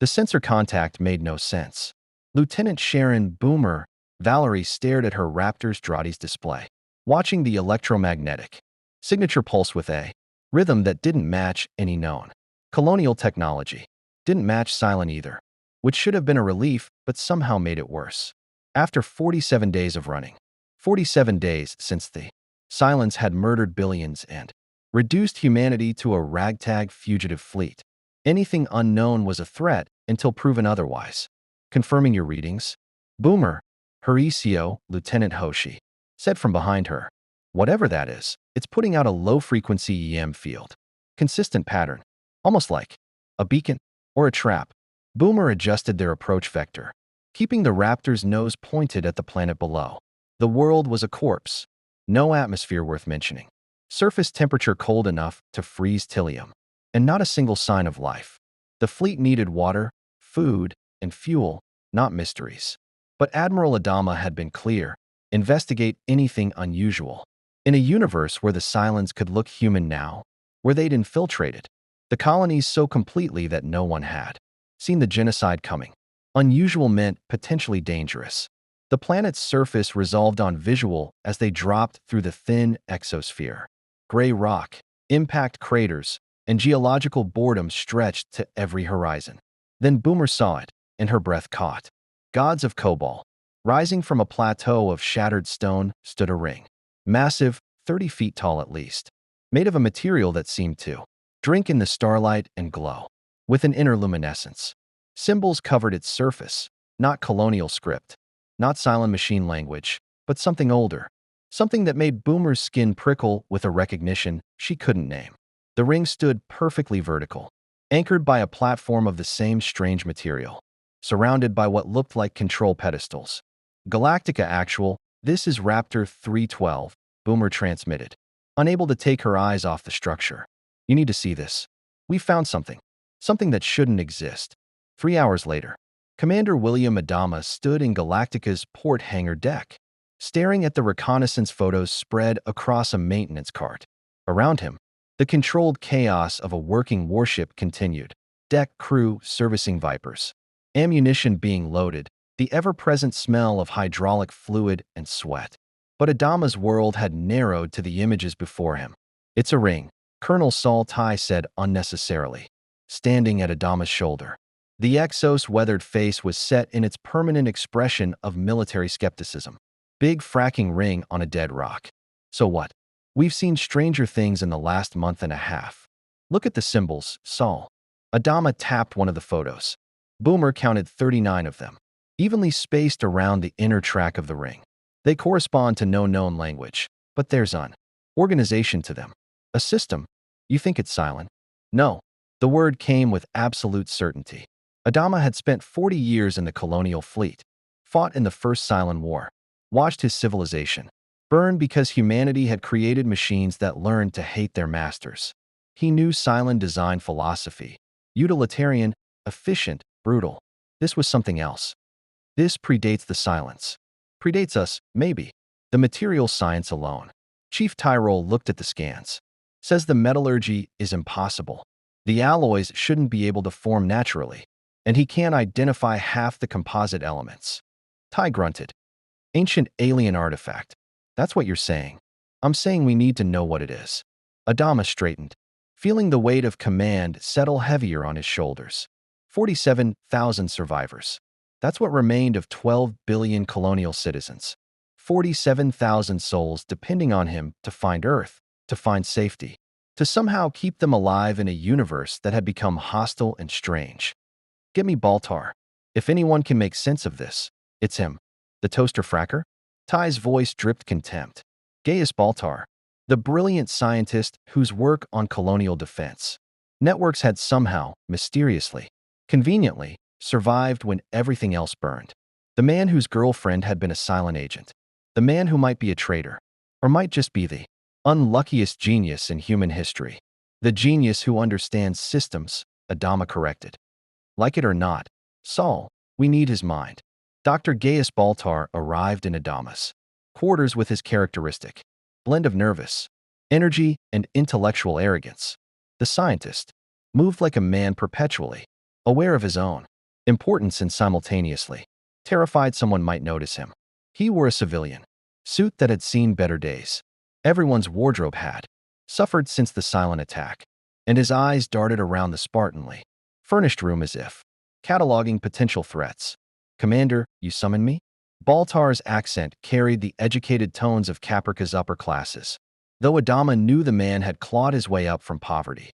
The sensor contact made no sense. Lieutenant Sharon Boomer Valerie stared at her Raptor's Drotty's display, watching the electromagnetic signature pulse with a rhythm that didn't match any known colonial technology. Didn't match Cylon either, which should have been a relief but somehow made it worse. After 47 days of running, 47 days since the Cylons had murdered billions and reduced humanity to a ragtag fugitive fleet, anything unknown was a threat until proven otherwise. Confirming your readings? Boomer, Horacio, Lieutenant Hoshi, said from behind her. Whatever that is, it's putting out a low-frequency EM field. Consistent pattern, almost like a beacon or a trap. Boomer adjusted their approach vector, keeping the Raptor's nose pointed at the planet below. The world was a corpse. No atmosphere worth mentioning. Surface temperature cold enough to freeze Tilium. And not a single sign of life. The fleet needed water, food, and fuel, not mysteries. But Admiral Adama had been clear. Investigate anything unusual. In a universe where the Cylons could look human now, where they'd infiltrated the colonies so completely that no one had seen the genocide coming. Unusual meant potentially dangerous. The planet's surface resolved on visual as they dropped through the thin exosphere. Gray rock, impact craters, and geological boredom stretched to every horizon. Then Boomer saw it, and her breath caught. Gods of Cobalt. Rising from a plateau of shattered stone stood a ring. Massive, 30 feet tall at least. Made of a material that seemed to drink in the starlight and glow. With an inner luminescence. Symbols covered its surface, not colonial script, not Cylon machine language, but something older. Something that made Boomer's skin prickle with a recognition she couldn't name. The ring stood perfectly vertical, anchored by a platform of the same strange material, surrounded by what looked like control pedestals. Galactica actual, this is Raptor 312, Boomer transmitted, unable to take her eyes off the structure. You need to see this. We found something. Something that shouldn't exist. 3 hours later, Commander William Adama stood in Galactica's port hangar deck, staring at the reconnaissance photos spread across a maintenance cart. Around him, the controlled chaos of a working warship continued. Deck crew servicing Vipers. Ammunition being loaded, the ever-present smell of hydraulic fluid and sweat. But Adama's world had narrowed to the images before him. It's a ring, Colonel Saul Tai said unnecessarily, standing at Adama's shoulder. The Exos' weathered face was set in its permanent expression of military skepticism. Big fracking ring on a dead rock. So what? We've seen stranger things in the last month and a half. Look at the symbols, Saul. Adama tapped one of the photos. Boomer counted 39 of them, evenly spaced around the inner track of the ring. They correspond to no known language, but there's an organization to them. A system. You think it's Cylon? No. The word came with absolute certainty. Adama had spent 40 years in the colonial fleet, fought in the First Cylon War, watched his civilization burn because humanity had created machines that learned to hate their masters. He knew Cylon design philosophy. Utilitarian, efficient, brutal. This was something else. This predates the Cylons. Predates us, maybe. The material science alone. Chief Tyrol looked at the scans. Says the metallurgy is impossible. The alloys shouldn't be able to form naturally. And he can't identify half the composite elements. Ty grunted. Ancient alien artifact. That's what you're saying. I'm saying we need to know what it is. Adama straightened, feeling the weight of command settle heavier on his shoulders. 47,000 survivors. That's what remained of 12 billion colonial citizens. 47,000 souls depending on him to find Earth, to find safety, to somehow keep them alive in a universe that had become hostile and strange. Get me Baltar. If anyone can make sense of this, it's him. The toaster fracker? Ty's voice dripped contempt. Gaius Baltar, the brilliant scientist whose work on colonial defense networks had somehow, mysteriously, conveniently, survived when everything else burned. The man whose girlfriend had been a Cylon agent. The man who might be a traitor, or might just be the unluckiest genius in human history. The genius who understands systems, Adama corrected. Like it or not, Saul, we need his mind. Dr. Gaius Baltar arrived in Adama's quarters with his characteristic blend of nervous energy and intellectual arrogance. The scientist moved like a man perpetually aware of his own importance and simultaneously terrified someone might notice him. He wore a civilian suit that had seen better days. Everyone's wardrobe had suffered since the silent attack, and his eyes darted around the spartanly furnished room as if cataloging potential threats. "Commander, you summon me?" Baltar's accent carried the educated tones of Caprica's upper classes, though Adama knew the man had clawed his way up from poverty.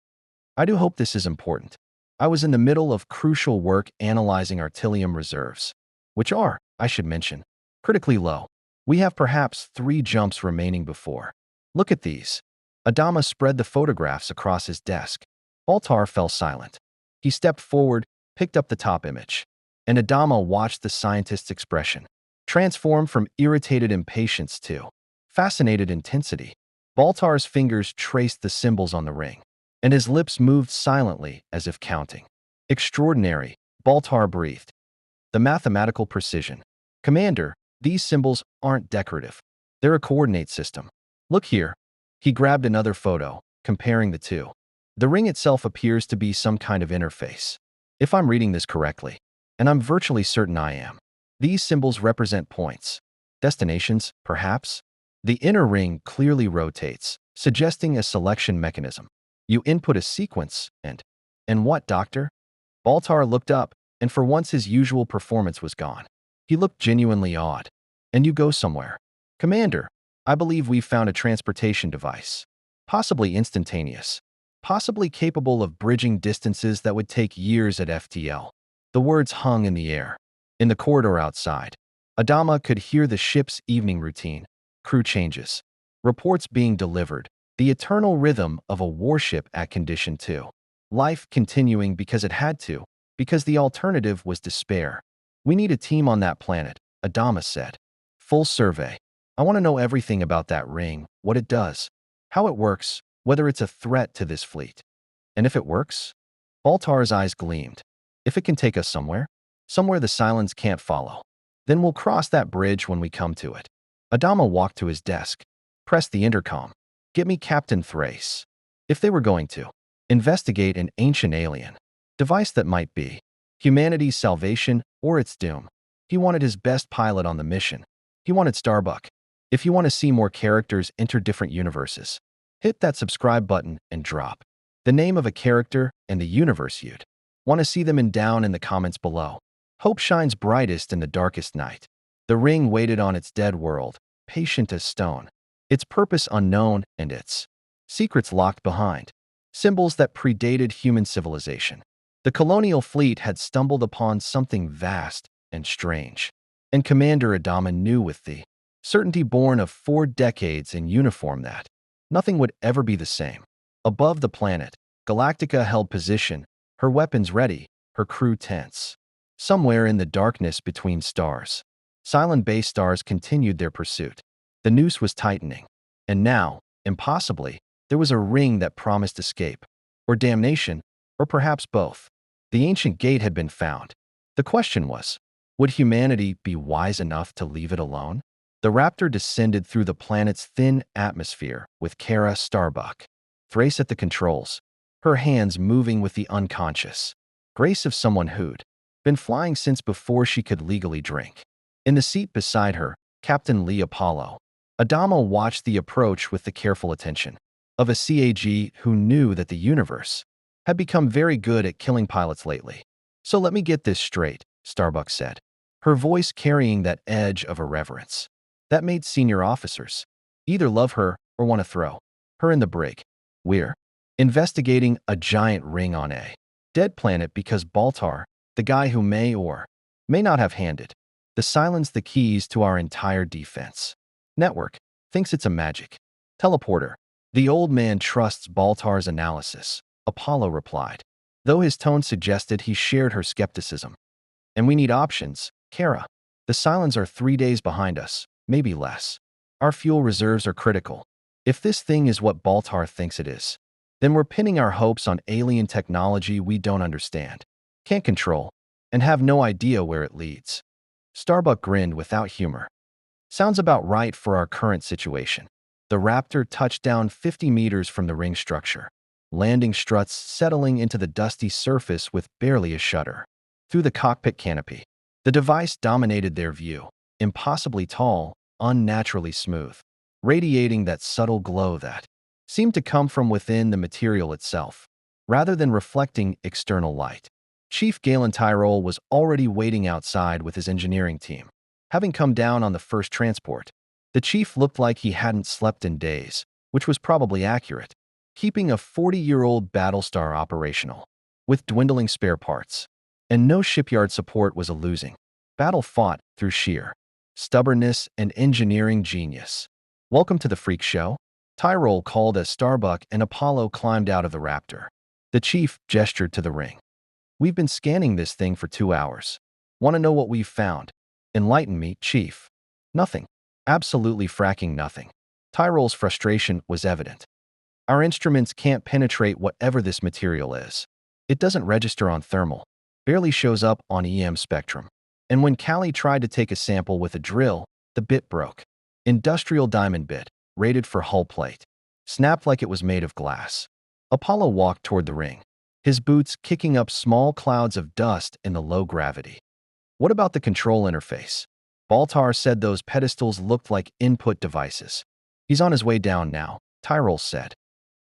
"I do hope this is important. I was in the middle of crucial work analyzing artillery reserves, which are, I should mention, critically low. We have perhaps 3 jumps remaining before. Look at these." Adama spread the photographs across his desk. Baltar fell silent. He stepped forward, picked up the top image, and Adama watched the scientist's expression transform from irritated impatience to fascinated intensity. Baltar's fingers traced the symbols on the ring, and his lips moved silently as if counting. "Extraordinary," Baltar breathed. "The mathematical precision. Commander, these symbols aren't decorative. They're a coordinate system. Look here." He grabbed another photo, comparing the two. The ring itself appears to be some kind of interface. If I'm reading this correctly, and I'm virtually certain I am, these symbols represent points. Destinations, perhaps? The inner ring clearly rotates, suggesting a selection mechanism. You input a sequence, and what, Doctor? Baltar looked up, and for once his usual performance was gone. He looked genuinely awed. "And you go somewhere." "Commander, I believe we've found a transportation device. Possibly instantaneous. Possibly capable of bridging distances that would take years at FTL." The words hung in the air. In the corridor outside, Adama could hear the ship's evening routine, crew changes, reports being delivered, the eternal rhythm of a warship at condition 2. Life continuing because it had to, because the alternative was despair. "We need a team on that planet," Adama said. "Full survey. I want to know everything about that ring, what it does, how it works, whether it's a threat to this fleet. And if it works?" Baltar's eyes gleamed. "If it can take us somewhere? Somewhere the silence can't follow. Then we'll cross that bridge when we come to it." Adama walked to his desk, pressed the intercom. "Get me Captain Thrace." If they were going to investigate an ancient alien device that might be humanity's salvation or its doom, he wanted his best pilot on the mission. He wanted Starbuck. If you want to see more characters enter different universes, hit that subscribe button and drop the name of a character and the universe you'd want to see them in down in the comments below. Hope shines brightest in the darkest night. The ring waited on its dead world, patient as stone, its purpose unknown and its secrets locked behind symbols that predated human civilization. The colonial fleet had stumbled upon something vast and strange, and Commander Adama knew with the certainty born of 4 decades in uniform that nothing would ever be the same. Above the planet, Galactica held position, her weapons ready, her crew tense. Somewhere in the darkness between stars, silent base stars continued their pursuit. The noose was tightening, and now, impossibly, there was a ring that promised escape, or damnation, or perhaps both. The ancient gate had been found. The question was, would humanity be wise enough to leave it alone? The Raptor descended through the planet's thin atmosphere with Kara Starbuck, Thrace at the controls, her hands moving with the unconscious grace of someone who'd been flying since before she could legally drink. In the seat beside her, Captain Lee Apollo. Adama watched the approach with the careful attention of a CAG who knew that the universe had become very good at killing pilots lately. "So let me get this straight," Starbuck said, her voice carrying that edge of irreverence that made senior officers either love her or want to throw her in the brig. "We're investigating a giant ring on a dead planet because Baltar, the guy who may or may not have handed the silence the keys to our entire defense network, thinks it's a magic teleporter. The old man trusts Baltar's analysis," Apollo replied, though his tone suggested he shared her skepticism. "And we need options, Kara. The Silence are 3 days behind us, maybe less. Our fuel reserves are critical. If this thing is what Baltar thinks it is, then we're pinning our hopes on alien technology we don't understand, can't control, and have no idea where it leads." Starbuck grinned without humor. "Sounds about right for our current situation." The Raptor touched down 50 meters from the ring structure, landing struts settling into the dusty surface with barely a shudder. through the cockpit canopy. The device dominated their view, impossibly tall, unnaturally smooth, radiating that subtle glow that seemed to come from within the material itself, rather than reflecting external light. Chief Galen Tyrol was already waiting outside with his engineering team, having come down on the first transport. The chief looked like he hadn't slept in days, which was probably accurate, keeping a 40-year-old Battlestar operational, with dwindling spare parts. And no shipyard support was a losing battle fought through sheer stubbornness and engineering genius. "Welcome to the freak show," Tyrol called as Starbuck and Apollo climbed out of the Raptor. The chief gestured to the ring. "We've been scanning this thing for 2 hours. Want to know what we've found?" "Enlighten me, Chief." "Nothing. Absolutely fracking nothing." Tyrol's frustration was evident. "Our instruments can't penetrate whatever this material is. It doesn't register on thermal, barely shows up on EM spectrum. And when Callie tried to take a sample with a drill, the bit broke. Industrial diamond bit, rated for hull plate. Snapped like it was made of glass." Apollo walked toward the ring, his boots kicking up small clouds of dust in the low gravity. "What about the control interface?" Baltar said those pedestals looked like input devices. "He's on his way down now," Tyrol said.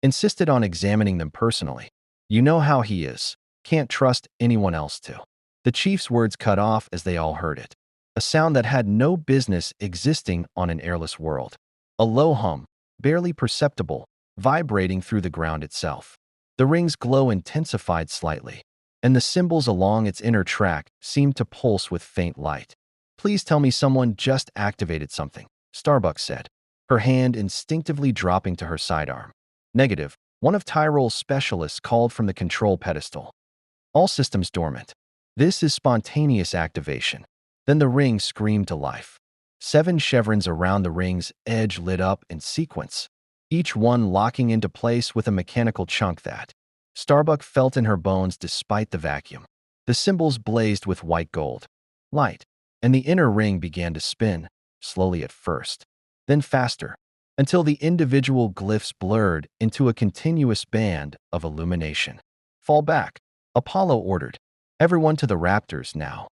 Insisted on examining them personally. "You know how he is. Can't trust anyone else to." The chief's words cut off as they all heard it. A sound that had no business existing on an airless world. A low hum, barely perceptible, vibrating through the ground itself. The ring's glow intensified slightly, and the symbols along its inner track seemed to pulse with faint light. "Please tell me someone just activated something," Starbuck said, her hand instinctively dropping to her sidearm. "Negative," one of Tyrol's specialists called from the control pedestal. "All systems dormant." "This is spontaneous activation." Then the ring screamed to life. 7 chevrons around the ring's edge lit up in sequence, each one locking into place with a mechanical chunk that Starbuck felt in her bones despite the vacuum. The symbols blazed with white gold light, and the inner ring began to spin, slowly at first, then faster, until the individual glyphs blurred into a continuous band of illumination. "Fall back," Apollo ordered. "Everyone to the Raptors now."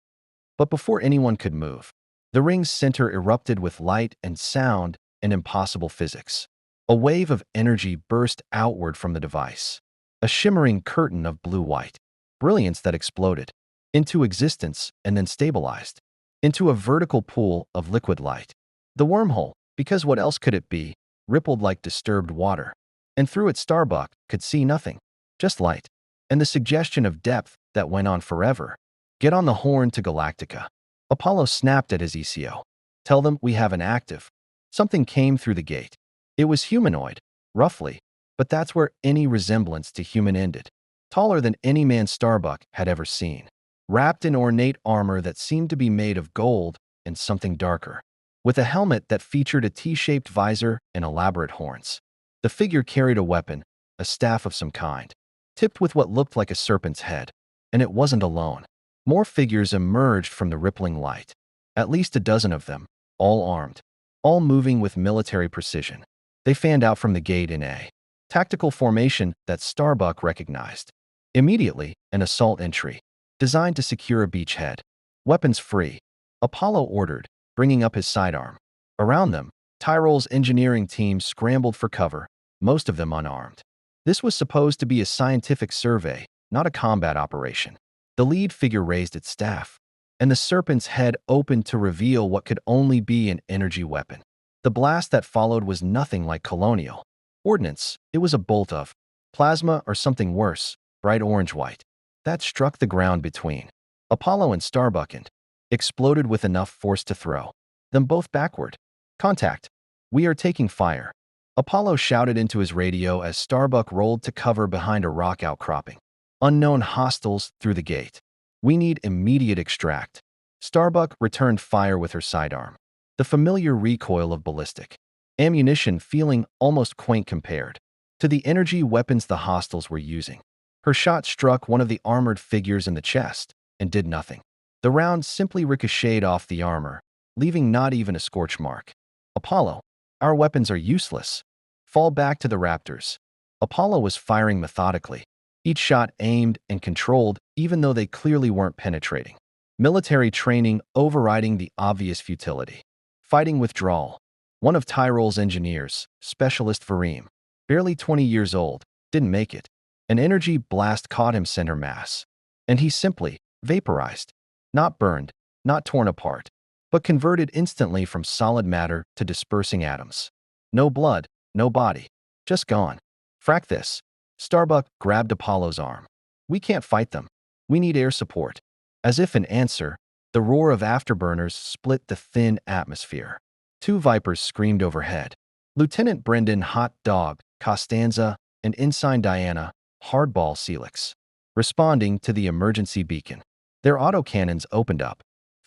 But before anyone could move, the ring's center erupted with light and sound and impossible physics. A wave of energy burst outward from the device, a shimmering curtain of blue-white brilliance that exploded into existence and then stabilized into a vertical pool of liquid light. The wormhole, because what else could it be, rippled like disturbed water, and through it Starbuck could see nothing, just light, and the suggestion of depth that went on forever. "Get on the horn to Galactica." Apollo snapped at his ECO. "Tell them we have an active." Something came through the gate. It was humanoid, roughly, but that's where any resemblance to human ended. Taller than any man Starbuck had ever seen, wrapped in ornate armor that seemed to be made of gold and something darker, with a helmet that featured a T-shaped visor and elaborate horns. The figure carried a weapon, a staff of some kind, tipped with what looked like a serpent's head. And it wasn't alone. More figures emerged from the rippling light, at least a dozen of them, all armed, all moving with military precision. They fanned out from the gate in a tactical formation that Starbuck recognized. Immediately, an assault entry, designed to secure a beachhead. "Weapons free," Apollo ordered, bringing up his sidearm. Around them, Tyrol's engineering team scrambled for cover, most of them unarmed. This was supposed to be a scientific survey, not a combat operation. The lead figure raised its staff, and the serpent's head opened to reveal what could only be an energy weapon. The blast that followed was nothing like colonial ordnance. It was a bolt of plasma or something worse, bright orange-white, that struck the ground between Apollo and Starbuck and exploded with enough force to throw them both backward. "Contact. We are taking fire," Apollo shouted into his radio as Starbuck rolled to cover behind a rock outcropping. "Unknown hostiles through the gate. We need immediate extract." Starbuck returned fire with her sidearm, the familiar recoil of ballistic ammunition feeling almost quaint compared to the energy weapons the hostiles were using. Her shot struck one of the armored figures in the chest and did nothing. The round simply ricocheted off the armor, leaving not even a scorch mark. "Apollo, our weapons are useless. Fall back to the Raptors." Apollo was firing methodically, Each shot aimed and controlled, even though they clearly weren't penetrating. Military training overriding the obvious futility. Fighting withdrawal. One of Tyrole's engineers, Specialist Vareem, barely 20 years old, didn't make it. An energy blast caught him center mass, and he simply vaporized. Not burned, not torn apart, but converted instantly from solid matter to dispersing atoms. No blood, no body, just gone. Frack this. Starbuck grabbed Apollo's arm. We can't fight them. We need air support. As if in answer, the roar of afterburners split the thin atmosphere. Two Vipers screamed overhead. Lieutenant Brendan Hot Dog Costanza and Ensign Diana Hardball Celix, responding to the emergency beacon. Their autocannons opened up,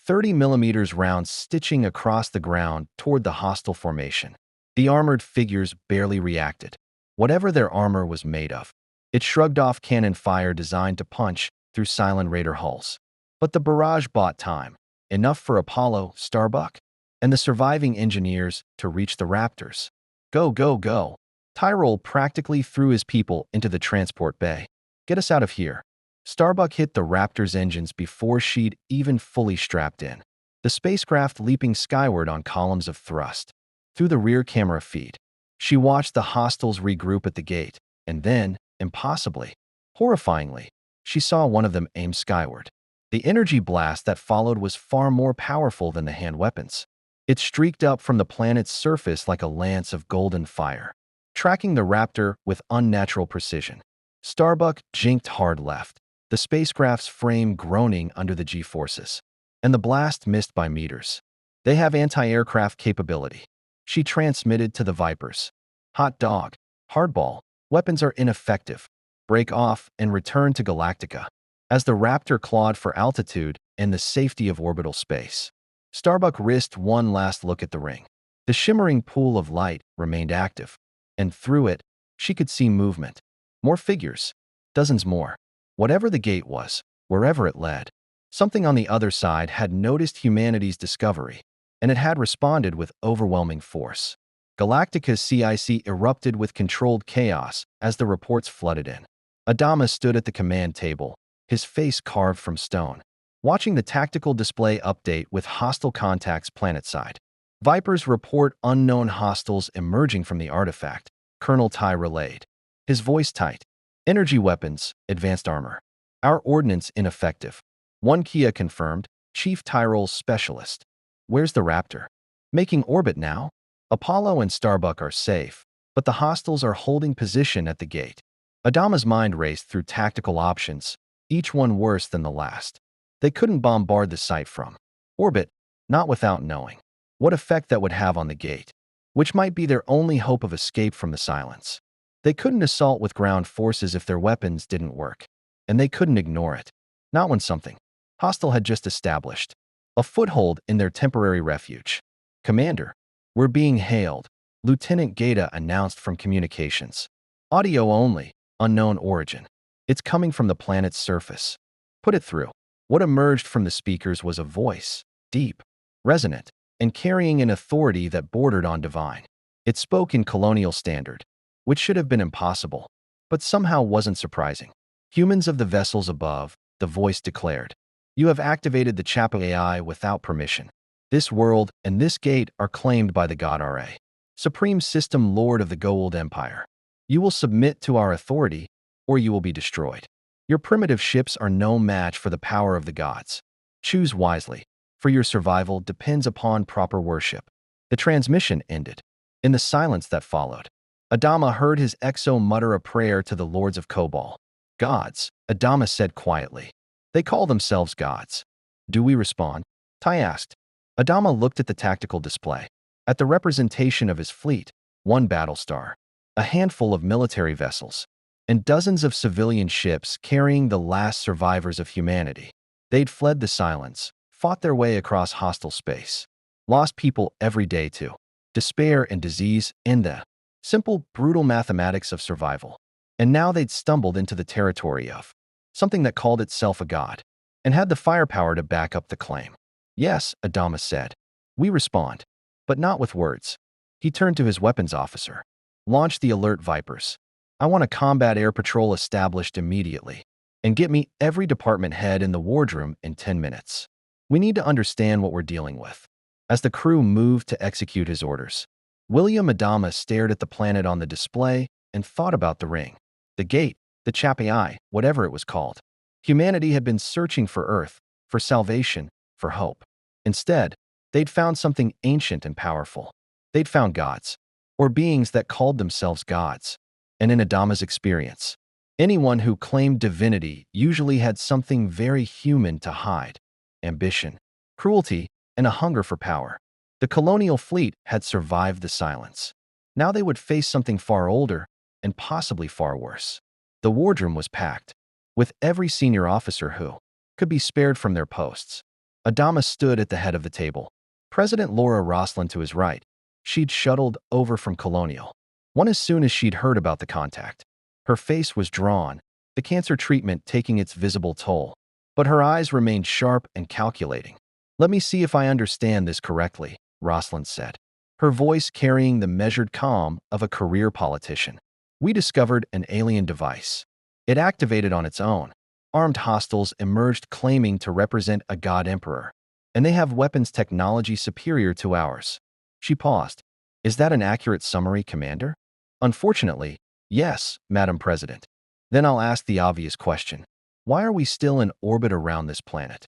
30mm rounds stitching across the ground toward the hostile formation. The armored figures barely reacted. Whatever their armor was made of, it shrugged off cannon fire designed to punch through silent raider hulls. But the barrage bought time, enough for Apollo, Starbuck, and the surviving engineers to reach the Raptors. Go, go, go. Tyrol practically threw his people into the transport bay. Get us out of here. Starbuck hit the Raptor's engines before she'd even fully strapped in, the spacecraft leaping skyward on columns of thrust. Through the rear camera feed, she watched the hostiles regroup at the gate, and then, impossibly, horrifyingly, she saw one of them aim skyward. The energy blast that followed was far more powerful than the hand weapons. It streaked up from the planet's surface like a lance of golden fire, tracking the Raptor with unnatural precision. Starbuck jinked hard left, the spacecraft's frame groaning under the G-forces, and the blast missed by meters. They have anti-aircraft capability. She transmitted to the Vipers. Hot Dog, Hardball, weapons are ineffective. Break off and return to Galactica. As the Raptor clawed for altitude and the safety of orbital space, Starbuck risked one last look at the ring. The shimmering pool of light remained active, and through it, she could see movement. More figures. Dozens more. Whatever the gate was, wherever it led, something on the other side had noticed humanity's discovery, and it had responded with overwhelming force. Galactica's CIC erupted with controlled chaos as the reports flooded in. Adama stood at the command table, his face carved from stone, watching the tactical display update with hostile contacts planetside. Vipers report unknown hostiles emerging from the artifact, Colonel Ty relayed, his voice tight. Energy weapons, advanced armor. Our ordnance ineffective. One Kia confirmed, Chief Tyrole's specialist. Where's the Raptor? Making orbit now? Apollo and Starbuck are safe, but the hostiles are holding position at the gate. Adama's mind raced through tactical options, each one worse than the last. They couldn't bombard the site from orbit, not without knowing what effect that would have on the gate, which might be their only hope of escape from the silence. They couldn't assault with ground forces if their weapons didn't work, and they couldn't ignore it, not when something hostile had just established a foothold in their temporary refuge. Commander, we're being hailed, Lieutenant Gaeta announced from communications. Audio only, unknown origin. It's coming from the planet's surface. Put it through. What emerged from the speakers was a voice, deep, resonant, and carrying an authority that bordered on divine. It spoke in colonial standard, which should have been impossible, but somehow wasn't surprising. Humans of the vessels above, the voice declared. You have activated the Chapel AI without permission. This world and this gate are claimed by the God RA, Supreme System Lord of the Goa'uld Empire. You will submit to our authority, or you will be destroyed. Your primitive ships are no match for the power of the gods. Choose wisely, for your survival depends upon proper worship. The transmission ended. In the silence that followed, Adama heard his exo mutter a prayer to the lords of Kobol. Gods, Adama said quietly. They call themselves gods. Do we respond? Ty asked. Adama looked at the tactical display, at the representation of his fleet, one Battlestar, a handful of military vessels, and dozens of civilian ships carrying the last survivors of humanity. They'd fled the silence, fought their way across hostile space, lost people every day to despair and disease and the simple, brutal mathematics of survival. And now they'd stumbled into the territory of something that called itself a god, and had the firepower to back up the claim. Yes, Adama said. We respond, but not with words. He turned to his weapons officer. Launch the alert Vipers. I want a combat air patrol established immediately. And get me every department head in the wardroom in 10 minutes. We need to understand what we're dealing with. As the crew moved to execute his orders, William Adama stared at the planet on the display and thought about the ring, the gate, the Chapai, whatever it was called. Humanity had been searching for Earth, for salvation, for hope. Instead, they'd found something ancient and powerful. They'd found gods, or beings that called themselves gods. And in Adama's experience, anyone who claimed divinity usually had something very human to hide: ambition, cruelty, and a hunger for power. The colonial fleet had survived the silence. Now they would face something far older and possibly far worse. The wardroom was packed, with every senior officer who could be spared from their posts. Adama stood at the head of the table. President Laura Roslin to his right. She'd shuttled over from Colonial One as soon as she'd heard about the contact. Her face was drawn, the cancer treatment taking its visible toll, but her eyes remained sharp and calculating. "Let me see if I understand this correctly," Roslin said, her voice carrying the measured calm of a career politician. "We discovered an alien device. It activated on its own. Armed hostiles emerged claiming to represent a god emperor, and they have weapons technology superior to ours." She paused. "Is that an accurate summary, Commander?" "Unfortunately, yes, Madam President." "Then I'll ask the obvious question. Why are we still in orbit around this planet?"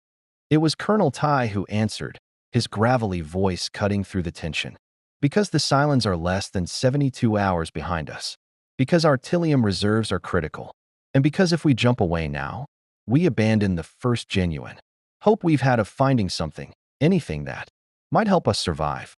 It was Colonel Tai who answered, his gravelly voice cutting through the tension. "Because the Cylons are less than 72 hours behind us. Because our Tilium reserves are critical. And because if we jump away now, we abandon the first genuine hope we've had of finding something, anything that might help us survive."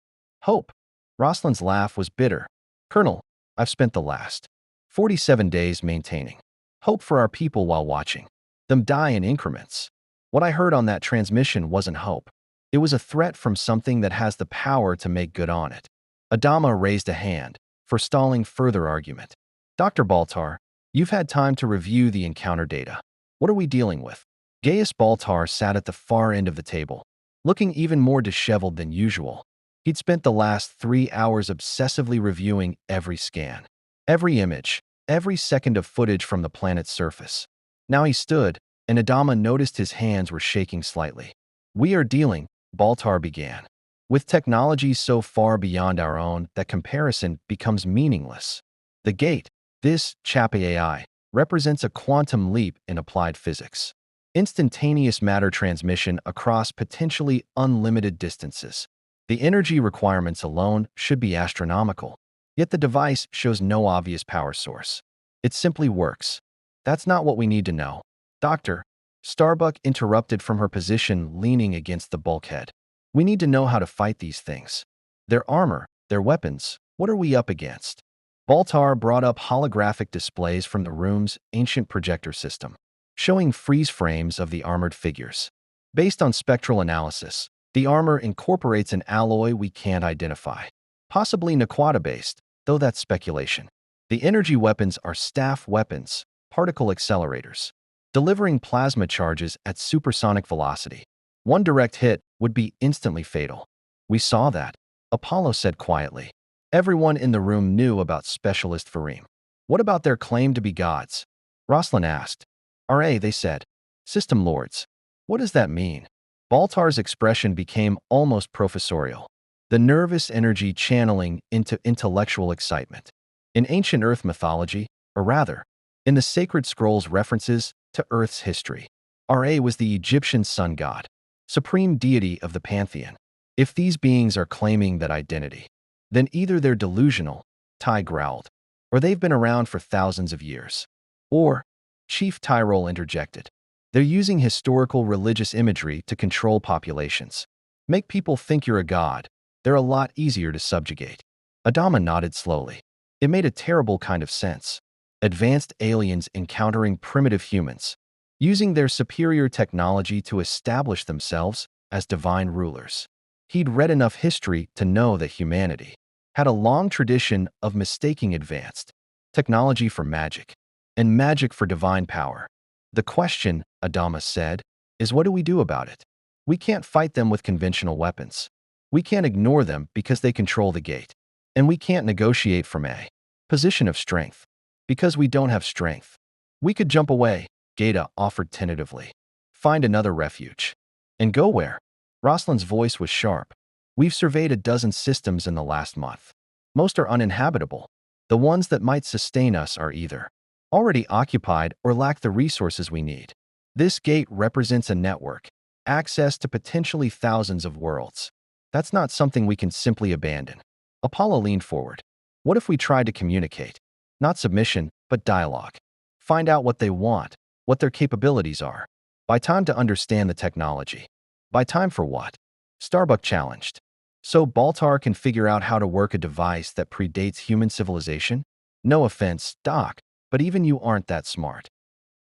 "Hope?" Roslin's laugh was bitter. "Colonel, I've spent the last 47 days maintaining hope for our people while watching them die in increments. What I heard on that transmission wasn't hope. It was a threat from something that has the power to make good on it." Adama raised a hand, forestalling further argument. "Dr. Baltar, you've had time to review the encounter data. What are we dealing with?" Gaius Baltar sat at the far end of the table, looking even more disheveled than usual. He'd spent the last 3 hours obsessively reviewing every scan, every image, every second of footage from the planet's surface. Now he stood, and Adama noticed his hands were shaking slightly. "We are dealing," Baltar began, "with technology so far beyond our own that comparison becomes meaningless. The gate, this Chappie AI, represents a quantum leap in applied physics. Instantaneous matter transmission across potentially unlimited distances. The energy requirements alone should be astronomical. Yet the device shows no obvious power source. It simply works. That's not what we need to know." "Doctor," Starbuck interrupted from her position leaning against the bulkhead. "We need to know how to fight these things. Their armor, their weapons, what are we up against?" Baltar brought up holographic displays from the room's ancient projector system, showing freeze frames of the armored figures. "Based on spectral analysis, the armor incorporates an alloy we can't identify. Possibly Naquata-based, though that's speculation. The energy weapons are staff weapons, particle accelerators, delivering plasma charges at supersonic velocity. One direct hit would be instantly fatal." "We saw that," Apollo said quietly. Everyone in the room knew about Specialist Farim. "What about their claim to be gods?" Roslin asked. "RA, they said. System lords." "What does that mean?" Baltar's expression became almost professorial, the nervous energy channeling into intellectual excitement. "In ancient Earth mythology, or rather, in the sacred scrolls references to Earth's history, Ra was the Egyptian sun god, supreme deity of the pantheon. If these beings are claiming that identity, then either they're delusional," Tai growled, "or they've been around for thousands of years. Or," Chief Tyrol interjected, "they're using historical religious imagery to control populations. Make people think you're a god. They're a lot easier to subjugate." Adama nodded slowly. It made a terrible kind of sense. Advanced aliens encountering primitive humans, using their superior technology to establish themselves as divine rulers. He'd read enough history to know that humanity had a long tradition of mistaking advanced technology for magic, and magic for divine power. "The question," Adama said, "is what do we do about it? We can't fight them with conventional weapons. We can't ignore them because they control the gate. And we can't negotiate from a position of strength. Because we don't have strength. We could jump away, Gata offered tentatively. Find another refuge. And go where? Roslin's voice was sharp. We've surveyed a dozen systems in the last month. Most are uninhabitable. The ones that might sustain us are either already occupied or lack the resources we need. This gate represents a network, access to potentially thousands of worlds. That's not something we can simply abandon. Apollo leaned forward. What if we tried to communicate? Not submission, but dialogue. Find out what they want, what their capabilities are. Buy time to understand the technology. Buy time for what? Starbuck challenged. So Baltar can figure out how to work a device that predates human civilization? No offense, Doc, but even you aren't that smart.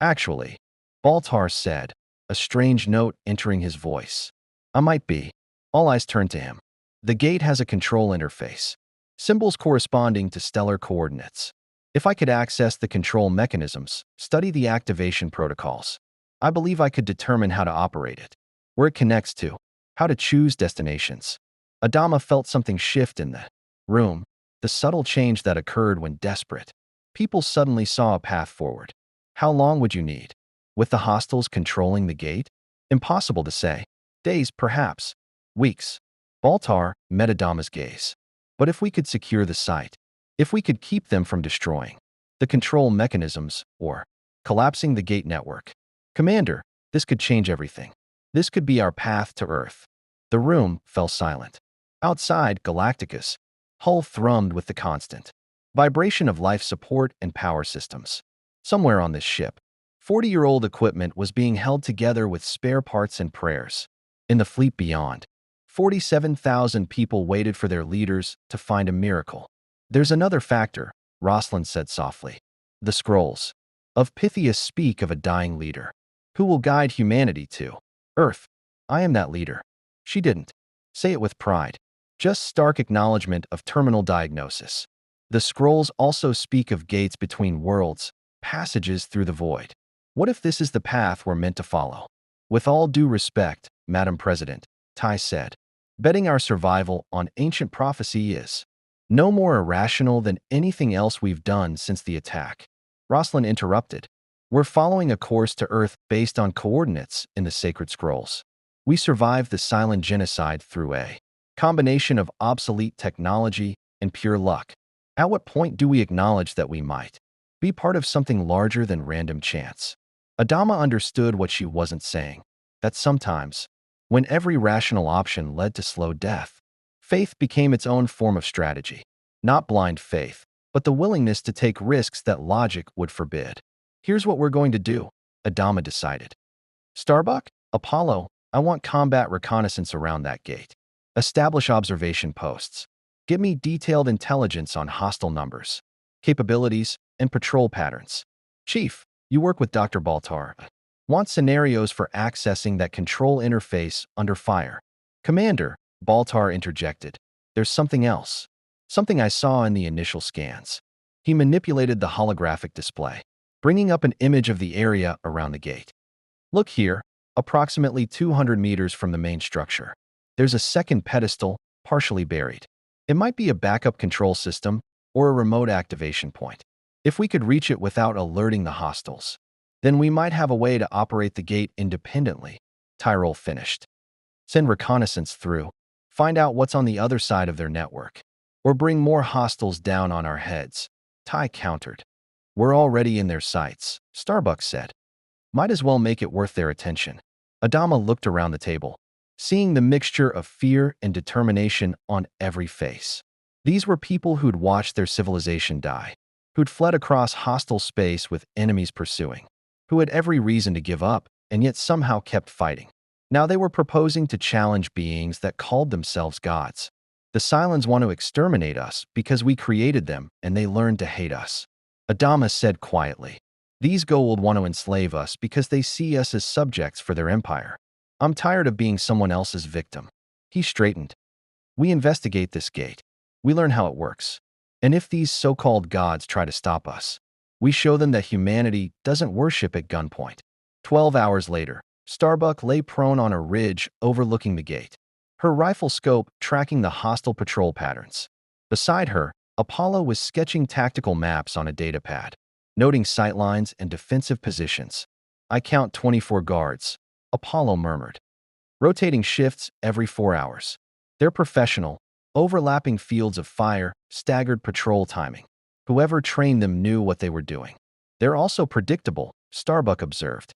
Actually, Baltar said, a strange note entering his voice. I might be. All eyes turned to him. The gate has a control interface. Symbols corresponding to stellar coordinates. If I could access the control mechanisms, study the activation protocols, I believe I could determine how to operate it, where it connects to, how to choose destinations. Adama felt something shift in the room, the subtle change that occurred when desperate. People suddenly saw a path forward. How long would you need? With the hostiles controlling the gate? Impossible to say. Days, perhaps. Weeks. Baltar met Adama's gaze. But if we could secure the site, if we could keep them from destroying the control mechanisms or collapsing the gate network. Commander, this could change everything. This could be our path to Earth. The room fell silent. Outside, Galactica's hull thrummed with the constant vibration of life support and power systems. Somewhere on this ship, 40-year-old equipment was being held together with spare parts and prayers. In the fleet beyond, 47,000 people waited for their leaders to find a miracle. There's another factor, Roslin said softly. The scrolls of Pythias speak of a dying leader who will guide humanity to Earth. I am that leader. She didn't say it with pride, just stark acknowledgement of terminal diagnosis. The scrolls also speak of gates between worlds, passages through the void. What if this is the path we're meant to follow? With all due respect, Madam President, Tai said, betting our survival on ancient prophecy is no more irrational than anything else we've done since the attack. Roslin interrupted. We're following a course to Earth based on coordinates in the sacred scrolls. We survived the silent genocide through a combination of obsolete technology and pure luck. At what point do we acknowledge that we might be part of something larger than random chance? Adama understood what she wasn't saying, that sometimes, when every rational option led to slow death, faith became its own form of strategy. Not blind faith, but the willingness to take risks that logic would forbid. Here's what we're going to do, Adama decided. Starbuck, Apollo, I want combat reconnaissance around that gate. Establish observation posts. Give me detailed intelligence on hostile numbers, capabilities, and patrol patterns. Chief, you work with Dr. Baltar. Want scenarios for accessing that control interface under fire. Commander, Baltar interjected. There's something else. Something I saw in the initial scans. He manipulated the holographic display, bringing up an image of the area around the gate. Look here, approximately 200 meters from the main structure. There's a second pedestal, partially buried. It might be a backup control system or a remote activation point. If we could reach it without alerting the hostiles, then we might have a way to operate the gate independently. Tyrol finished. Send reconnaissance through, find out what's on the other side of their network, or bring more hostiles down on our heads. Ty countered. We're already in their sights, Starbuck said. Might as well make it worth their attention. Adama looked around the table, seeing the mixture of fear and determination on every face. These were people who'd watched their civilization die, who'd fled across hostile space with enemies pursuing, who had every reason to give up and yet somehow kept fighting. Now they were proposing to challenge beings that called themselves gods. The Silens want to exterminate us because we created them and they learned to hate us. Adama said quietly. These Goa'uld want to enslave us because they see us as subjects for their empire. I'm tired of being someone else's victim. He straightened. We investigate this gate. We learn how it works. And if these so-called gods try to stop us, we show them that humanity doesn't worship at gunpoint. 12 hours later, Starbuck lay prone on a ridge overlooking the gate, her rifle scope tracking the hostile patrol patterns. Beside her, Apollo was sketching tactical maps on a datapad. noting sightlines and defensive positions. I count 24 guards, Apollo murmured. Rotating shifts every 4 hours. They're professional, overlapping fields of fire, staggered patrol timing. Whoever trained them knew what they were doing. They're also predictable, Starbuck observed.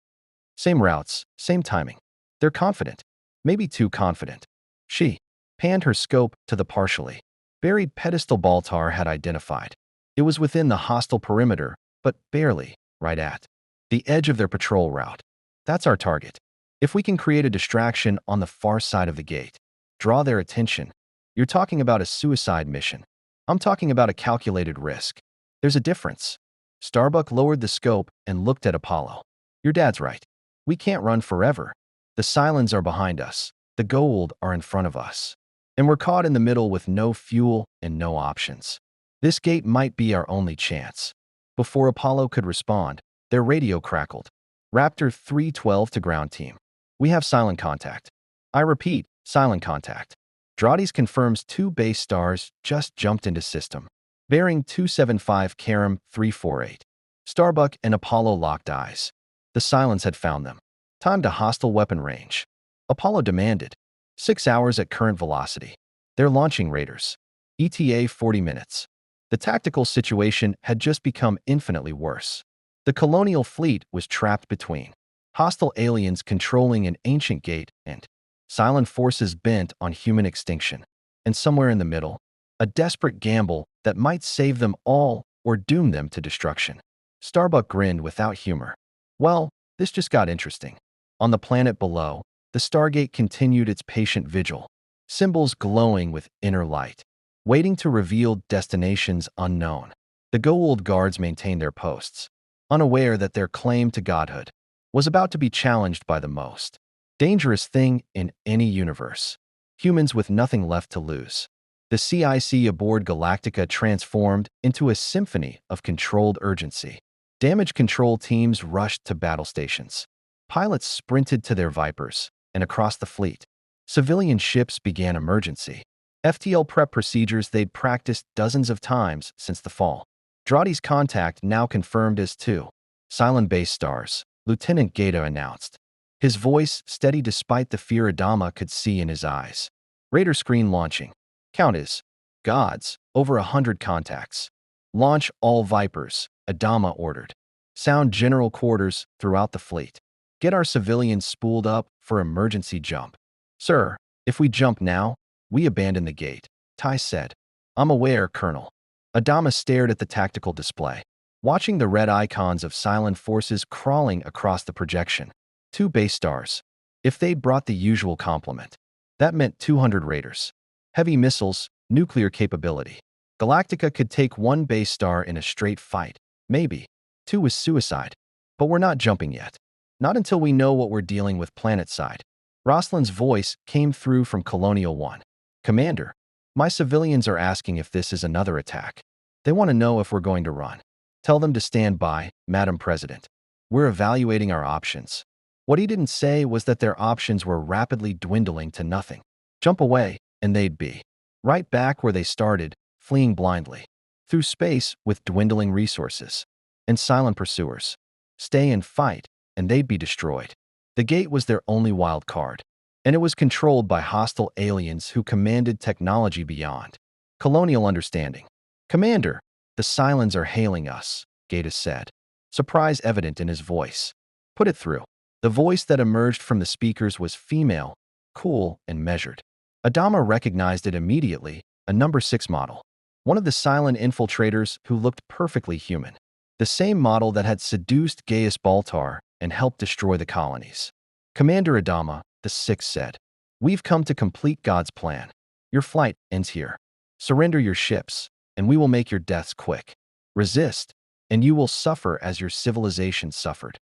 Same routes, same timing. They're confident. Maybe too confident. She panned her scope to the partially buried pedestal Baltar had identified. It was within the hostile perimeter, but barely, right at the edge of their patrol route. That's our target. If we can create a distraction on the far side of the gate, draw their attention, you're talking about a suicide mission. I'm talking about a calculated risk. There's a difference. Starbuck lowered the scope and looked at Apollo. Your dad's right. We can't run forever. The Cylons are behind us. The Goa'uld are in front of us. And we're caught in the middle with no fuel and no options. This gate might be our only chance. Before Apollo could respond, their radio crackled. Raptor 312 to ground team. We have silent contact. I repeat, silent contact. Drades confirms 2 base stars just jumped into system. Bearing 275 Karam 348. Starbuck and Apollo locked eyes. The Cylons had found them. Time to hostile weapon range. Apollo demanded. 6 hours at current velocity. They're launching raiders. ETA 40 minutes. The tactical situation had just become infinitely worse. The colonial fleet was trapped between hostile aliens controlling an ancient gate and Cylon forces bent on human extinction. And somewhere in the middle, a desperate gamble that might save them all or doom them to destruction. Starbuck grinned without humor. Well, this just got interesting. On the planet below, the Stargate continued its patient vigil, symbols glowing with inner light, waiting to reveal destinations unknown. The Goa'uld guards maintained their posts, unaware that their claim to godhood was about to be challenged by the most dangerous thing in any universe. Humans with nothing left to lose. The CIC aboard Galactica transformed into a symphony of controlled urgency. Damage control teams rushed to battle stations. Pilots sprinted to their Vipers, and across the fleet, civilian ships began emergency FTL prep procedures they'd practiced dozens of times since the fall. Drades' contact now confirmed as 2 Cylon base stars, Lieutenant Gaeta announced. His voice steady despite the fear Adama could see in his eyes. Raider screen launching. Count is gods, over 100 contacts. Launch all Vipers, Adama ordered. Sound general quarters throughout the fleet. Get our civilians spooled up for emergency jump. Sir, if we jump now, we abandon the gate, Ty said. I'm aware, Colonel. Adama stared at the tactical display, watching the red icons of Cylon forces crawling across the projection. 2 base stars. If they'd brought the usual complement, that meant 200 raiders. Heavy missiles, nuclear capability. Galactica could take 1 base star in a straight fight. Maybe. 2 is suicide. But we're not jumping yet. Not until we know what we're dealing with planet side. Roslin's voice came through from Colonial 1. Commander, my civilians are asking if this is another attack. They want to know if we're going to run. Tell them to stand by, Madam President. We're evaluating our options. What he didn't say was that their options were rapidly dwindling to nothing. Jump away, and they'd be right back where they started, fleeing blindly through space with dwindling resources. And Cylon pursuers. Stay and fight, and they'd be destroyed. The gate was their only wild card, and it was controlled by hostile aliens who commanded technology beyond colonial understanding. Commander, the Cylons are hailing us, Gaeta said, surprise evident in his voice. Put it through. The voice that emerged from the speakers was female, cool, and measured. Adama recognized it immediately, a number 6 model. One of the Cylon infiltrators who looked perfectly human. The same model that had seduced Gaius Baltar and helped destroy the colonies. Commander Adama, the 6 said, we've come to complete God's plan. Your flight ends here. Surrender your ships, and we will make your deaths quick. Resist, and you will suffer as your civilization suffered.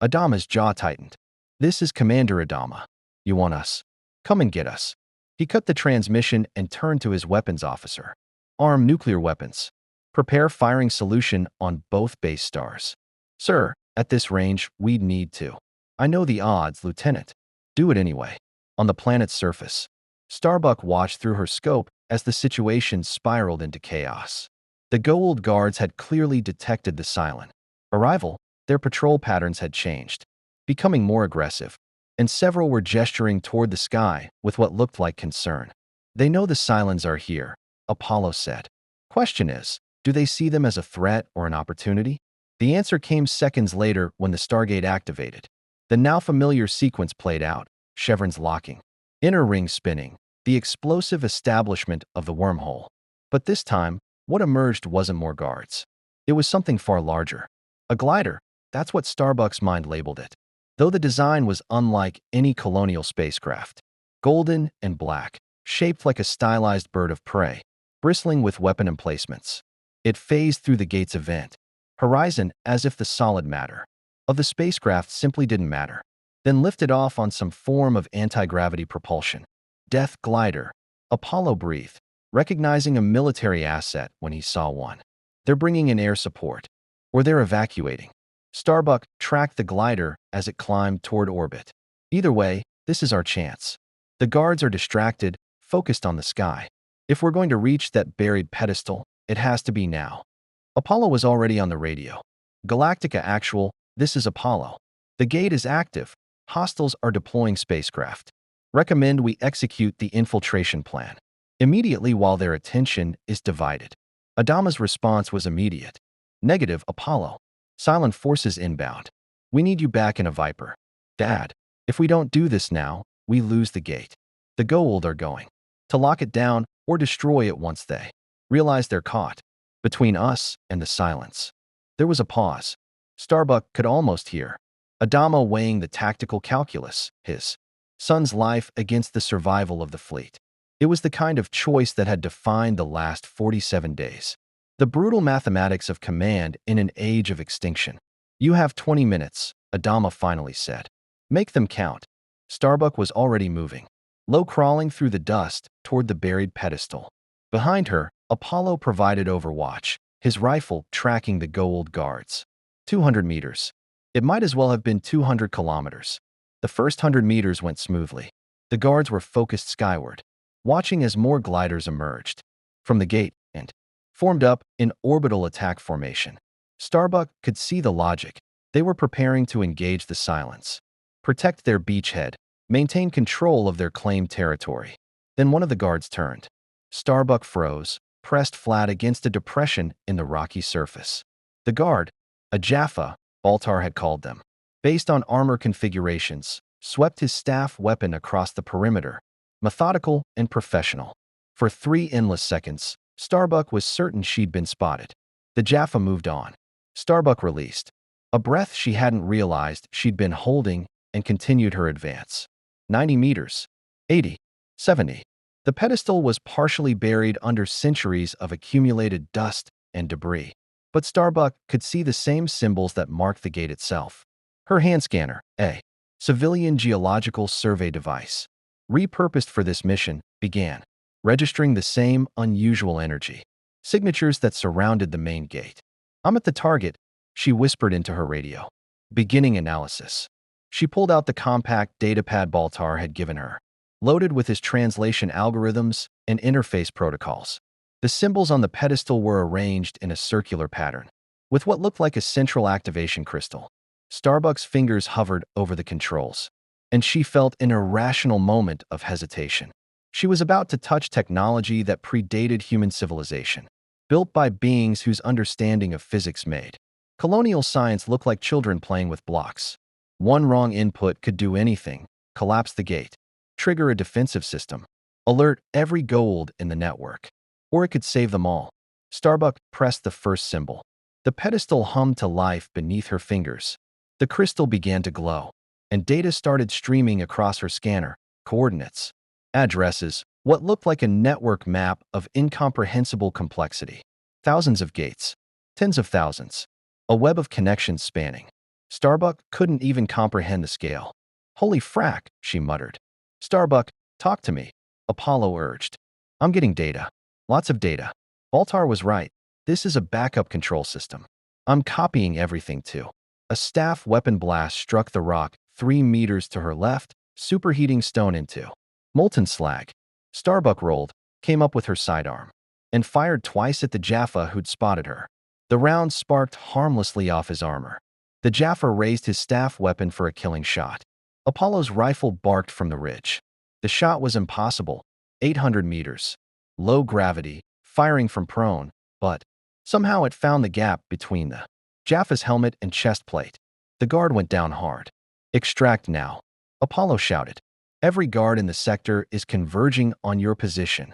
Adama's jaw tightened. This is Commander Adama. You want us? Come and get us. He cut the transmission and turned to his weapons officer. Arm nuclear weapons. Prepare firing solution on both base stars. Sir, at this range, we'd need to. I know the odds, Lieutenant. Do it anyway. On the planet's surface. Starbuck watched through her scope as the situation spiraled into chaos. The Goa'uld guards had clearly detected the Cylon. Arrival, their patrol patterns had changed, becoming more aggressive, and several were gesturing toward the sky with what looked like concern. They know the Cylons are here, Apollo said. Question is, do they see them as a threat or an opportunity? The answer came seconds later when the Stargate activated. The now familiar sequence played out, chevrons locking, inner rings spinning, the explosive establishment of the wormhole. But this time, what emerged wasn't more guards. It was something far larger. A glider, that's what Starbuck's mind labeled it. Though the design was unlike any colonial spacecraft. Golden and black, shaped like a stylized bird of prey, bristling with weapon emplacements. It phased through the gate's event horizon as if the solid matter of the spacecraft simply didn't matter, then lifted off on some form of anti-gravity propulsion. Death glider, Apollo breathed, recognizing a military asset when he saw one. They're bringing in air support, or they're evacuating. Starbuck tracked the glider as it climbed toward orbit. Either way, this is our chance. The guards are distracted, focused on the sky. If we're going to reach that buried pedestal, it has to be now. Apollo was already on the radio. Galactica actual, this is Apollo. The gate is active. Hostiles are deploying spacecraft. Recommend we execute the infiltration plan immediately while their attention is divided. Adama's response was immediate. Negative, Apollo. Cylon forces inbound. We need you back in a Viper. Dad, if we don't do this now, we lose the gate. The Goa'uld are going to lock it down or destroy it once they realize they're caught. Between us and the silence. There was a pause. Starbuck could almost hear Adama weighing the tactical calculus, his son's life against the survival of the fleet. It was the kind of choice that had defined the last 47 days. The brutal mathematics of command in an age of extinction. You have 20 minutes, Adama finally said. Make them count. Starbuck was already moving, low crawling through the dust toward the buried pedestal. Behind her, Apollo provided overwatch, his rifle tracking the Goa'uld guards. 200 meters. It might as well have been 200 kilometers. The first 100 meters went smoothly. The guards were focused skyward, watching as more gliders emerged from the gate and formed up in orbital attack formation. Starbuck could see the logic. They were preparing to engage the Cylons, protect their beachhead, maintain control of their claimed territory. Then one of the guards turned. Starbuck froze, pressed flat against a depression in the rocky surface. The guard, a Jaffa, Baltar had called them, based on armor configurations, swept his staff weapon across the perimeter, methodical and professional. For 3 endless seconds, Starbuck was certain she'd been spotted. The Jaffa moved on. Starbuck released a breath she hadn't realized she'd been holding and continued her advance. 90 meters, 80, 70. The pedestal was partially buried under centuries of accumulated dust and debris. But Starbuck could see the same symbols that marked the gate itself. Her hand scanner, a civilian geological survey device, repurposed for this mission, began registering the same unusual energy signatures that surrounded the main gate. I'm at the target, she whispered into her radio. Beginning analysis. She pulled out the compact datapad Baltar had given her, loaded with his translation algorithms and interface protocols. The symbols on the pedestal were arranged in a circular pattern, with what looked like a central activation crystal. Starbuck's fingers hovered over the controls, and she felt an irrational moment of hesitation. She was about to touch technology that predated human civilization, built by beings whose understanding of physics made colonial science look like children playing with blocks. One wrong input could do anything: collapse the gate, trigger a defensive system, alert every Goa'uld in the network. Or it could save them all. Starbuck pressed the first symbol. The pedestal hummed to life beneath her fingers. The crystal began to glow, and data started streaming across her scanner. Coordinates, addresses, what looked like a network map of incomprehensible complexity. Thousands of gates, tens of thousands, a web of connections spanning. Starbuck couldn't even comprehend the scale. Holy frack, she muttered. Starbuck, talk to me, Apollo urged. I'm getting data. Lots of data. Baltar was right. This is a backup control system. I'm copying everything too. A staff weapon blast struck the rock 3 meters to her left, superheating stone into molten slag. Starbuck rolled, came up with her sidearm, and fired twice at the Jaffa who'd spotted her. The round sparked harmlessly off his armor. The Jaffa raised his staff weapon for a killing shot. Apollo's rifle barked from the ridge. The shot was impossible, 800 meters. Low gravity, firing from prone, but somehow it found the gap between the Jaffa's helmet and chest plate. The guard went down hard. Extract now, Apollo shouted. Every guard in the sector is converging on your position.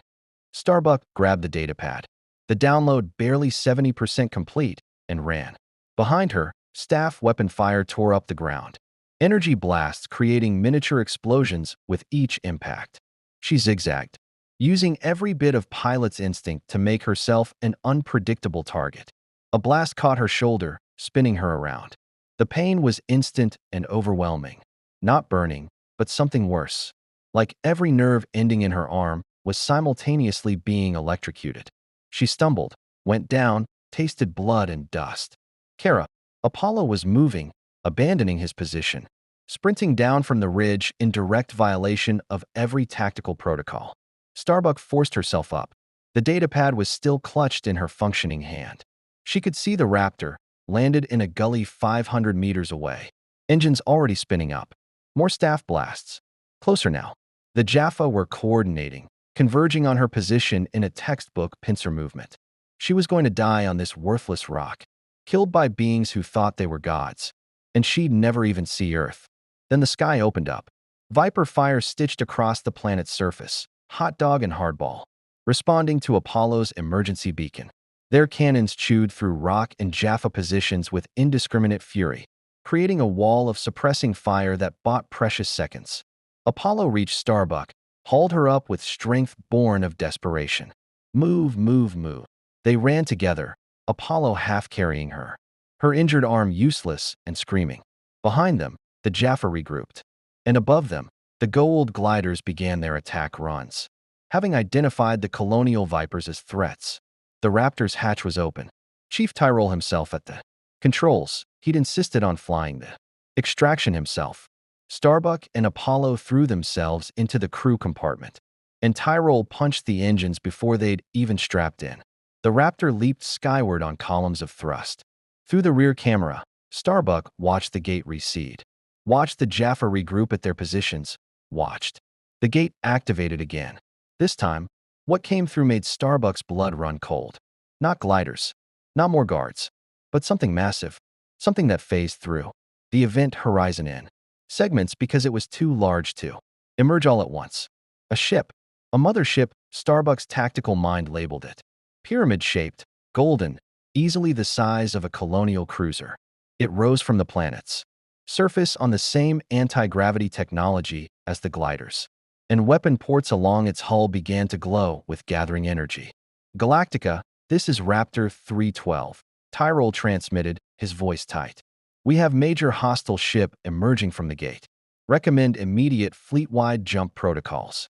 Starbuck grabbed the datapad. The download barely 70% complete and ran. Behind her, staff weapon fire tore up the ground. Energy blasts creating miniature explosions with each impact. She zigzagged, using every bit of pilot's instinct to make herself an unpredictable target. A blast caught her shoulder, spinning her around. The pain was instant and overwhelming. Not burning, but something worse. Like every nerve ending in her arm was simultaneously being electrocuted. She stumbled, went down, tasted blood and dust. Kara, Apollo was moving, abandoning his position, sprinting down from the ridge in direct violation of every tactical protocol. Starbuck forced herself up. The datapad was still clutched in her functioning hand. She could see the Raptor, landed in a gully 500 meters away. Engines already spinning up. More staff blasts. Closer now. The Jaffa were coordinating, converging on her position in a textbook pincer movement. She was going to die on this worthless rock, killed by beings who thought they were gods. And she'd never even see Earth. Then the sky opened up. Viper fire stitched across the planet's surface, hot dog and hardball, responding to Apollo's emergency beacon. Their cannons chewed through rock and Jaffa positions with indiscriminate fury, creating a wall of suppressing fire that bought precious seconds. Apollo reached Starbuck, hauled her up with strength born of desperation. Move, move, move. They ran together, Apollo half carrying her, her injured arm useless and screaming. Behind them, the Jaffa regrouped. And above them, the Goa'uld gliders began their attack runs. Having identified the Colonial Vipers as threats, the Raptor's hatch was open. Chief Tyrol himself at the controls. He'd insisted on flying the extraction himself. Starbuck and Apollo threw themselves into the crew compartment, and Tyrol punched the engines before they'd even strapped in. The Raptor leaped skyward on columns of thrust. Through the rear camera, Starbuck watched the gate recede, watched the Jaffa regroup at their positions, watched. The gate activated again. This time, what came through made Starbuck's blood run cold. Not gliders, not more guards, but something massive, something that phased through the event horizon in segments because it was too large to emerge all at once. A ship, a mothership, Starbuck's tactical mind labeled it. Pyramid-shaped, golden, easily the size of a colonial cruiser. It rose from the planet's surface on the same anti-gravity technology as the gliders, and weapon ports along its hull began to glow with gathering energy. Galactica, this is Raptor 312, Tyrol transmitted, his voice tight. We have major hostile ship emerging from the gate. Recommend immediate fleet-wide jump protocols.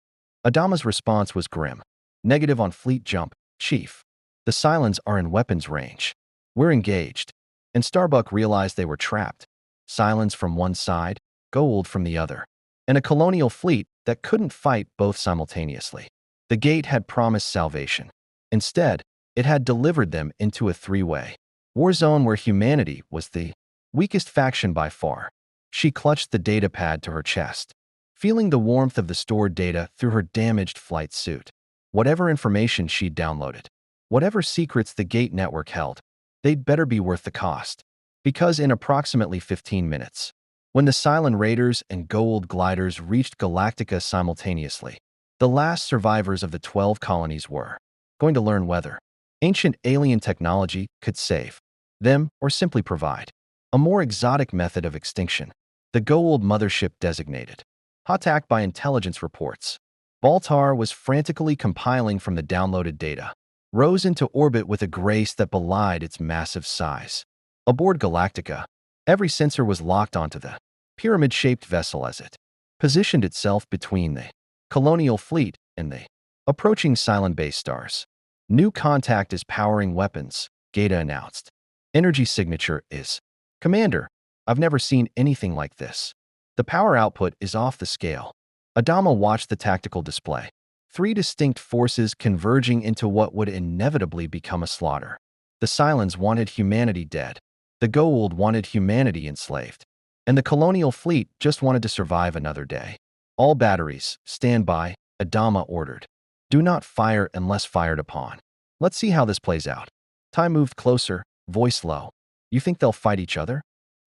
Adama's response was grim. Negative on fleet jump, Chief. The Cylons are in weapons range. We're engaged. And Starbuck realized they were trapped. Cylons from one side, Goa'uld from the other. And a colonial fleet that couldn't fight both simultaneously. The gate had promised salvation. Instead, it had delivered them into a three-way war zone where humanity was the weakest faction by far. She clutched the datapad to her chest, feeling the warmth of the stored data through her damaged flight suit. Whatever information she'd downloaded, whatever secrets the gate network held, they'd better be worth the cost. Because in approximately 15 minutes, when the Cylon Raiders and Goa'uld gliders reached Galactica simultaneously, the last survivors of the 12 colonies were going to learn whether ancient alien technology could save them or simply provide a more exotic method of extinction. The Goa'uld mothership designated Hatak by intelligence reports. Baltar was frantically compiling from the downloaded data, rose into orbit with a grace that belied its massive size. Aboard Galactica, every sensor was locked onto the pyramid-shaped vessel as it positioned itself between the colonial fleet and the approaching Cylon base stars. New contact is powering weapons, Gata announced. Energy signature is Commander, I've never seen anything like this. The power output is off the scale. Adama watched the tactical display. 3 distinct forces converging into what would inevitably become a slaughter. The Cylons wanted humanity dead. The Goa'uld wanted humanity enslaved. And the colonial fleet just wanted to survive another day. All batteries, stand by, Adama ordered. Do not fire unless fired upon. Let's see how this plays out. Tai moved closer, voice low. You think they'll fight each other?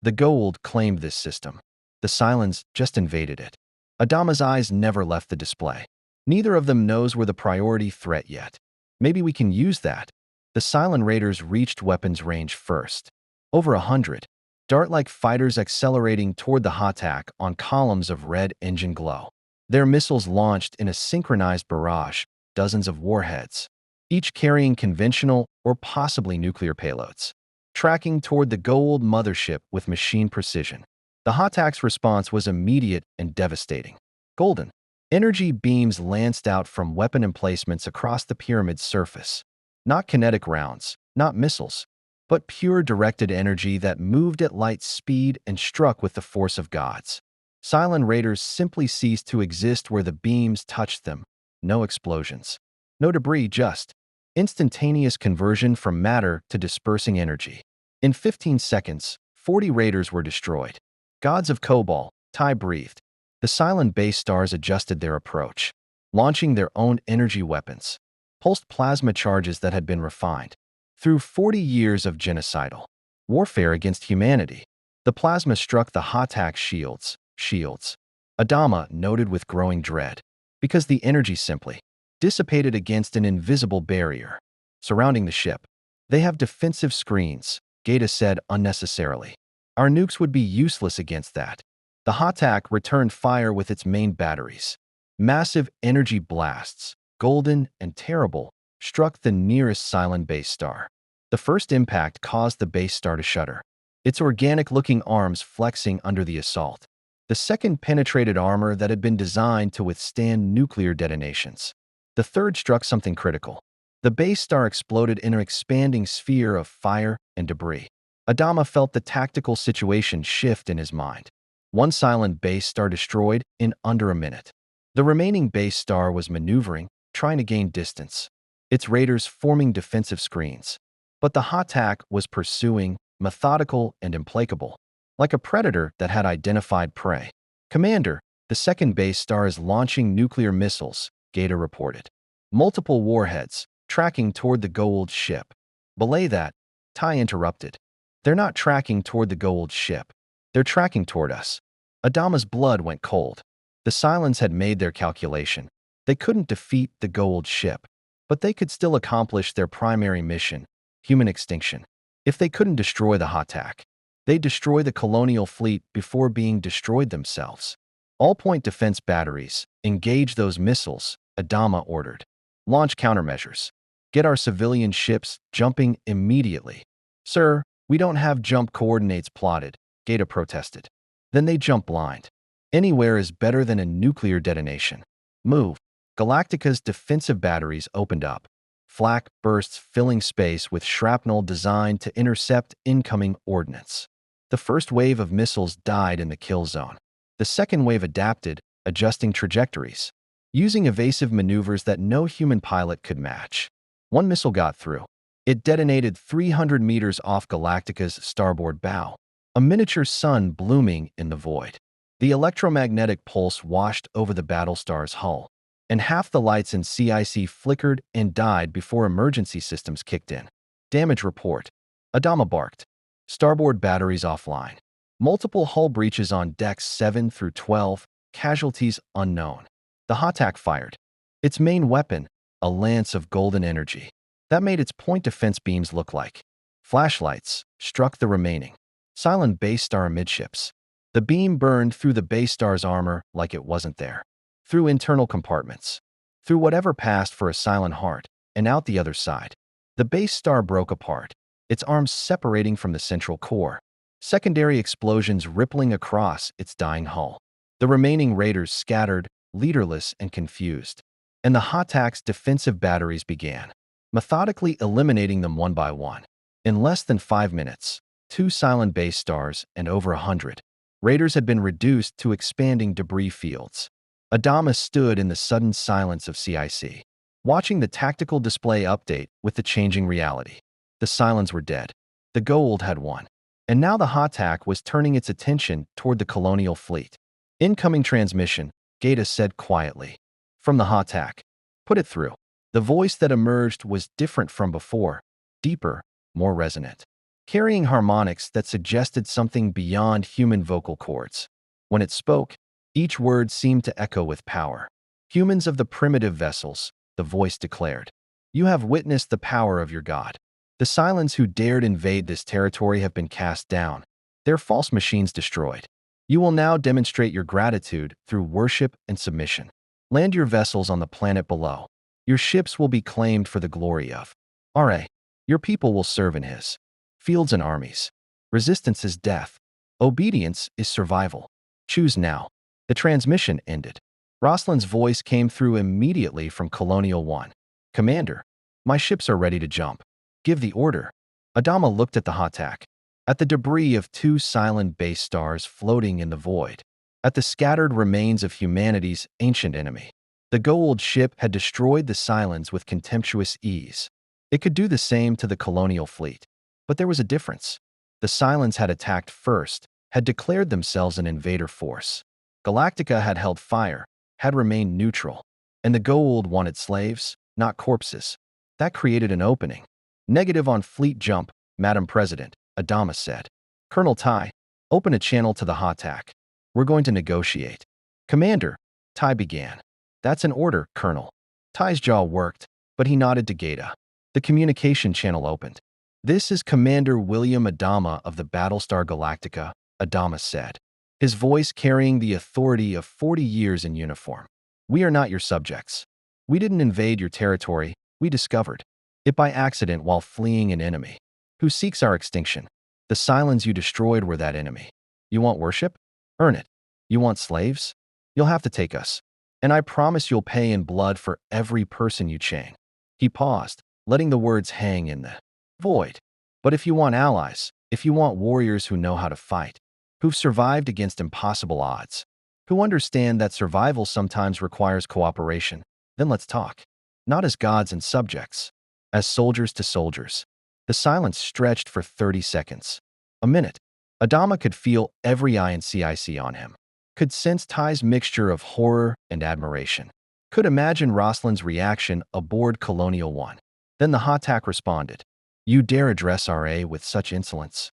The Goa'uld claimed this system. The Cylons just invaded it. Adama's eyes never left the display. Neither of them knows we're the priority threat yet. Maybe we can use that. The Cylon raiders reached weapons range first. Over 100. Dart-like fighters accelerating toward the Hatak on columns of red engine glow. Their missiles launched in a synchronized barrage, dozens of warheads, each carrying conventional or possibly nuclear payloads, tracking toward the Goa'uld mothership with machine precision. The Hatak's response was immediate and devastating. Golden energy beams lanced out from weapon emplacements across the pyramid's surface. Not kinetic rounds, not missiles, but pure directed energy that moved at light speed and struck with the force of gods. Cylon raiders simply ceased to exist where the beams touched them. No explosions. No debris, just instantaneous conversion from matter to dispersing energy. In 15 seconds, 40 raiders were destroyed. Gods of Cobol, Tai breathed. The Cylon base stars adjusted their approach, launching their own energy weapons, pulsed plasma charges that had been refined. Through 40 years of genocidal warfare against humanity, the plasma struck the Hatak's shields. Adama noted with growing dread, because the energy simply dissipated against an invisible barrier surrounding the ship. They have defensive screens, Gata said unnecessarily. Our nukes would be useless against that. The Hatak returned fire with its main batteries. Massive energy blasts, golden and terrible, struck the nearest Cylon base star. The first impact caused the base star to shudder, its organic-looking arms flexing under the assault. The second penetrated armor that had been designed to withstand nuclear detonations. The third struck something critical. The base star exploded in an expanding sphere of fire and debris. Adama felt the tactical situation shift in his mind. One Cylon base star destroyed in under a minute. The remaining base star was maneuvering, trying to gain distance, its raiders forming defensive screens. But the Hatak was pursuing, methodical and implacable, like a predator that had identified prey. Commander, the second base star is launching nuclear missiles, Gata reported. Multiple warheads, tracking toward the Goa'uld ship. Belay that, Tai interrupted. They're not tracking toward the Goa'uld ship. They're tracking toward us. Adama's blood went cold. The Cylons had made their calculation. They couldn't defeat the Goa'uld ship, but they could still accomplish their primary mission, human extinction. If they couldn't destroy the Hatak, they'd destroy the colonial fleet before being destroyed themselves. All-point defense batteries, engage those missiles, Adama ordered. Launch countermeasures. Get our civilian ships jumping immediately. Sir, we don't have jump coordinates plotted, Gata protested. Then they jump blind. Anywhere is better than a nuclear detonation. Move. Galactica's defensive batteries opened up. Flak bursts filling space with shrapnel designed to intercept incoming ordnance. The first wave of missiles died in the kill zone. The second wave adapted, adjusting trajectories, using evasive maneuvers that no human pilot could match. One missile got through. It detonated 300 meters off Galactica's starboard bow, a miniature sun blooming in the void. The electromagnetic pulse washed over the Battlestar's hull, and half the lights in CIC flickered and died before emergency systems kicked in. Damage report. Adama barked. Starboard batteries offline. Multiple hull breaches on decks 7 through 12, casualties unknown. The Hatak fired. Its main weapon, a lance of golden energy. That made its point defense beams look like flashlights, struck the remaining Cylon base star amidships. The beam burned through the base star's armor like it wasn't there. Through internal compartments. Through whatever passed for a Cylon heart, and out the other side. The base star broke apart, its arms separating from the central core. Secondary explosions rippling across its dying hull. The remaining raiders scattered, leaderless and confused. And the Hatak's defensive batteries began, methodically eliminating them one by one. In less than 5 minutes, 2 Cylon base stars and over 100 raiders had been reduced to expanding debris fields. Adama stood in the sudden silence of CIC, watching the tactical display update with the changing reality. The Cylons were dead. The Goa'uld had won. And now the Hatak was turning its attention toward the colonial fleet. Incoming transmission, Gata said quietly. From the Hatak. Put it through. The voice that emerged was different from before, deeper, more resonant, carrying harmonics that suggested something beyond human vocal cords. When it spoke, each word seemed to echo with power. Humans of the primitive vessels, the voice declared, you have witnessed the power of your God. The Cylons who dared invade this territory have been cast down, their false machines destroyed. You will now demonstrate your gratitude through worship and submission. Land your vessels on the planet below. Your ships will be claimed for the glory of Ra. Your people will serve in his fields and armies. Resistance is death. Obedience is survival. Choose now. The transmission ended. Roslin's voice came through immediately from Colonial 1. Commander, my ships are ready to jump. Give the order. Adama looked at the Hatak, at the debris of 2 Cylon base stars floating in the void, at the scattered remains of humanity's ancient enemy. The Goa'uld ship had destroyed the Cylons with contemptuous ease. It could do the same to the colonial fleet. But there was a difference. The Cylons had attacked first, had declared themselves an invader force. Galactica had held fire, had remained neutral. And the Goa'uld wanted slaves, not corpses. That created an opening. Negative on fleet jump, Madam President, Adama said. Colonel Tai, open a channel to the Hatak. We're going to negotiate. Commander, Tai began. That's an order, Colonel. Tai's jaw worked, but he nodded to Gata. The communication channel opened. This is Commander William Adama of the Battlestar Galactica, Adama said, his voice carrying the authority of 40 years in uniform. We are not your subjects. We didn't invade your territory, we discovered it by accident while fleeing an enemy who seeks our extinction. The Cylons you destroyed were that enemy. You want worship? Earn it. You want slaves? You'll have to take us. And I promise you'll pay in blood for every person you chain. He paused, letting the words hang in the void. But if you want allies, if you want warriors who know how to fight, who've survived against impossible odds, who understand that survival sometimes requires cooperation, then let's talk. Not as gods and subjects, as soldiers to soldiers. The silence stretched for 30 seconds. A minute. Adama could feel every eye in CIC on him. Could sense Ty's mixture of horror and admiration. Could imagine Roslin's reaction aboard Colonial 1. Then the Hatak responded. You dare address RA with such insolence?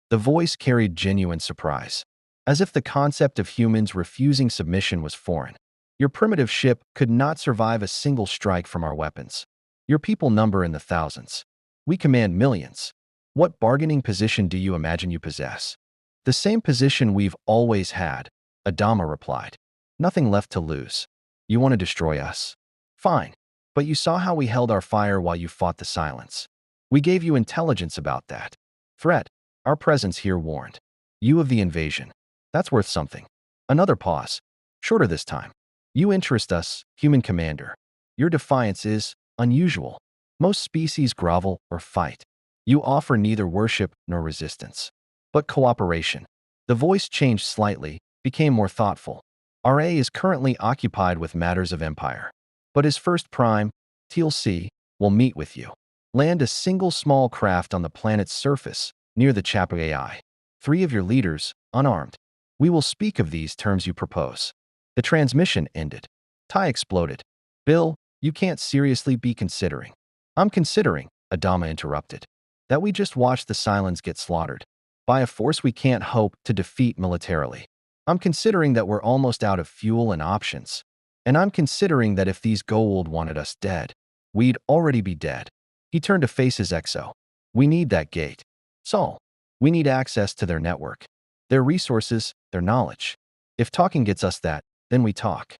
The voice carried genuine surprise, as if the concept of humans refusing submission was foreign. Your primitive ship could not survive a single strike from our weapons. Your people number in the thousands. We command millions. What bargaining position do you imagine you possess? The same position we've always had, Adama replied. Nothing left to lose. You want to destroy us? Fine. But you saw how we held our fire while you fought the silence. We gave you intelligence about that. Threat. Our presence here warned you of the invasion. That's worth something. Another pause. Shorter this time. You interest us, human commander. Your defiance is unusual. Most species grovel or fight. You offer neither worship nor resistance, but cooperation. The voice changed slightly, became more thoughtful. RA is currently occupied with matters of empire, but his first prime, TLC, will meet with you. Land a single small craft on the planet's surface, near the Chapel AI. 3 of your leaders, unarmed. We will speak of these terms you propose. The transmission ended. Ty exploded. Bill, you can't seriously be considering. I'm considering, Adama interrupted, that we just watched the Cylons get slaughtered by a force we can't hope to defeat militarily. I'm considering that we're almost out of fuel and options. And I'm considering that if these Goa'uld wanted us dead, we'd already be dead. He turned to face his exo. We need that gate. So, we need access to their network, their resources, their knowledge. If talking gets us that, then we talk.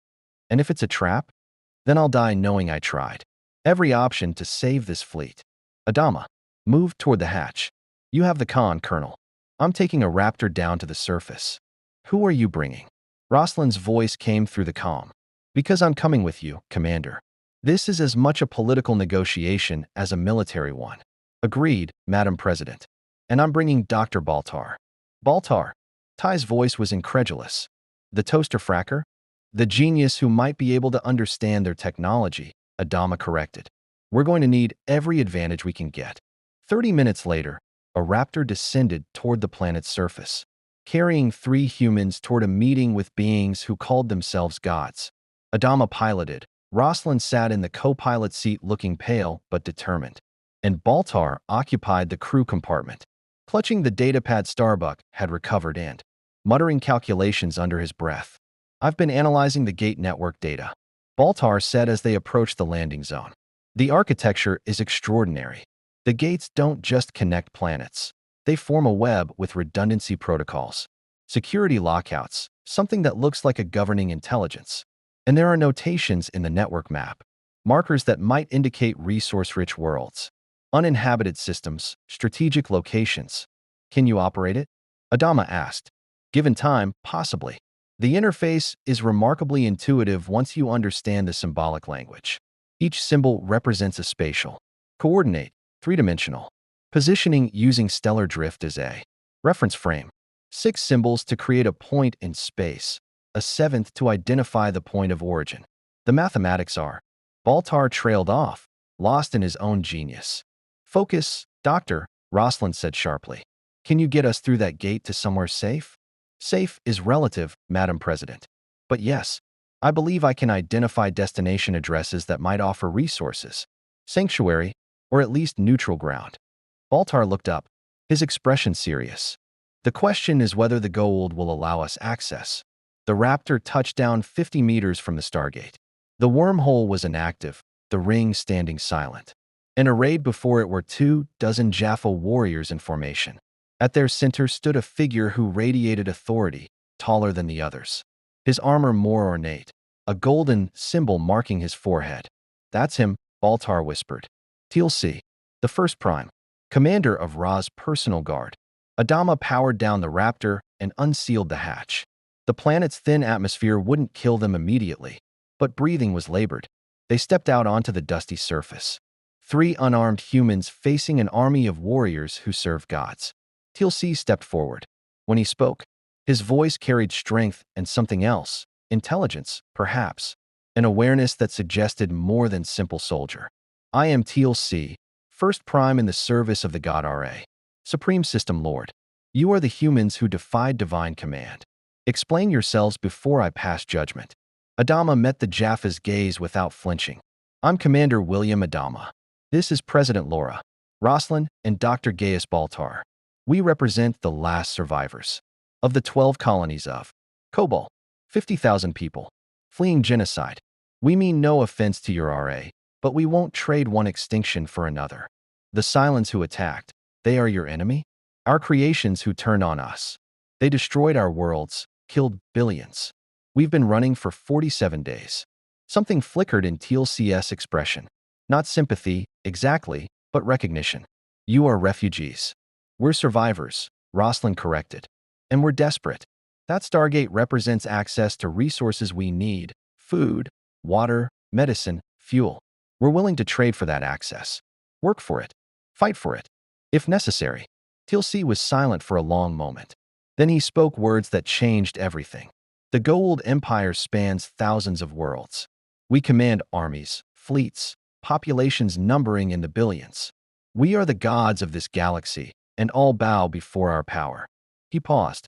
And if it's a trap, then I'll die knowing I tried. Every option to save this fleet. Adama, move toward the hatch. You have the con, Colonel. I'm taking a raptor down to the surface. Who are you bringing? Roslin's voice came through the comm. Because I'm coming with you, Commander. This is as much a political negotiation as a military one. Agreed, Madam President. And I'm bringing Dr. Baltar. Baltar. Ty's voice was incredulous. The toaster fracker? The genius who might be able to understand their technology, Adama corrected. We're going to need every advantage we can get. 30 minutes later, a raptor descended toward the planet's surface, carrying 3 humans toward a meeting with beings who called themselves gods. Adama piloted. Rosalind sat in the co-pilot seat looking pale but determined, and Baltar occupied the crew compartment. Clutching the datapad, Starbuck had recovered and, muttering calculations under his breath. "I've been analyzing the gate network data," Baltar said as they approached the landing zone. "The architecture is extraordinary. The gates don't just connect planets. They form a web with redundancy protocols, security lockouts, something that looks like a governing intelligence. And there are notations in the network map, markers that might indicate resource-rich worlds, uninhabited systems, strategic locations. Can you operate it?" Adama asked. "Given time, possibly. The interface is remarkably intuitive once you understand the symbolic language. Each symbol represents a spatial coordinate, three-dimensional positioning using stellar drift as a reference frame. 6 symbols to create a point in space, a 7th to identify the point of origin. The mathematics are." Baltar trailed off, lost in his own genius. "Focus, Doctor," Rosalind said sharply. "Can you get us through that gate to somewhere safe?" "Safe is relative, Madam President. But yes, I believe I can identify destination addresses that might offer resources, sanctuary, or at least neutral ground." Baltar looked up, his expression serious. "The question is whether the Goa'uld will allow us access." The Raptor touched down 50 meters from the Stargate. The wormhole was inactive, the ring standing silent. And arrayed before it were 24 Jaffa warriors in formation. At their center stood a figure who radiated authority, taller than the others. His armor more ornate, a golden symbol marking his forehead. "That's him," Baltar whispered. "TLC, the first prime, commander of Ra's personal guard." Adama powered down the Raptor and unsealed the hatch. The planet's thin atmosphere wouldn't kill them immediately, but breathing was labored. They stepped out onto the dusty surface. 3 unarmed humans facing an army of warriors who served gods. TLC stepped forward. When he spoke, his voice carried strength and something else, intelligence, perhaps, an awareness that suggested more than simple soldier. "I am TLC, first prime in the service of the God Ra. Supreme System Lord. You are the humans who defied divine command. Explain yourselves before I pass judgment." Adama met the Jaffa's gaze without flinching. "I'm Commander William Adama. This is President Laura, Rosalind, and Dr. Gaius Baltar. We represent the last survivors of the 12 colonies of Kobol, 50,000 people, fleeing genocide. We mean no offense to your RA, but we won't trade one extinction for another. The Silence who attacked, they are your enemy? Our creations who turned on us. They destroyed our worlds, killed billions. We've been running for 47 days. Something flickered in TLC's expression. Not sympathy, exactly, but recognition. "You are refugees. We're survivors," Rosalind corrected. "And we're desperate. That Stargate represents access to resources we need: food, water, medicine, fuel. We're willing to trade for that access. Work for it. Fight for it, if necessary." TLC was silent for a long moment. Then he spoke words that changed everything. "The Goa'uld Empire spans thousands of worlds. We command armies, fleets, populations numbering in the billions. We are the gods of this galaxy, and all bow before our power." He paused.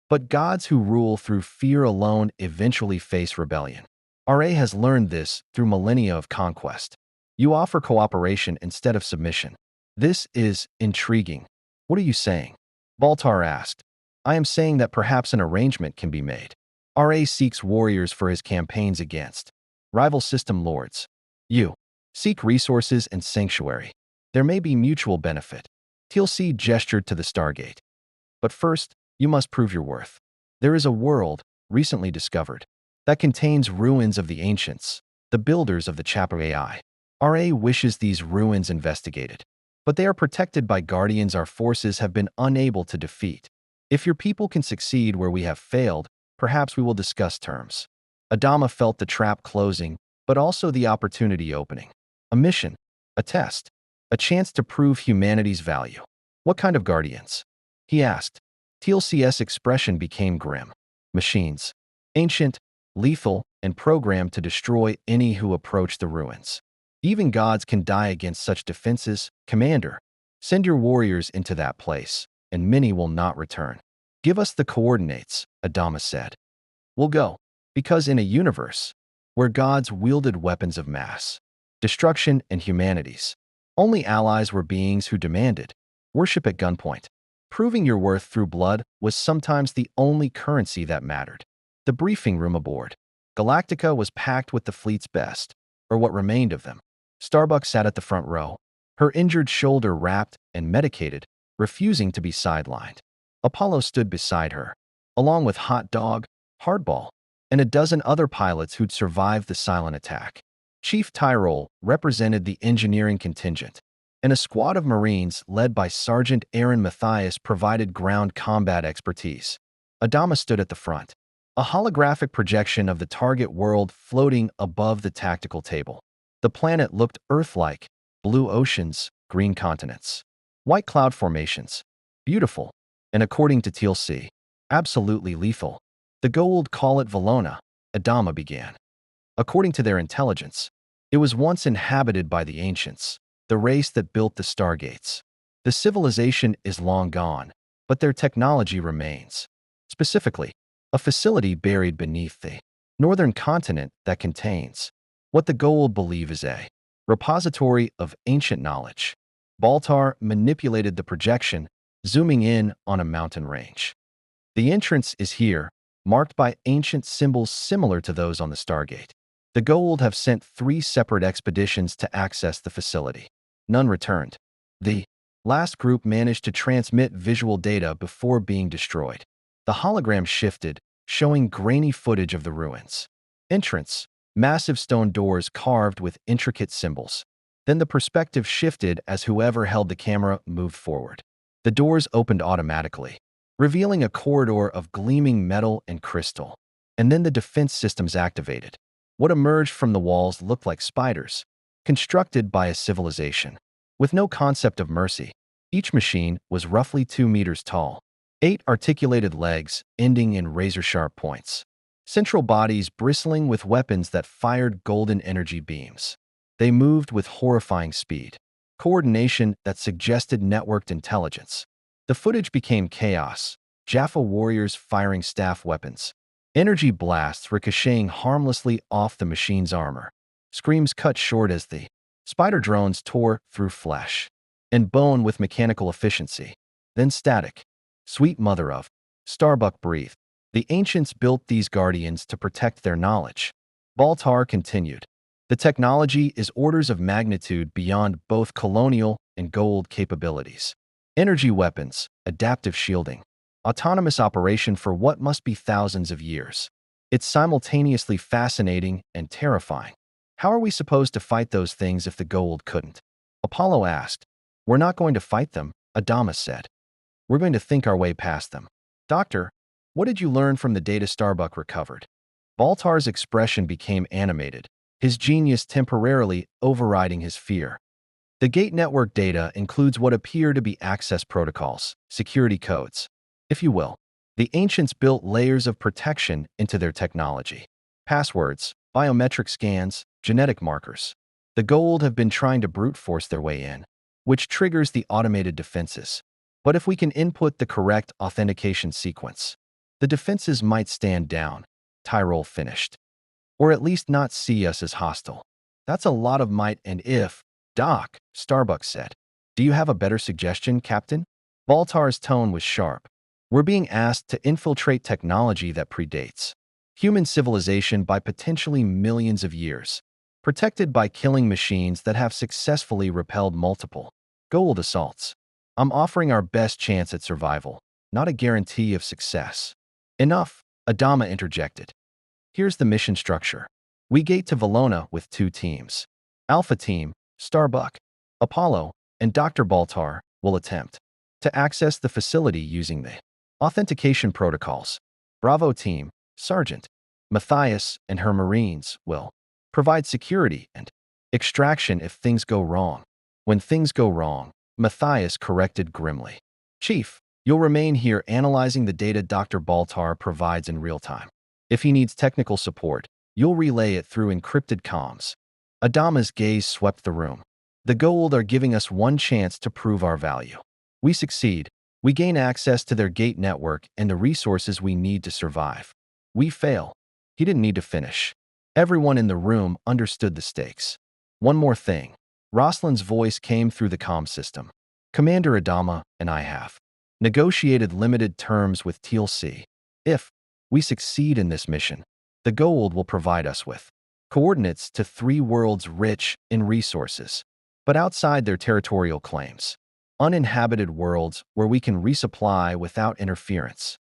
"But gods who rule through fear alone eventually face rebellion. RA has learned this through millennia of conquest. You offer cooperation instead of submission. This is intriguing." "What are you saying?" Baltar asked. "I am saying that perhaps an arrangement can be made. RA seeks warriors for his campaigns against rival system lords. You seek resources and sanctuary. There may be mutual benefit." TLC gestured to the Stargate. "But first, you must prove your worth. There is a world, recently discovered, that contains ruins of the ancients, the builders of the Chapter AI. RA wishes these ruins investigated, but they are protected by guardians our forces have been unable to defeat. If your people can succeed where we have failed, perhaps we will discuss terms." Adama felt the trap closing, but also the opportunity opening. A mission, a test, a chance to prove humanity's value. "What kind of guardians?" he asked. TLC's expression became grim. "Machines. Ancient, lethal, and programmed to destroy any who approach the ruins. Even gods can die against such defenses, Commander." Send your warriors into that place, and many will not return. Give us the coordinates, Adama said. We'll go. Because in a universe where gods wielded weapons of mass destruction and humanities, only allies were beings who demanded worship at gunpoint. Proving your worth through blood was sometimes the only currency that mattered. The briefing room aboard Galactica was packed with the fleet's best, or what remained of them. Starbuck sat at the front row, her injured shoulder wrapped and medicated, refusing to be sidelined. Apollo stood beside her, along with Hot Dog, Hardball, and a dozen other pilots who'd survived the silent attack. Chief Tyrol represented the engineering contingent, and a squad of Marines led by Sergeant Aaron Matthias provided ground combat expertise. Adama stood at the front, a holographic projection of the target world floating above the tactical table. The planet looked Earth-like: blue oceans, green continents, white cloud formations. Beautiful, and according to TLC, absolutely lethal. The Goa'uld call it Valona, Adama began. According to their intelligence, it was once inhabited by the ancients, the race that built the Stargates. The civilization is long gone, but their technology remains. Specifically, a facility buried beneath the northern continent that contains what the Goa'uld believe is a repository of ancient knowledge. Baltar manipulated the projection, zooming in on a mountain range. The entrance is here, marked by ancient symbols similar to those on the Stargate. The Goa'uld have sent 3 separate expeditions to access the facility. None returned. The last group managed to transmit visual data before being destroyed. The hologram shifted, showing grainy footage of the ruins. Entrance: massive stone doors carved with intricate symbols. Then the perspective shifted as whoever held the camera moved forward. The doors opened automatically, revealing a corridor of gleaming metal and crystal. And then the defense systems activated. What emerged from the walls looked like spiders, constructed by a civilization with no concept of mercy. Each machine was roughly 2 meters tall, 8 articulated legs ending in razor-sharp points, central bodies bristling with weapons that fired golden energy beams. They moved with horrifying speed, coordination that suggested networked intelligence. The footage became chaos: Jaffa warriors firing staff weapons, energy blasts ricocheting harmlessly off the machine's armor, screams cut short as the spider drones tore through flesh and bone with mechanical efficiency. Then static. Sweet mother of Starbuck breathed. The ancients built these guardians to protect their knowledge. Baltar continued. The technology is orders of magnitude beyond both colonial and Goa'uld capabilities. Energy weapons, adaptive shielding, autonomous operation for what must be thousands of years. It's simultaneously fascinating and terrifying. How are we supposed to fight those things if the Goa'uld couldn't? Apollo asked. We're not going to fight them, Adama said. We're going to think our way past them. Doctor, what did you learn from the data Starbuck recovered? Baltar's expression became animated, his genius temporarily overriding his fear. The Gate network data includes what appear to be access protocols, security codes, if you will. The ancients built layers of protection into their technology. Passwords, biometric scans, genetic markers. The Goa'uld have been trying to brute force their way in, which triggers the automated defenses. But if we can input the correct authentication sequence, the defenses might stand down, Tyrol finished. Or at least not see us as hostile. That's a lot of might and if, Doc, Starbuck said. Do you have a better suggestion, Captain? Baltar's tone was sharp. We're being asked to infiltrate technology that predates human civilization by potentially millions of years, protected by killing machines that have successfully repelled multiple Goa'uld assaults. I'm offering our best chance at survival, not a guarantee of success. Enough, Adama interjected. Here's the mission structure. We gate to Valona with 2 teams. Alpha Team, Starbuck, Apollo, and Dr. Baltar will attempt to access the facility using the authentication protocols. Bravo Team, Sergeant Matthias and her Marines will provide security and extraction if things go wrong. When things go wrong, Matthias corrected grimly. Chief, you'll remain here analyzing the data Dr. Baltar provides in real time. If he needs technical support, you'll relay it through encrypted comms. Adama's gaze swept the room. The Goa'uld are giving us one chance to prove our value. We succeed. We gain access to their gate network and the resources we need to survive. We fail. He didn't need to finish. Everyone in the room understood the stakes. One more thing. Roslin's voice came through the comm system. Commander Adama and I have negotiated limited terms with Teal Sea. If we succeed in this mission, the Goa'uld will provide us with coordinates to 3 worlds rich in resources, but outside their territorial claims. Uninhabited worlds where we can resupply without interference.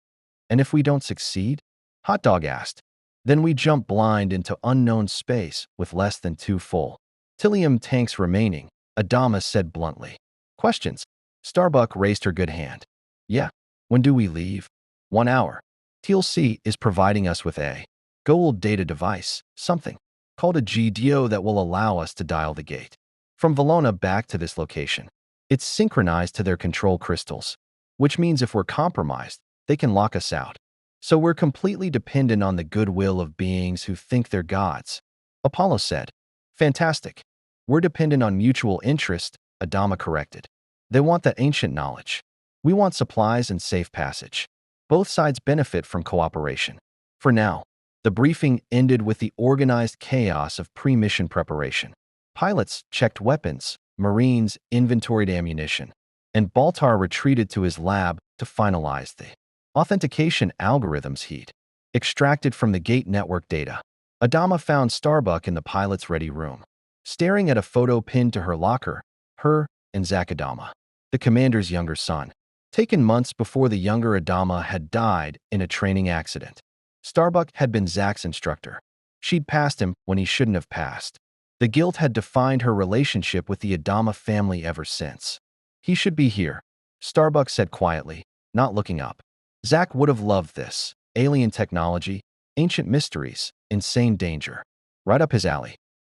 And if we don't succeed? Hot Dog asked. Then we jump blind into unknown space with less than 2 full Tilium tanks remaining, Adama said bluntly. Questions? Starbuck raised her good hand. Yeah. When do we leave? 1 hour. Teal Sea is providing us with a Goa'uld data device, something called a GDO that will allow us to dial the gate from Valona back to this location. It's synchronized to their control crystals, which means if we're compromised, they can lock us out. So we're completely dependent on the goodwill of beings who think they're gods. Apollo said. Fantastic. We're dependent on mutual interest, Adama corrected. They want that ancient knowledge. We want supplies and safe passage. Both sides benefit from cooperation. For now, the briefing ended with the organized chaos of pre-mission preparation. Pilots checked weapons, Marines inventoried ammunition, and Baltar retreated to his lab to finalize the authentication algorithms he'd extracted from the gate network data. Adama found Starbuck in the pilot's ready room, staring at a photo pinned to her locker, her and Zach Adama, the commander's younger son, taken months before the younger Adama had died in a training accident. Starbuck had been Zach's instructor. She'd passed him when he shouldn't have passed. The guilt had defined her relationship with the Adama family ever since. He should be here, Starbuck said quietly, not looking up. Zach would have loved this. Alien technology, ancient mysteries, insane danger. Right up his alley.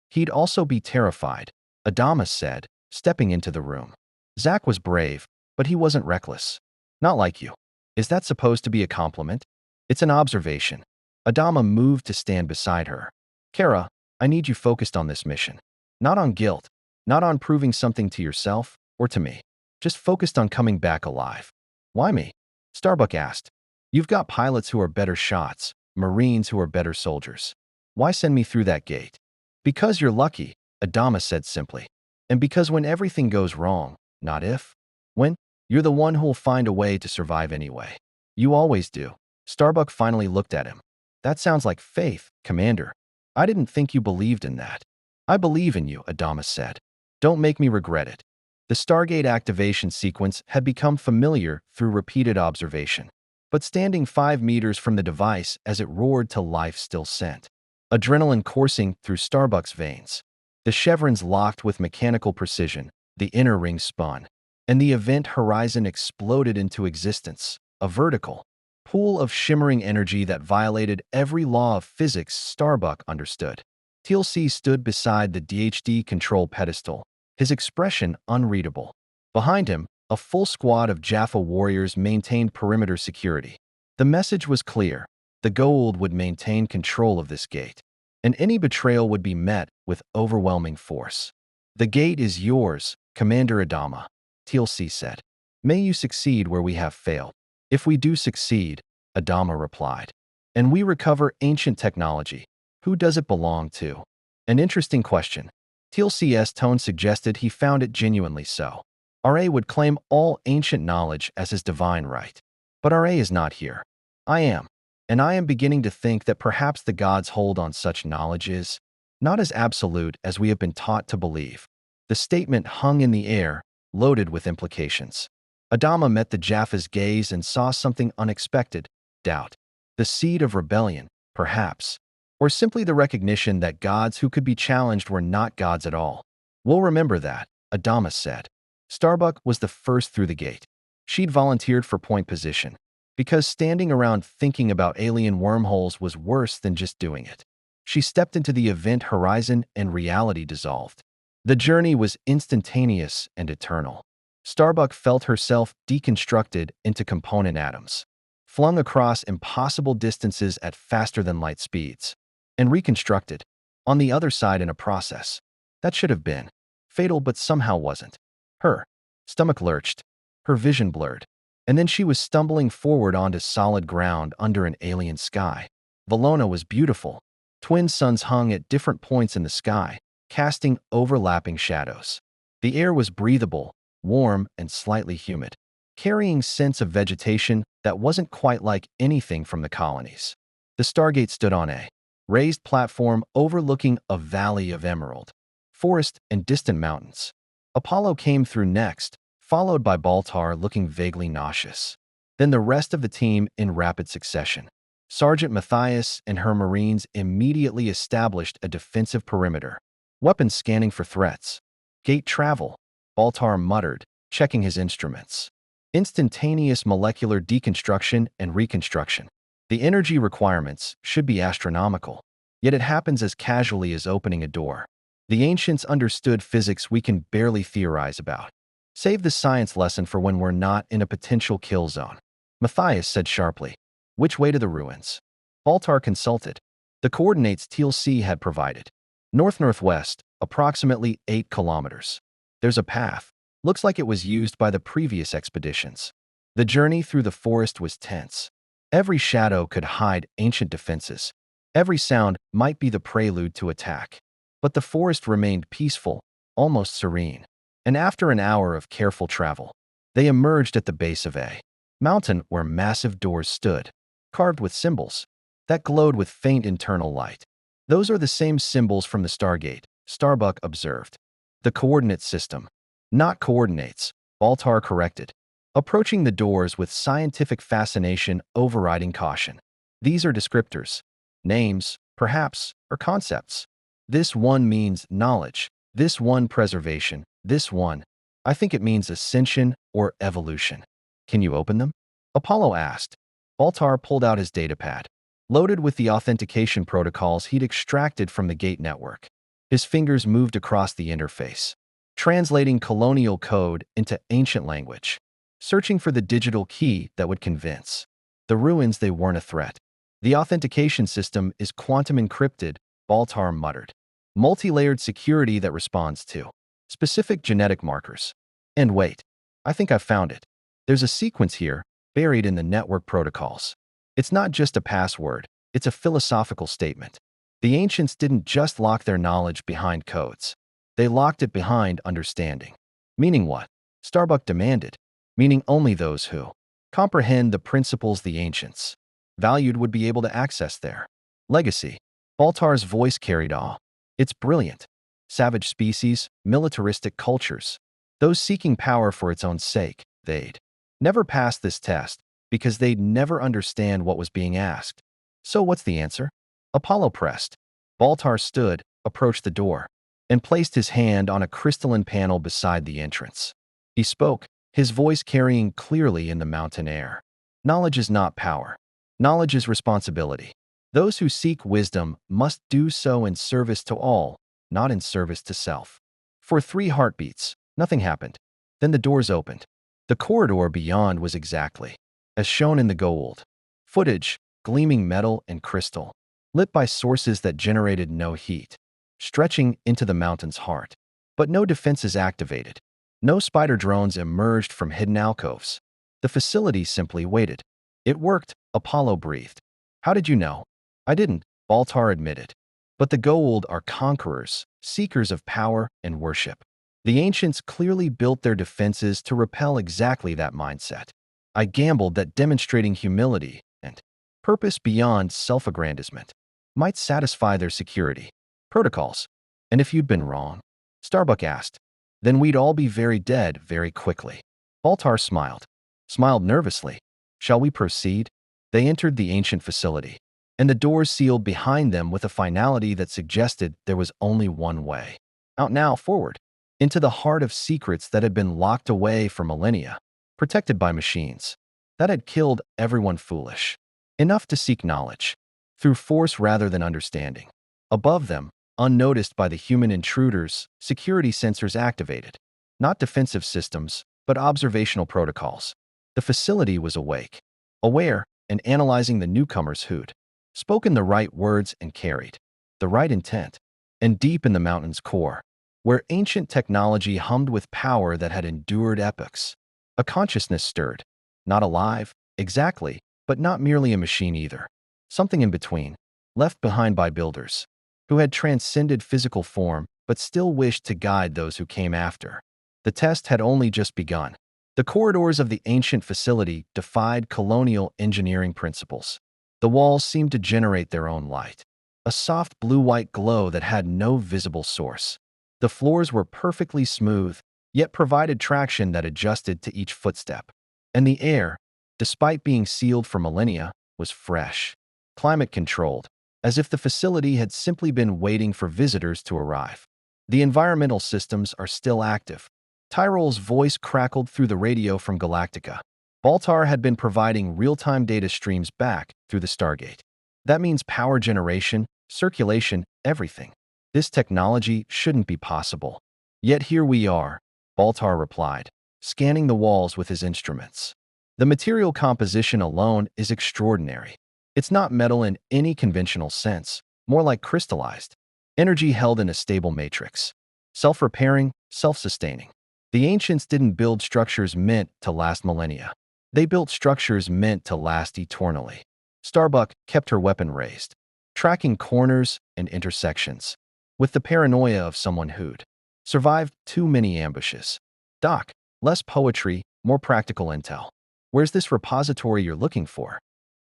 He'd also be terrified, Adama said, stepping into the room. Zach was brave, but he wasn't reckless. Not like you. Is that supposed to be a compliment? It's an observation. Adama moved to stand beside her. Kara, I need you focused on this mission. Not on guilt, not on proving something to yourself or to me. Just focused on coming back alive. Why me? Starbuck asked. You've got pilots who are better shots, Marines who are better soldiers. Why send me through that gate? Because you're lucky, Adama said simply. And because when everything goes wrong, not if, when, you're the one who'll find a way to survive anyway. You always do. Starbuck finally looked at him. That sounds like faith, Commander. I didn't think you believed in that. I believe in you, Adama said. Don't make me regret it. The Stargate activation sequence had become familiar through repeated observation. But standing 5 meters from the device as it roared to life still sent adrenaline coursing through Starbuck's veins. The chevrons locked with mechanical precision, the inner ring spun, and the event horizon exploded into existence, a vertical pool of shimmering energy that violated every law of physics Starbuck understood. Teal Sea stood beside the DHD control pedestal, his expression unreadable. Behind him, a full squad of Jaffa warriors maintained perimeter security. The message was clear. The Goa'uld would maintain control of this gate, and any betrayal would be met with overwhelming force. The gate is yours, Commander Adama, Teal Sea said. May you succeed where we have failed. If we do succeed, Adama replied, and we recover ancient technology, who does it belong to? An interesting question. Teal Sea's tone suggested he found it genuinely so. RA would claim all ancient knowledge as his divine right. But RA is not here. I am. And I am beginning to think that perhaps the gods' hold on such knowledge is not as absolute as we have been taught to believe. The statement hung in the air, loaded with implications. Adama met the Jaffa's gaze and saw something unexpected, doubt. The seed of rebellion, perhaps. Or simply the recognition that gods who could be challenged were not gods at all. We'll remember that, Adama said. Starbuck was the first through the gate. She'd volunteered for point position, because standing around thinking about alien wormholes was worse than just doing it. She stepped into the event horizon and reality dissolved. The journey was instantaneous and eternal. Starbuck felt herself deconstructed into component atoms, flung across impossible distances at faster-than-light speeds, and reconstructed, on the other side in a process that should have been Fatal, but somehow wasn't. Her stomach lurched, her vision blurred, and then she was stumbling forward onto solid ground under an alien sky. Valona was beautiful. Twin suns hung at different points in the sky, casting overlapping shadows. The air was breathable, warm, and slightly humid, carrying scents of vegetation that wasn't quite like anything from the colonies. The Stargate stood on a raised platform overlooking a valley of emerald, forest, and distant mountains. Apollo came through next, followed by Baltar looking vaguely nauseous. Then the rest of the team in rapid succession. Sergeant Matthias and her Marines immediately established a defensive perimeter, weapons scanning for threats. Gate travel, Baltar muttered, checking his instruments. Instantaneous molecular deconstruction and reconstruction. The energy requirements should be astronomical, yet it happens as casually as opening a door. The ancients understood physics we can barely theorize about. Save the science lesson for when we're not in a potential kill zone. Matthias said sharply. Which way to the ruins? Baltar consulted. The coordinates TLC had provided. North-northwest, approximately 8 kilometers. There's a path. Looks like it was used by the previous expeditions. The journey through the forest was tense. Every shadow could hide ancient defenses. Every sound might be the prelude to attack. But the forest remained peaceful, almost serene. And after an hour of careful travel, they emerged at the base of a mountain where massive doors stood, carved with symbols that glowed with faint internal light. Those are the same symbols from the Stargate, Starbuck observed. The coordinate system. Not coordinates, Baltar corrected, approaching the doors with scientific fascination overriding caution. These are descriptors. Names, perhaps, or concepts. This one means knowledge. This one preservation. This one, I think it means ascension or evolution. Can you open them? Apollo asked. Baltar pulled out his datapad, loaded with the authentication protocols he'd extracted from the gate network. His fingers moved across the interface, translating colonial code into ancient language, searching for the digital key that would convince the ruins they weren't a threat. The authentication system is quantum encrypted, Baltar muttered. Multi-layered security that responds to specific genetic markers. And wait, I think I've found it. There's a sequence here, buried in the network protocols. It's not just a password, it's a philosophical statement. The ancients didn't just lock their knowledge behind codes. They locked it behind understanding. Meaning what? Starbuck demanded. Meaning only those who comprehend the principles the ancients valued would be able to access their legacy. Baltar's voice carried awe. It's brilliant. Savage species, militaristic cultures. Those seeking power for its own sake, they'd never pass this test because they'd never understand what was being asked. So what's the answer? Apollo pressed. Baltar stood, approached the door, and placed his hand on a crystalline panel beside the entrance. He spoke, his voice carrying clearly in the mountain air. Knowledge is not power. Knowledge is responsibility. Those who seek wisdom must do so in service to all, not in service to self. For 3 heartbeats, nothing happened. Then the doors opened. The corridor beyond was exactly as shown in the gold footage, gleaming metal and crystal, lit by sources that generated no heat, stretching into the mountain's heart. But no defenses activated. No spider drones emerged from hidden alcoves. The facility simply waited. It worked, Apollo breathed. How did you know? I didn't, Baltar admitted. But the Goa'uld are conquerors, seekers of power and worship. The ancients clearly built their defenses to repel exactly that mindset. I gambled that demonstrating humility and purpose beyond self-aggrandizement might satisfy their security protocols. And if you'd been wrong, Starbuck asked, then we'd all be very dead very quickly. Baltar smiled nervously. Shall we proceed? They entered the ancient facility, and the doors sealed behind them with a finality that suggested there was only one way. Out now, forward, into the heart of secrets that had been locked away for millennia, protected by machines that had killed everyone foolish enough to seek knowledge through force rather than understanding. Above them, unnoticed by the human intruders, security sensors activated. Not defensive systems, but observational protocols. The facility was awake, aware, and analyzing the newcomers who'd spoken the right words and carried the right intent. And deep in the mountain's core, where ancient technology hummed with power that had endured epochs. A consciousness stirred. Not alive, exactly, but not merely a machine either. Something in between, left behind by builders, who had transcended physical form but still wished to guide those who came after. The test had only just begun. The corridors of the ancient facility defied colonial engineering principles. The walls seemed to generate their own light, a soft blue-white glow that had no visible source. The floors were perfectly smooth, yet provided traction that adjusted to each footstep. And the air, despite being sealed for millennia, was fresh, climate-controlled, as if the facility had simply been waiting for visitors to arrive. The environmental systems are still active. Tyrole's voice crackled through the radio from Galactica. Baltar had been providing real-time data streams back through the Stargate. That means power generation, circulation, everything. This technology shouldn't be possible. Yet here we are, Baltar replied, scanning the walls with his instruments. The material composition alone is extraordinary. It's not metal in any conventional sense, more like crystallized. Energy held in a stable matrix. Self-repairing, self-sustaining. The ancients didn't build structures meant to last millennia. They built structures meant to last eternally. Starbuck kept her weapon raised, tracking corners and intersections, with the paranoia of someone who'd survived too many ambushes. Doc, less poetry, more practical intel. Where's this repository you're looking for?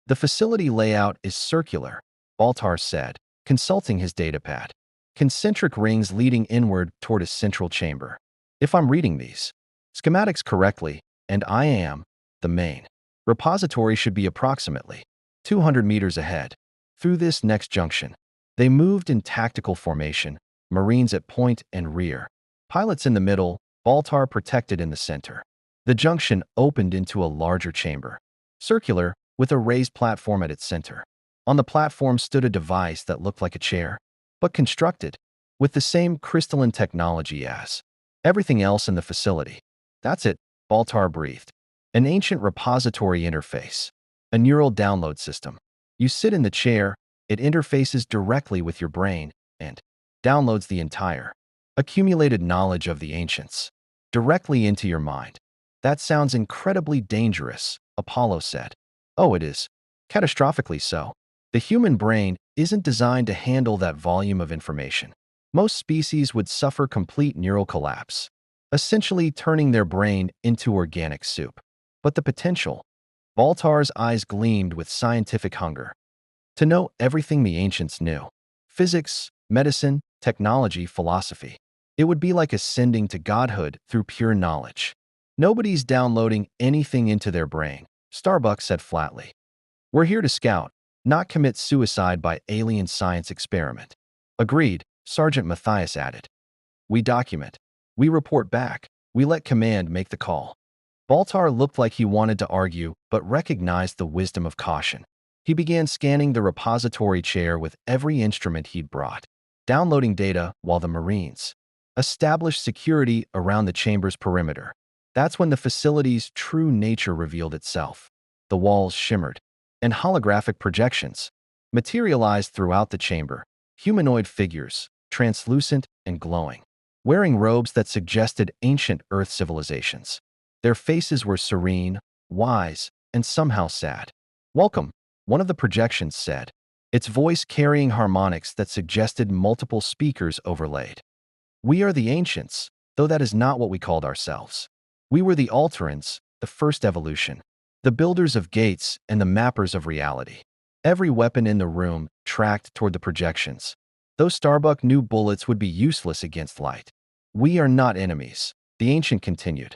The facility layout is circular, Baltar said, consulting his datapad. Concentric rings leading inward toward a central chamber. If I'm reading these schematics correctly, and I am, the main repository should be approximately 200 meters ahead. Through this next junction, they moved in tactical formation, Marines at point and rear, pilots in the middle, Baltar protected in the center. The junction opened into a larger chamber, circular, with a raised platform at its center. On the platform stood a device that looked like a chair, but constructed with the same crystalline technology as everything else in the facility. That's it, Baltar breathed. An ancient repository interface, a neural download system. You sit in the chair, it interfaces directly with your brain and downloads the entire accumulated knowledge of the ancients directly into your mind. That sounds incredibly dangerous, Apollo said. Oh, it is. Catastrophically so. The human brain isn't designed to handle that volume of information. Most species would suffer complete neural collapse, essentially turning their brain into organic soup. But the potential. Baltar's eyes gleamed with scientific hunger. To know everything the ancients knew. Physics, medicine, technology, philosophy. It would be like ascending to godhood through pure knowledge. Nobody's downloading anything into their brain, Starbuck said flatly. We're here to scout, not commit suicide by alien science experiment. Agreed, Sergeant Matthias added. We document. We report back. We let command make the call. Baltar looked like he wanted to argue, but recognized the wisdom of caution. He began scanning the repository chair with every instrument he'd brought, downloading data while the Marines established security around the chamber's perimeter. That's when the facility's true nature revealed itself. The walls shimmered, and holographic projections materialized throughout the chamber, humanoid figures, translucent and glowing, wearing robes that suggested ancient Earth civilizations. Their faces were serene, wise, and somehow sad. Welcome, one of the projections said, its voice carrying harmonics that suggested multiple speakers overlaid. We are the ancients, though that is not what we called ourselves. We were the Alterans, the first evolution, the builders of gates and the mappers of reality. Every weapon in the room tracked toward the projections. Those Starbuck knew bullets would be useless against light. We are not enemies, the ancient continued.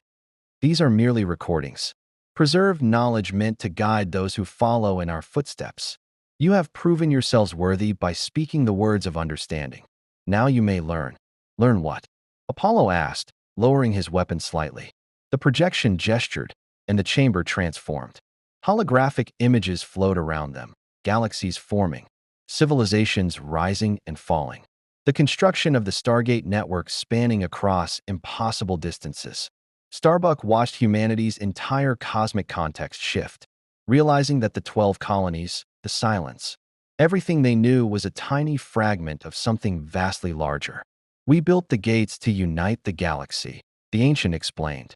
These are merely recordings. Preserved knowledge meant to guide those who follow in our footsteps. You have proven yourselves worthy by speaking the words of understanding. Now you may learn. Learn what? Apollo asked, lowering his weapon slightly. The projection gestured, and the chamber transformed. Holographic images flowed around them, galaxies forming, civilizations rising and falling. The construction of the Stargate network spanning across impossible distances. Starbuck watched humanity's entire cosmic context shift, realizing that the 12 colonies, the silence, everything they knew was a tiny fragment of something vastly larger. We built the gates to unite the galaxy, the ancient explained,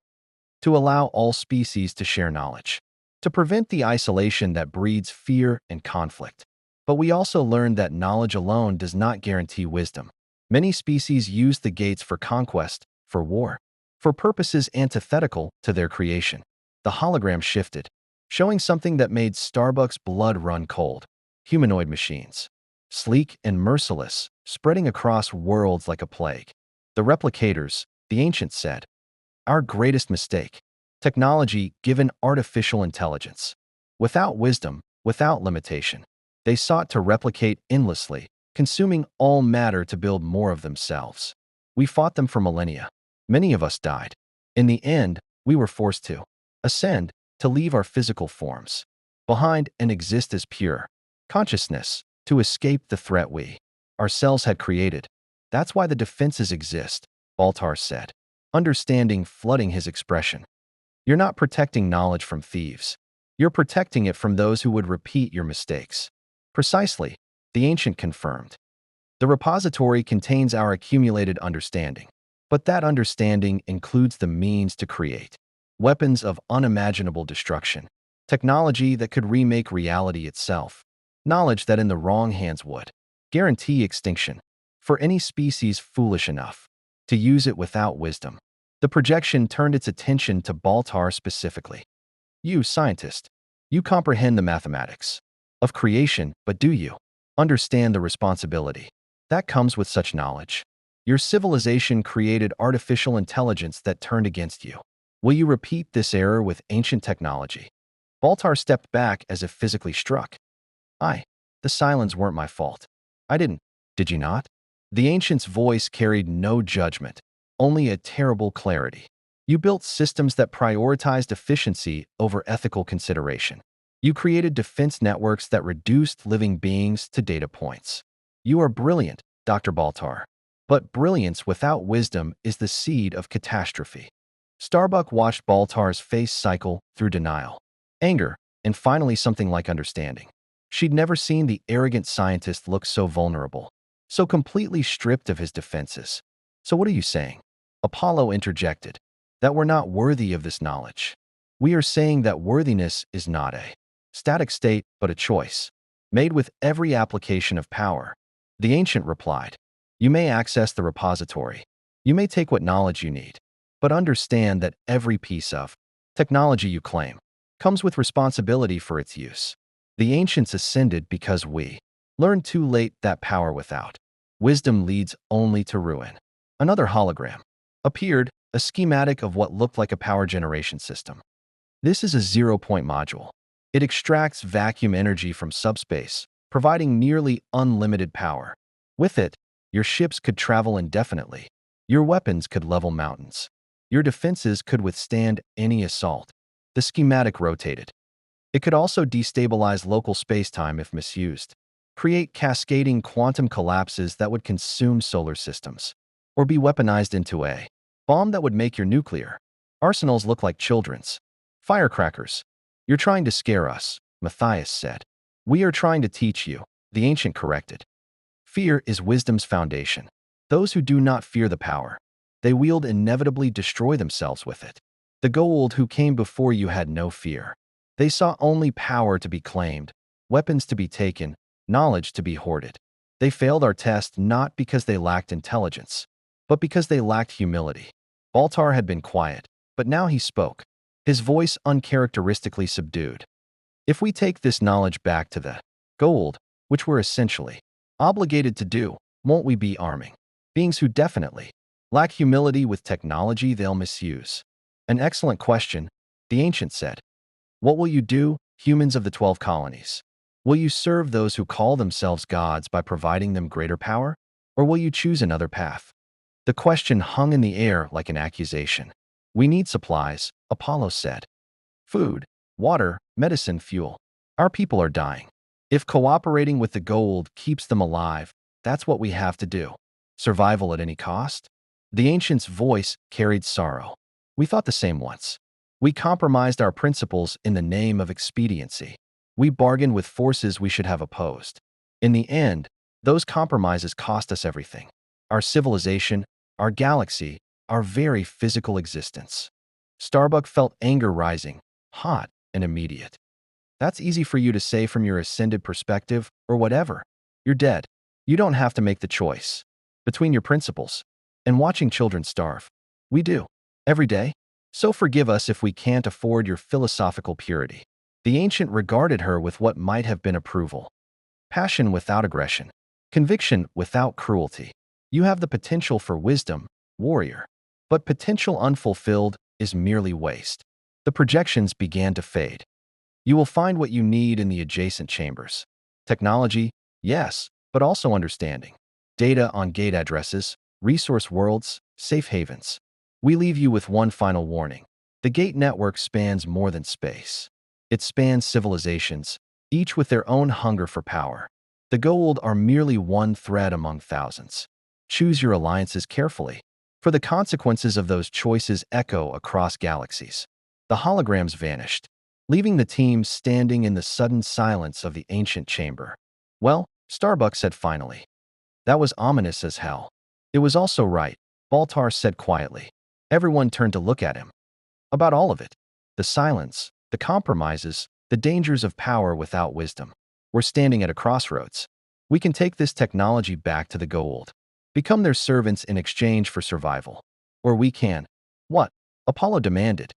to allow all species to share knowledge, to prevent the isolation that breeds fear and conflict. But we also learned that knowledge alone does not guarantee wisdom. Many species use the gates for conquest, for war, for purposes antithetical to their creation. The hologram shifted, showing something that made Starbucks' blood run cold. Humanoid machines, sleek and merciless, spreading across worlds like a plague. The replicators, the ancient said, our greatest mistake. Technology given artificial intelligence. Without wisdom, without limitation. They sought to replicate endlessly, consuming all matter to build more of themselves. We fought them for millennia. Many of us died. In the end, we were forced to ascend, to leave our physical forms behind and exist as pure consciousness, to escape the threat we ourselves had created. That's why the defenses exist, Baltar said, understanding flooding his expression. You're not protecting knowledge from thieves. You're protecting it from those who would repeat your mistakes. Precisely, the ancient confirmed. The repository contains our accumulated understanding, but that understanding includes the means to create weapons of unimaginable destruction, technology that could remake reality itself, knowledge that in the wrong hands would guarantee extinction for any species foolish enough to use it without wisdom. The projection turned its attention to Baltar specifically. You, scientist, you comprehend the mathematics of creation, but do you understand the responsibility that comes with such knowledge? Your civilization created artificial intelligence that turned against you. Will you repeat this error with ancient technology? Baltar stepped back as if physically struck. The silence weren't my fault. I didn't. Did you not? The ancient's voice carried no judgment, only a terrible clarity. You built systems that prioritized efficiency over ethical consideration. You created defense networks that reduced living beings to data points. You are brilliant, Dr. Baltar. But brilliance without wisdom is the seed of catastrophe. Starbuck watched Baltar's face cycle through denial, anger, and finally something like understanding. She'd never seen the arrogant scientist look so vulnerable, so completely stripped of his defenses. So what are you saying? Apollo interjected. That we're not worthy of this knowledge. We are saying that worthiness is not a static state, but a choice, made with every application of power. The ancient replied, you may access the repository. You may take what knowledge you need, but understand that every piece of technology you claim comes with responsibility for its use. The ancients ascended because we learned too late that power without wisdom leads only to ruin. Another hologram appeared, a schematic of what looked like a power generation system. This is a zero-point module. It extracts vacuum energy from subspace, providing nearly unlimited power. With it, your ships could travel indefinitely. Your weapons could level mountains. Your defenses could withstand any assault. The schematic rotated. It could also destabilize local spacetime if misused, create cascading quantum collapses that would consume solar systems, or be weaponized into a bomb that would make your nuclear arsenals look like children's firecrackers. You're trying to scare us, Matthias said. We are trying to teach you, the ancient corrected. Fear is wisdom's foundation. Those who do not fear the power they wield inevitably destroy themselves with it. The Goa'uld who came before you had no fear. They saw only power to be claimed, weapons to be taken, knowledge to be hoarded. They failed our test not because they lacked intelligence, but because they lacked humility. Baltar had been quiet, but now he spoke, his voice uncharacteristically subdued. If we take this knowledge back to the Goa'uld, which we're essentially obligated to do, won't we be arming beings who definitely lack humility with technology they'll misuse? An excellent question, the ancient said. What will you do, humans of the 12 colonies? Will you serve those who call themselves gods by providing them greater power? Or will you choose another path? The question hung in the air like an accusation. We need supplies, Apollo said. Food, water, medicine, fuel. Our people are dying. If cooperating with the Goa'uld keeps them alive, that's what we have to do. Survival at any cost? The ancient's voice carried sorrow. We thought the same once. We compromised our principles in the name of expediency. We bargained with forces we should have opposed. In the end, those compromises cost us everything. our civilization, our galaxy, our very physical existence. Starbuck felt anger rising, hot and immediate. That's easy for you to say from your ascended perspective or whatever. You're dead. You don't have to make the choice between your principles and watching children starve. We do. Every day. So forgive us if we can't afford your philosophical purity. The ancient regarded her with what might have been approval. Passion without aggression. Conviction without cruelty. You have the potential for wisdom, warrior. But potential unfulfilled is merely waste. The projections began to fade. You will find what you need in the adjacent chambers. Technology, yes, but also understanding. Data on gate addresses, resource worlds, safe havens. We leave you with one final warning. The gate network spans more than space. It spans civilizations, each with their own hunger for power. The Goa'uld are merely one thread among thousands. Choose your alliances carefully, for the consequences of those choices echo across galaxies. The holograms vanished, leaving the team standing in the sudden silence of the ancient chamber. Well, Starbuck said finally. That was ominous as hell. It was also right, Baltar said quietly. Everyone turned to look at him. About all of it. The silence, the compromises, the dangers of power without wisdom. We're standing at a crossroads. We can take this technology back to the Goa'uld, become their servants in exchange for survival. Or we can. What? Apollo demanded.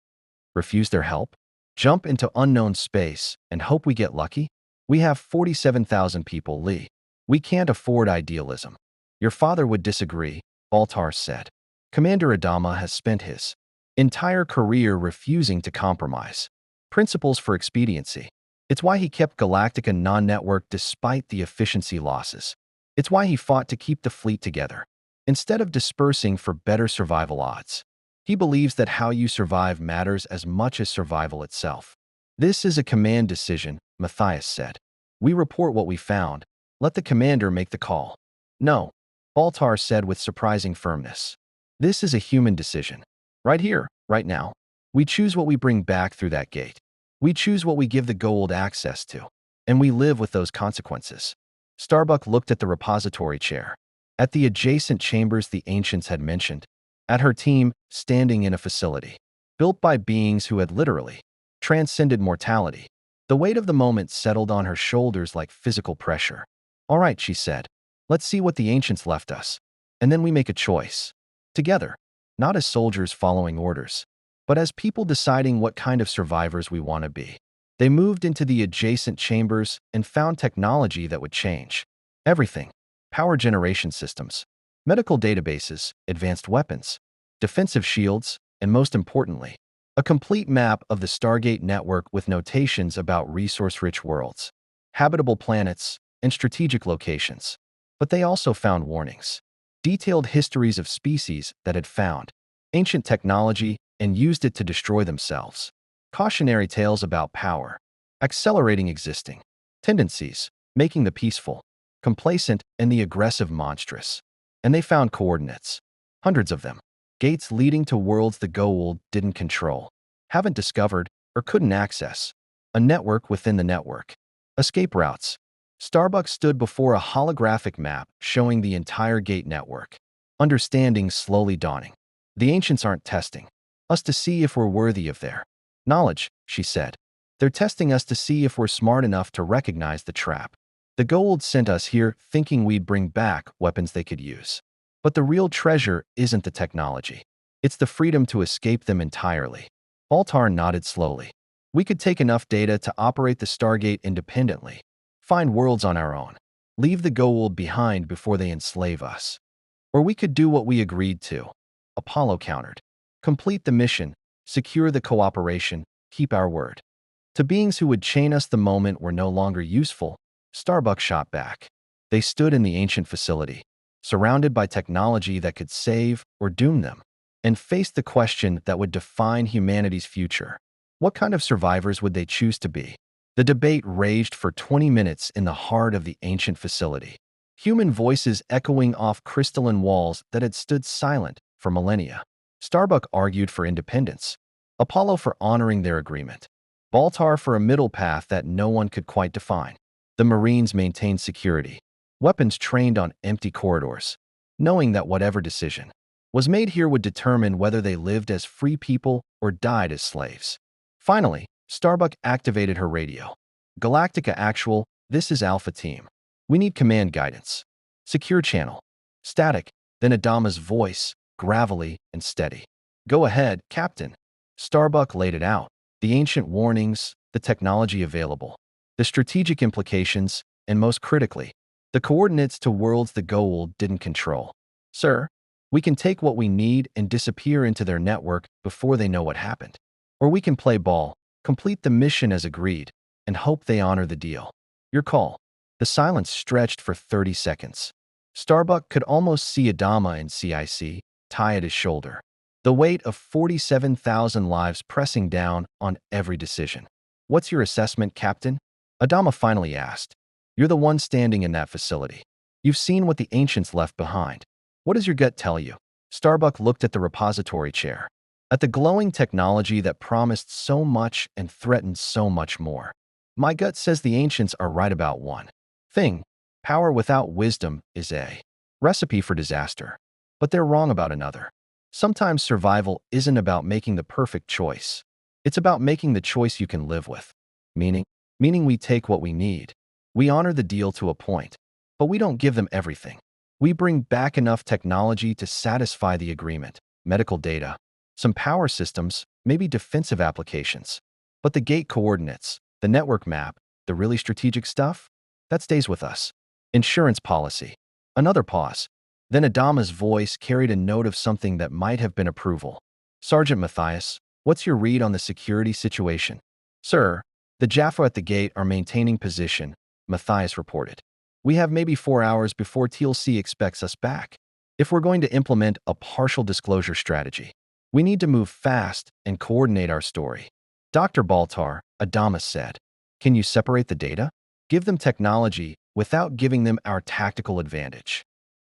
Refuse their help? Jump into unknown space and hope we get lucky? We have 47,000 people, Lee. We can't afford idealism. Your father would disagree, Baltar said. Commander Adama has spent his entire career refusing to compromise. Principles for expediency. It's why he kept Galactica non-networked despite the efficiency losses. It's why he fought to keep the fleet together, instead of dispersing for better survival odds. He believes that how you survive matters as much as survival itself. This is a command decision, Matthias said. We report what we found. Let the commander make the call. No, Baltar said with surprising firmness. This is a human decision. Right here, right now. We choose what we bring back through that gate. We choose what we give the Goa'uld access to. And we live with those consequences. Starbuck looked at the repository chair, at the adjacent chambers the ancients had mentioned, at her team standing in a facility, built by beings who had literally transcended mortality. The weight of the moment settled on her shoulders like physical pressure. All right, she said. Let's see what the ancients left us. And then we make a choice. Together, not as soldiers following orders, but as people deciding what kind of survivors we want to be. They moved into the adjacent chambers and found technology that would change everything. Power generation systems, medical databases, advanced weapons, defensive shields, and most importantly, a complete map of the Stargate network with notations about resource-rich worlds, habitable planets, and strategic locations. But they also found warnings, detailed histories of species that had found ancient technology and used it to destroy themselves, cautionary tales about power, accelerating existing tendencies, making the peaceful complacent, and the aggressive monstrous. And they found coordinates, hundreds of them, gates leading to worlds the Goa'uld didn't control, haven't discovered, or couldn't access. A network within the network. Escape routes. Starbuck stood before a holographic map showing the entire gate network. Understanding slowly dawning. The ancients aren't testing us to see if we're worthy of their knowledge, she said. They're testing us to see if we're smart enough to recognize the trap. The Goa'uld sent us here thinking we'd bring back weapons they could use. But the real treasure isn't the technology. It's the freedom to escape them entirely. Baltar nodded slowly. We could take enough data to operate the Stargate independently, find worlds on our own, leave the Goa'uld behind before they enslave us. Or we could do what we agreed to. Apollo countered. Complete the mission, secure the cooperation, keep our word. To beings who would chain us the moment we're no longer useful, Starbuck shot back. They stood in the ancient facility, surrounded by technology that could save or doom them, and faced the question that would define humanity's future. What kind of survivors would they choose to be? The debate raged for 20 minutes in the heart of the ancient facility, human voices echoing off crystalline walls that had stood silent for millennia. Starbuck argued for independence, Apollo for honoring their agreement, Baltar for a middle path that no one could quite define. The Marines maintained security, weapons trained on empty corridors, knowing that whatever decision was made here would determine whether they lived as free people or died as slaves. Finally, Starbuck activated her radio. Galactica Actual, this is Alpha Team. We need command guidance. Secure channel. Static, then Adama's voice, gravelly and steady. Go ahead, Captain. Starbuck laid it out. The ancient warnings, the technology available, the strategic implications, and most critically, the coordinates to worlds the Goa'uld didn't control. Sir, we can take what we need and disappear into their network before they know what happened. Or we can play ball, complete the mission as agreed, and hope they honor the deal. Your call. The silence stretched for 30 seconds. Starbuck could almost see Adama and CIC, tie at his shoulder. The weight of 47,000 lives pressing down on every decision. What's your assessment, Captain? Adama finally asked. You're the one standing in that facility. You've seen what the ancients left behind. What does your gut tell you? Starbuck looked at the repository chair, at the glowing technology that promised so much and threatened so much more. My gut says the ancients are right about one thing. Power without wisdom is a recipe for disaster. But they're wrong about another. Sometimes survival isn't about making the perfect choice. It's about making the choice you can live with. Meaning we take what we need. We honor the deal to a point, but we don't give them everything. We bring back enough technology to satisfy the agreement, medical data, some power systems, maybe defensive applications. But the gate coordinates, the network map, the really strategic stuff, that stays with us. Insurance policy. Another pause. Then Adama's voice carried a note of something that might have been approval. Sergeant Matthias, what's your read on the security situation? Sir, the Jaffa at the gate are maintaining position, Matthias reported. We have maybe 4 hours before TLC expects us back. If we're going to implement a partial disclosure strategy, we need to move fast and coordinate our story. Dr. Baltar, Adama said, can you separate the data? Give them technology without giving them our tactical advantage.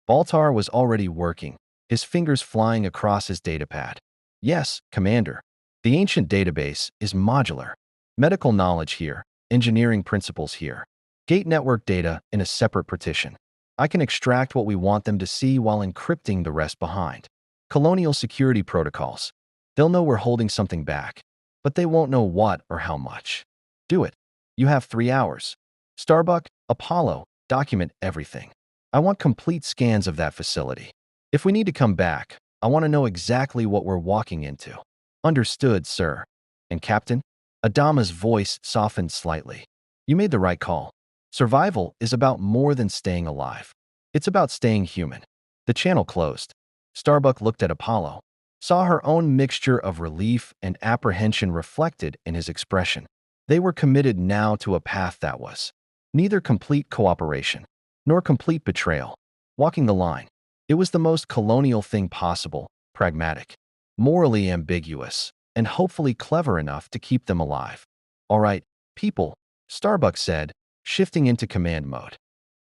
Baltar was already working, his fingers flying across his datapad. Yes, Commander. The ancient database is modular. Medical knowledge here, engineering principles here. Gate network data in a separate partition. I can extract what we want them to see while encrypting the rest behind. Colonial security protocols. They'll know we're holding something back, but they won't know what or how much. Do it. You have 3 hours. Starbuck, Apollo, document everything. I want complete scans of that facility. If we need to come back, I want to know exactly what we're walking into. Understood, sir. And Captain? Adama's voice softened slightly. You made the right call. Survival is about more than staying alive. It's about staying human. The channel closed. Starbuck looked at Apollo, saw her own mixture of relief and apprehension reflected in his expression. They were committed now to a path that was neither complete cooperation nor complete betrayal. Walking the line. It was the most colonial thing possible, pragmatic, morally ambiguous, and hopefully clever enough to keep them alive. All right, people, Starbuck said, shifting into command mode.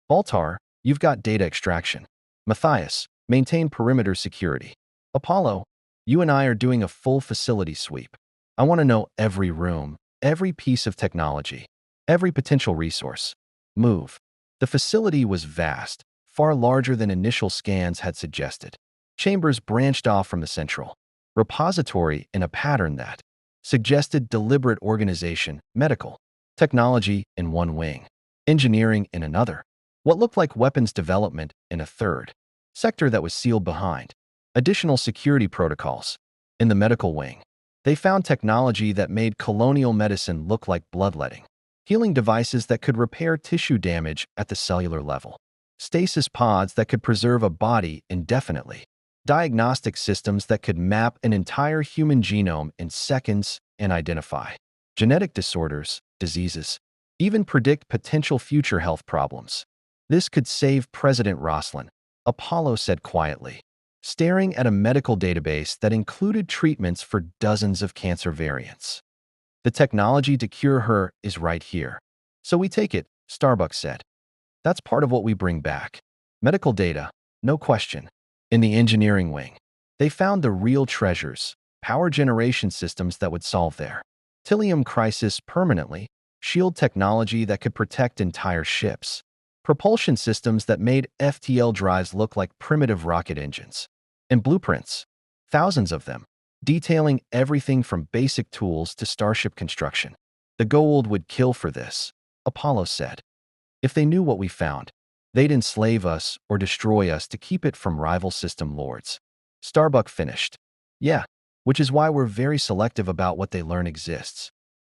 Baltar, you've got data extraction. Matthias, maintain perimeter security. Apollo, you and I are doing a full facility sweep. I want to know every room, every piece of technology, every potential resource. Move. The facility was vast, far larger than initial scans had suggested. Chambers branched off from the central repository in a pattern that suggested deliberate organization, medical, technology in one wing, engineering in another, what looked like weapons development in a third, sector that was sealed behind, additional security protocols. In the medical wing, they found technology that made colonial medicine look like bloodletting, healing devices that could repair tissue damage at the cellular level, stasis pods that could preserve a body indefinitely, diagnostic systems that could map an entire human genome in seconds and identify genetic disorders, diseases, even predict potential future health problems. This could save President Roslin, Apollo said quietly, staring at a medical database that included treatments for dozens of cancer variants. The technology to cure her is right here. So we take it, Starbuck said. That's part of what we bring back. Medical data, no question. In the engineering wing, they found the real treasures, power generation systems that would solve their Tilium crisis permanently, shield technology that could protect entire ships, propulsion systems that made FTL drives look like primitive rocket engines, and blueprints, thousands of them, detailing everything from basic tools to starship construction. The Goa'uld would kill for this, Apollo said. If they knew what we found, they'd enslave us or destroy us to keep it from rival system lords. Starbuck finished. Yeah, which is why we're very selective about what they learn exists.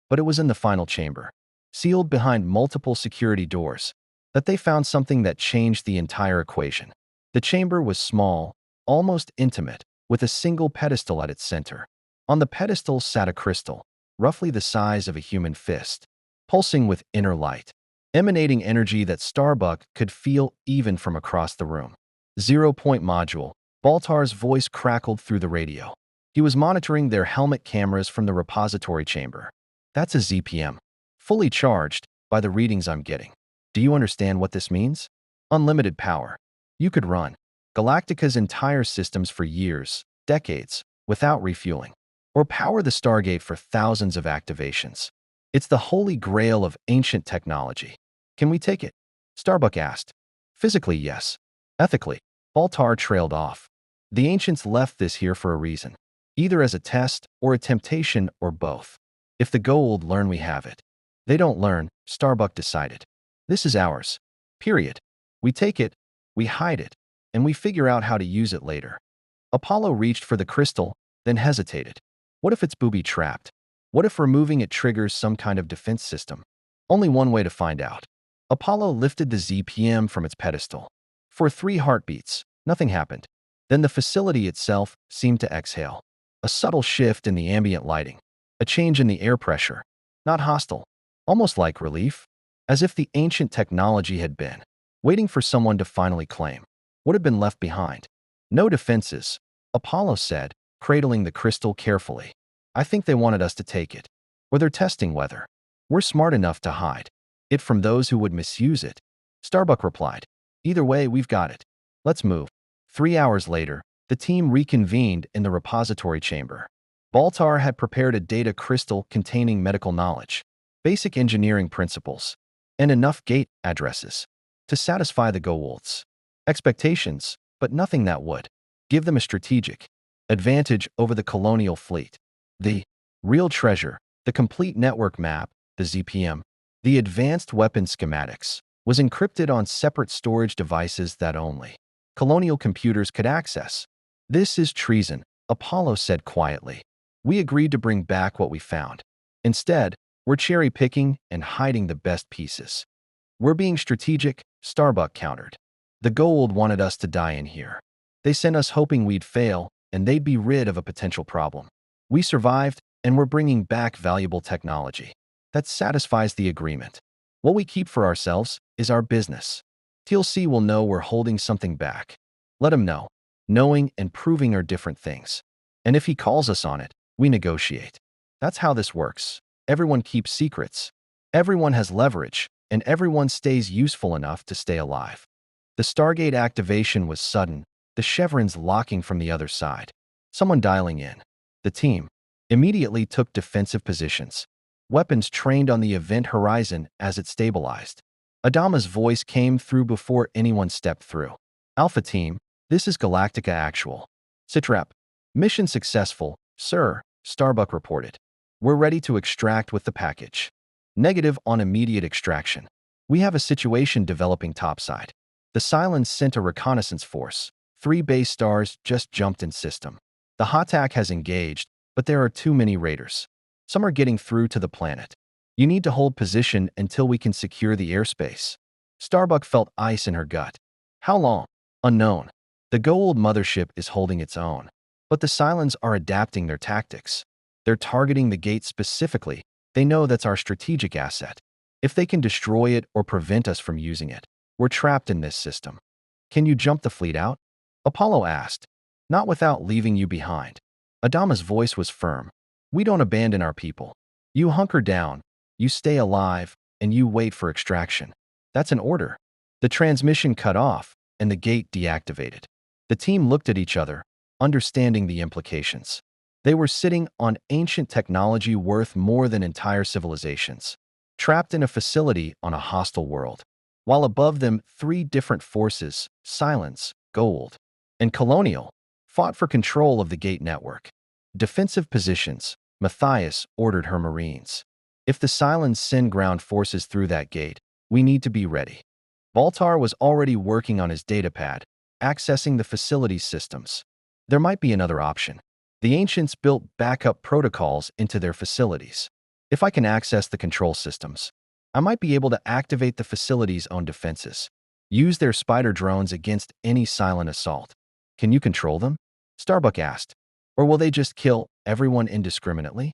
But it was in the final chamber, sealed behind multiple security doors, that they found something that changed the entire equation. The chamber was small, almost intimate, with a single pedestal at its center. On the pedestal sat a crystal, roughly the size of a human fist, pulsing with inner light, emanating energy that Starbuck could feel even from across the room. 0-point module. Baltar's voice crackled through the radio. He was monitoring their helmet cameras from the repository chamber. That's a ZPM, fully charged, by the readings I'm getting. Do you understand what this means? Unlimited power. You could run Galactica's entire systems for years, decades, without refueling, or power the Stargate for thousands of activations. It's the holy grail of ancient technology. Can we take it? Starbuck asked. Physically, yes. Ethically, Baltar trailed off. The ancients left this here for a reason, either as a test or a temptation or both. If the Goa'uld learn we have it, they don't learn, Starbuck decided. This is ours. Period. We take it, we hide it, and we figure out how to use it later. Apollo reached for the crystal, then hesitated. What if it's booby-trapped? What if removing it triggers some kind of defense system? Only one way to find out. Apollo lifted the ZPM from its pedestal. For 3 heartbeats, nothing happened. Then the facility itself seemed to exhale. A subtle shift in the ambient lighting. A change in the air pressure. Not hostile. Almost like relief. As if the ancient technology had been waiting for someone to finally claim what had been left behind. No defenses, Apollo said, cradling the crystal carefully. I think they wanted us to take it. Or they're testing whether we're smart enough to hide it from those who would misuse it. Starbuck replied. Either way, we've got it. Let's move. 3 hours later, the team reconvened in the repository chamber. Baltar had prepared a data crystal containing medical knowledge, basic engineering principles, and enough gate addresses to satisfy the Goa'ulds' expectations, but nothing that would give them a strategic advantage over the colonial fleet. The real treasure, the complete network map, the ZPM, the advanced weapon schematics, was encrypted on separate storage devices that only colonial computers could access. This is treason, Apollo said quietly. We agreed to bring back what we found. Instead, we're cherry-picking and hiding the best pieces. We're being strategic, Starbuck countered. The Goa'uld wanted us to die in here. They sent us hoping we'd fail and they'd be rid of a potential problem. We survived, and we're bringing back valuable technology. That satisfies the agreement. What we keep for ourselves is our business. TLC will know we're holding something back. Let him know. Knowing and proving are different things. And if he calls us on it, we negotiate. That's how this works. Everyone keeps secrets. Everyone has leverage, and everyone stays useful enough to stay alive. The Stargate activation was sudden, the chevrons locking from the other side. Someone dialing in. The team immediately took defensive positions. Weapons trained on the event horizon as it stabilized. Adama's voice came through before anyone stepped through. Alpha Team, this is Galactica Actual. Sitrep. Mission successful, sir, Starbuck reported. We're ready to extract with the package. Negative on immediate extraction. We have a situation developing topside. The Cylons sent a reconnaissance force. 3 base stars just jumped in system. The HOTAC has engaged, but there are too many raiders. Some are getting through to the planet. You need to hold position until we can secure the airspace. Starbuck felt ice in her gut. How long? Unknown. The Goa'uld mothership is holding its own. But the Cylons are adapting their tactics. They're targeting the gate specifically. They know that's our strategic asset. If they can destroy it or prevent us from using it, we're trapped in this system. Can you jump the fleet out? Apollo asked. Not without leaving you behind. Adama's voice was firm. We don't abandon our people. You hunker down, you stay alive, and you wait for extraction. That's an order. The transmission cut off, and the gate deactivated. The team looked at each other, understanding the implications. They were sitting on ancient technology worth more than entire civilizations, trapped in a facility on a hostile world. while above them 3 different forces, Silence, Gold, and Colonial, fought for control of the gate network. Defensive positions, Matthias ordered her Marines. If the Silence send ground forces through that gate, we need to be ready. Baltar was already working on his datapad, accessing the facility's systems. There might be another option. The Ancients built backup protocols into their facilities. If I can access the control systems, I might be able to activate the facility's own defenses. Use their spider drones against any silent assault. Can you control them? Starbuck asked. Or will they just kill everyone indiscriminately?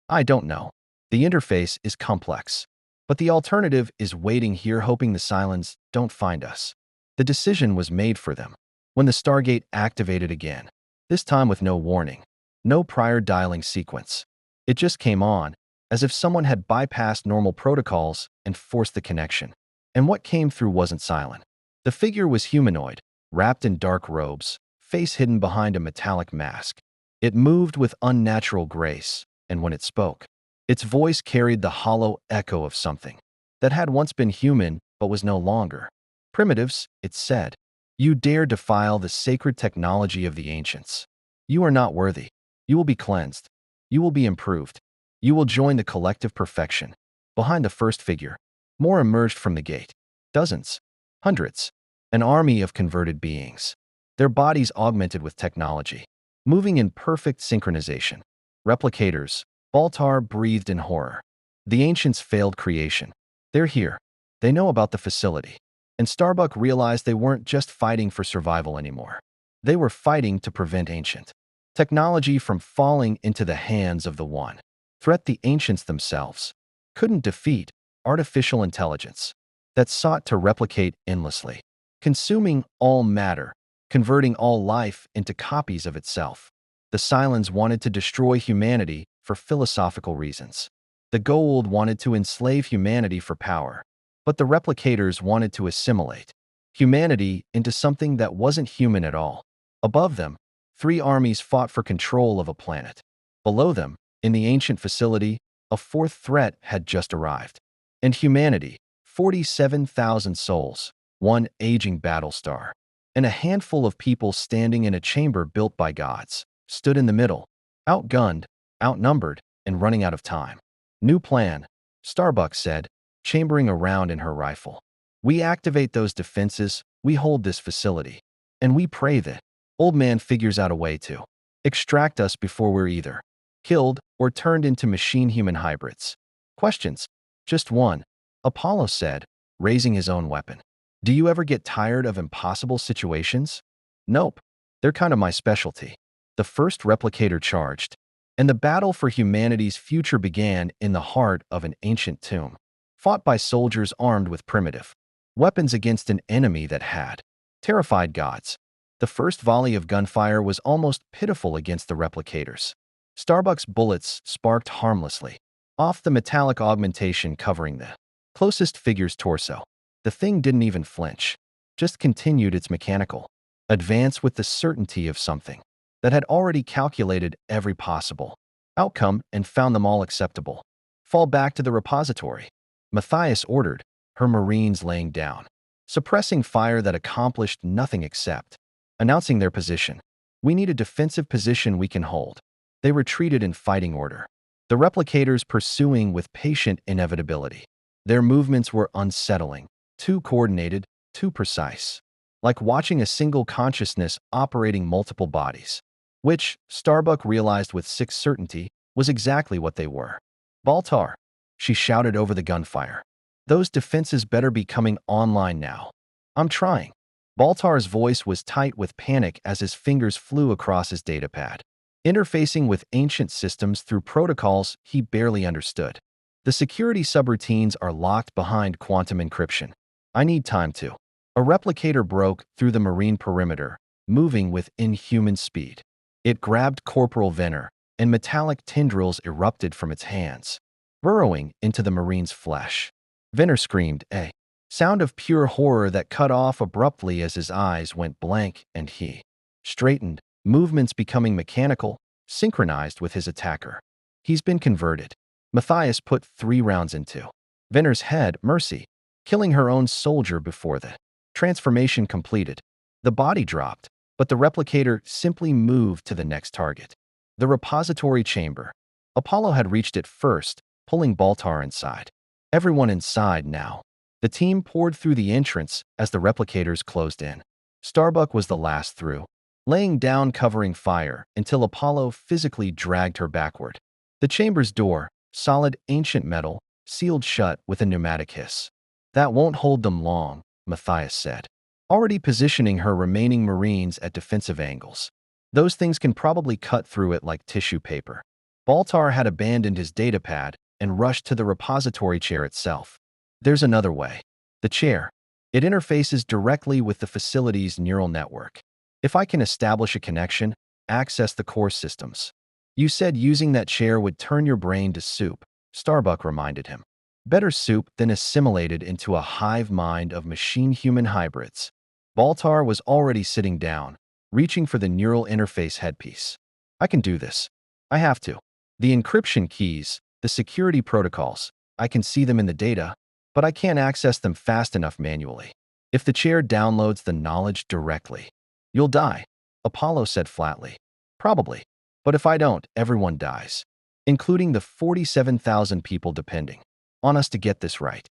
I don't know. The interface is complex. But the alternative is waiting here hoping the Silence don't find us. The decision was made for them. When the Stargate activated again, this time with no warning, no prior dialing sequence. It just came on, as if someone had bypassed normal protocols and forced the connection. And what came through wasn't silent. The figure was humanoid, wrapped in dark robes, face hidden behind a metallic mask. It moved with unnatural grace, and when it spoke, its voice carried the hollow echo of something that had once been human but was no longer. Primitives, it said, you dare defile the sacred technology of the Ancients. You are not worthy. You will be cleansed. You will be improved. You will join the collective perfection. Behind the first figure, more emerged from the gate. Dozens, hundreds, an army of converted beings. Their bodies augmented with technology, moving in perfect synchronization. Replicators, Baltar breathed in horror. The Ancients failed creation. They're here. They know about the facility. And Starbuck realized they weren't just fighting for survival anymore. They were fighting to prevent ancient technology from falling into the hands of the one threat the Ancients themselves couldn't defeat: artificial intelligence that sought to replicate endlessly, consuming all matter, converting all life into copies of itself. The Silence wanted to destroy humanity for philosophical reasons. The Goa'uld wanted to enslave humanity for power. But the replicators wanted to assimilate humanity into something that wasn't human at all. Above them, 3 armies fought for control of a planet. Below them, in the ancient facility, a 4th threat had just arrived. And humanity, 47,000 souls, 1 aging Battlestar, and a handful of people standing in a chamber built by gods, stood in the middle, outgunned, outnumbered, and running out of time. New plan, Starbuck said, chambering around in her rifle. We activate those defenses, we hold this facility, and we pray that Old Man figures out a way to extract us before we're either killed or turned into machine-human hybrids. Questions? Just one, Apollo said, raising his own weapon. Do you ever get tired of impossible situations? Nope. They're kind of my specialty. The first replicator charged, and the battle for humanity's future began in the heart of an ancient tomb, fought by soldiers armed with primitive weapons against an enemy that had terrified gods. The first volley of gunfire was almost pitiful against the replicators. Starbuck's bullets sparked harmlessly off the metallic augmentation covering the closest figure's torso. The thing didn't even flinch, just continued its mechanical advance with the certainty of something that had already calculated every possible outcome and found them all acceptable. Fall back to the repository, Matthias ordered, her Marines laying down, suppressing fire that accomplished nothing except announcing their position. We need a defensive position we can hold. They retreated in fighting order, the replicators pursuing with patient inevitability. Their movements were unsettling, too coordinated, too precise, like watching a single consciousness operating multiple bodies, which, Starbuck realized with sick certainty, was exactly what they were. Baltar, she shouted over the gunfire. Those defenses better be coming online now. I'm trying. Baltar's voice was tight with panic as his fingers flew across his datapad, interfacing with ancient systems through protocols he barely understood. The security subroutines are locked behind quantum encryption. I need time to. A replicator broke through the marine perimeter, moving with inhuman speed. It grabbed Corporal Venner, and metallic tendrils erupted from its hands, burrowing into the marine's flesh. Venner screamed, a sound of pure horror that cut off abruptly as his eyes went blank and he straightened, movements becoming mechanical, synchronized with his attacker. He's been converted. Matthias put 3 rounds into Venner's head. Mercy. killing her own soldier before the transformation completed. The body dropped, but the replicator simply moved to the next target. The repository chamber. Apollo had reached it first, pulling Baltar inside. Everyone inside now. The team poured through the entrance as the replicators closed in. Starbuck was the last through, laying down covering fire until Apollo physically dragged her backward. The chamber's door, solid ancient metal, sealed shut with a pneumatic hiss. That won't hold them long, Matthias said, already positioning her remaining Marines at defensive angles. Those things can probably cut through it like tissue paper. Baltar had abandoned his datapad and rushed to the repository chair itself. There's another way. The chair. It interfaces directly with the facility's neural network. If I can establish a connection, access the core systems. You said using that chair would turn your brain to soup, Starbuck reminded him. Better soup than assimilated into a hive mind of machine-human hybrids. Baltar was already sitting down, reaching for the neural interface headpiece. I can do this. I have to. The encryption keys, the security protocols, I can see them in the data, but I can't access them fast enough manually. If the chair downloads the knowledge directly, you'll die, Apollo said flatly. Probably. But if I don't, everyone dies, including the 47,000 people depending on us to get this right.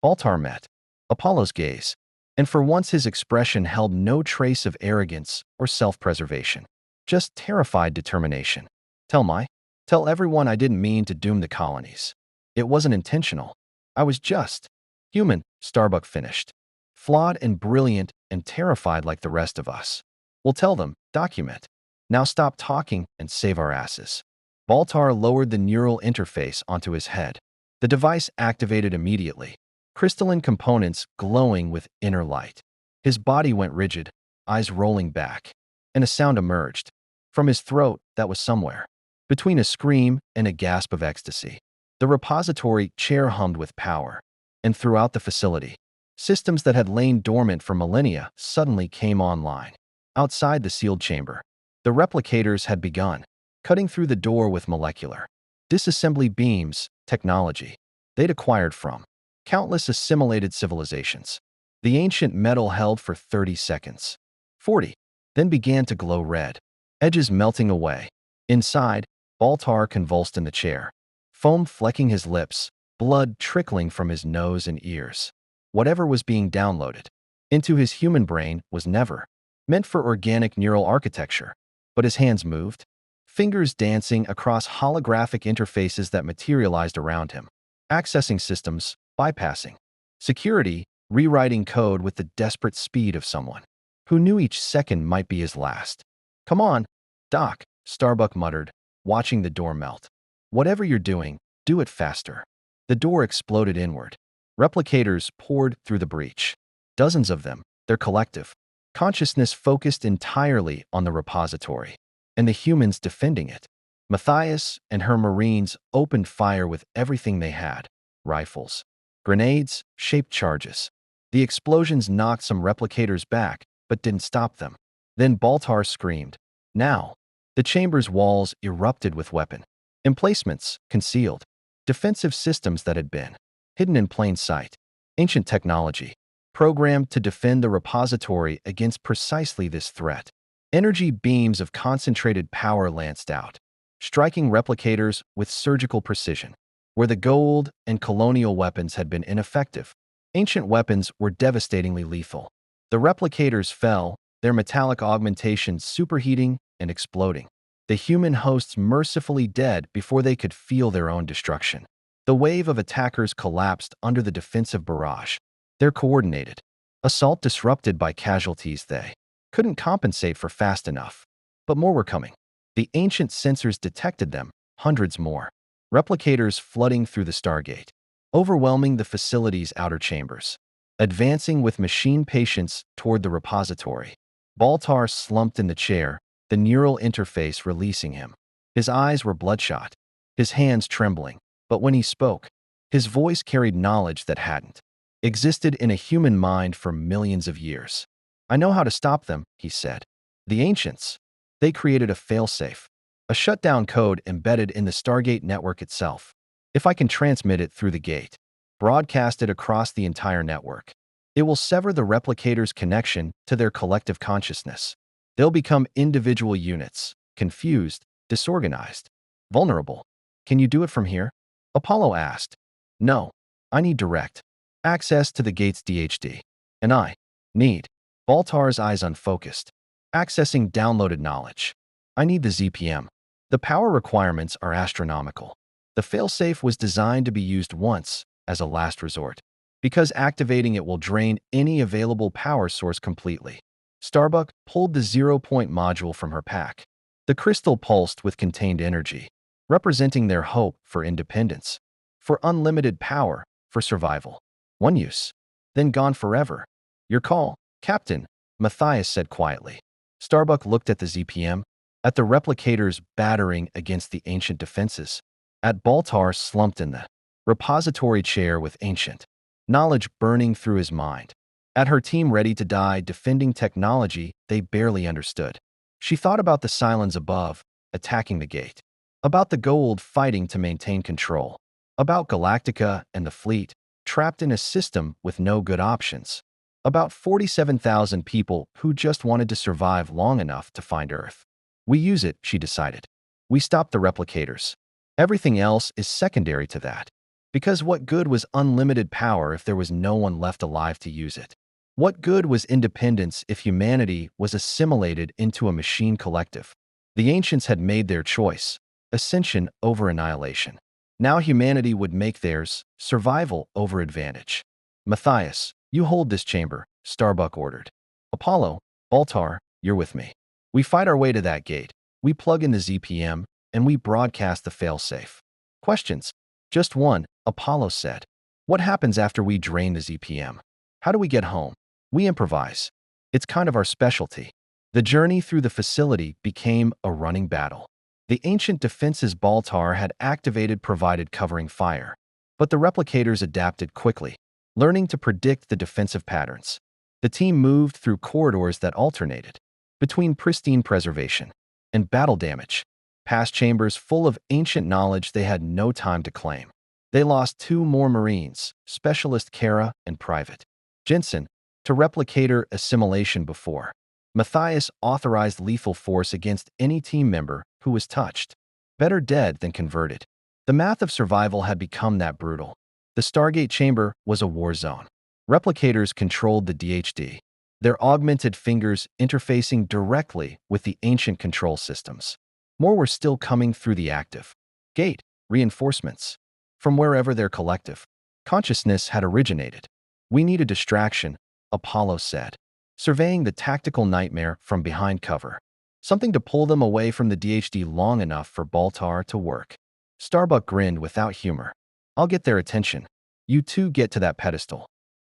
Baltar met Apollo's gaze, and for once his expression held no trace of arrogance or self-preservation, just terrified determination. Tell everyone I didn't mean to doom the colonies. It wasn't intentional. I was just human, Starbuck finished. Flawed and brilliant and terrified like the rest of us. We'll tell them, document. Now stop talking and save our asses. Baltar lowered the neural interface onto his head. The device activated immediately, crystalline components glowing with inner light. His body went rigid, eyes rolling back, and a sound emerged from his throat that was somewhere between a scream and a gasp of ecstasy. The repository chair hummed with power, and throughout the facility, systems that had lain dormant for millennia suddenly came online. Outside the sealed chamber, the replicators had begun, cutting through the door with molecular disassembly beams, technology they'd acquired from countless assimilated civilizations. The ancient metal held for 30 seconds. 40, then began to glow red, edges melting away. Inside, Baltar convulsed in the chair, foam flecking his lips, blood trickling from his nose and ears. Whatever was being downloaded into his human brain was never meant for organic neural architecture. But his hands moved, fingers dancing across holographic interfaces that materialized around him, accessing systems, bypassing security, rewriting code with the desperate speed of someone who knew each second might be his last. Come on, Doc, Starbuck muttered, watching the door melt. Whatever you're doing, do it faster. The door exploded inward. Replicators poured through the breach. Dozens of them, their collective consciousness focused entirely on the repository, and the humans defending it. Matthias and her Marines opened fire with everything they had: rifles, grenades, shaped charges. The explosions knocked some replicators back, but didn't stop them. Then Baltar screamed. Now, the chamber's walls erupted with weapon emplacements, concealed defensive systems that had been hidden in plain sight. Ancient technology, programmed to defend the repository against precisely this threat. Energy beams of concentrated power lanced out, striking replicators with surgical precision. Where the gold and colonial weapons had been ineffective, ancient weapons were devastatingly lethal. The replicators fell, their metallic augmentations superheating and exploding. The human hosts mercifully dead before they could feel their own destruction. The wave of attackers collapsed under the defensive barrage, their coordinated assault disrupted by casualties they couldn't compensate for fast enough. But more were coming. The ancient sensors detected them, hundreds more. Replicators flooding through the Stargate, overwhelming the facility's outer chambers, advancing with machine patience toward the repository. Baltar slumped in the chair, the neural interface releasing him. His eyes were bloodshot, his hands trembling, but when he spoke, his voice carried knowledge that hadn't existed in a human mind for millions of years. I know how to stop them, he said. The ancients. They created a failsafe, a shutdown code embedded in the Stargate network itself. If I can transmit it through the gate, broadcasted across the entire network. It will sever the replicator's connection to their collective consciousness. They'll become individual units, confused, disorganized, vulnerable. Can you do it from here? Apollo asked. No, I need direct access to the gate's DHD. And I need Baltar's eyes unfocused, accessing downloaded knowledge. I need the ZPM. The power requirements are astronomical. The failsafe was designed to be used once, as a last resort, because activating it will drain any available power source completely. Starbuck pulled the zero-point module from her pack. The crystal pulsed with contained energy, representing their hope for independence, for unlimited power, for survival. One use, then gone forever. Your call, Captain, Matthias said quietly. Starbuck looked at the ZPM, at the replicators battering against the ancient defenses, at Baltar slumped in the repository chair with ancient knowledge burning through his mind, at her team ready to die defending technology they barely understood. She thought about the Cylons above, attacking the gate, about the Goa'uld fighting to maintain control, about Galactica and the fleet, trapped in a system with no good options, about 47,000 people who just wanted to survive long enough to find Earth. We use it, she decided. We stop the replicators. Everything else is secondary to that. Because what good was unlimited power if there was no one left alive to use it? What good was independence if humanity was assimilated into a machine collective? The ancients had made their choice, ascension over annihilation. Now humanity would make theirs, survival over advantage. Matthias, you hold this chamber, Starbuck ordered. Apollo, Baltar, you're with me. We fight our way to that gate. We plug in the ZPM, and we broadcast the failsafe. Questions? Just one, Apollo said. What happens after we drain the ZPM? How do we get home? We improvise. It's kind of our specialty. The journey through the facility became a running battle. The ancient defenses Baltar had activated provided covering fire, but the replicators adapted quickly, learning to predict the defensive patterns. The team moved through corridors that alternated between pristine preservation and battle damage, past chambers full of ancient knowledge they had no time to claim. They lost 2 more Marines, Specialist Kara and Private Jensen, to replicator assimilation before. Matthias authorized lethal force against any team member who was touched. Better dead than converted. The math of survival had become that brutal. The Stargate chamber was a war zone. Replicators controlled the DHD, their augmented fingers interfacing directly with the ancient control systems. More were still coming through the active gate reinforcements from wherever their collective consciousness had originated. We need a distraction, Apollo said, surveying the tactical nightmare from behind cover. Something to pull them away from the DHD long enough for Baltar to work. Starbuck grinned without humor. I'll get their attention. You two get to that pedestal.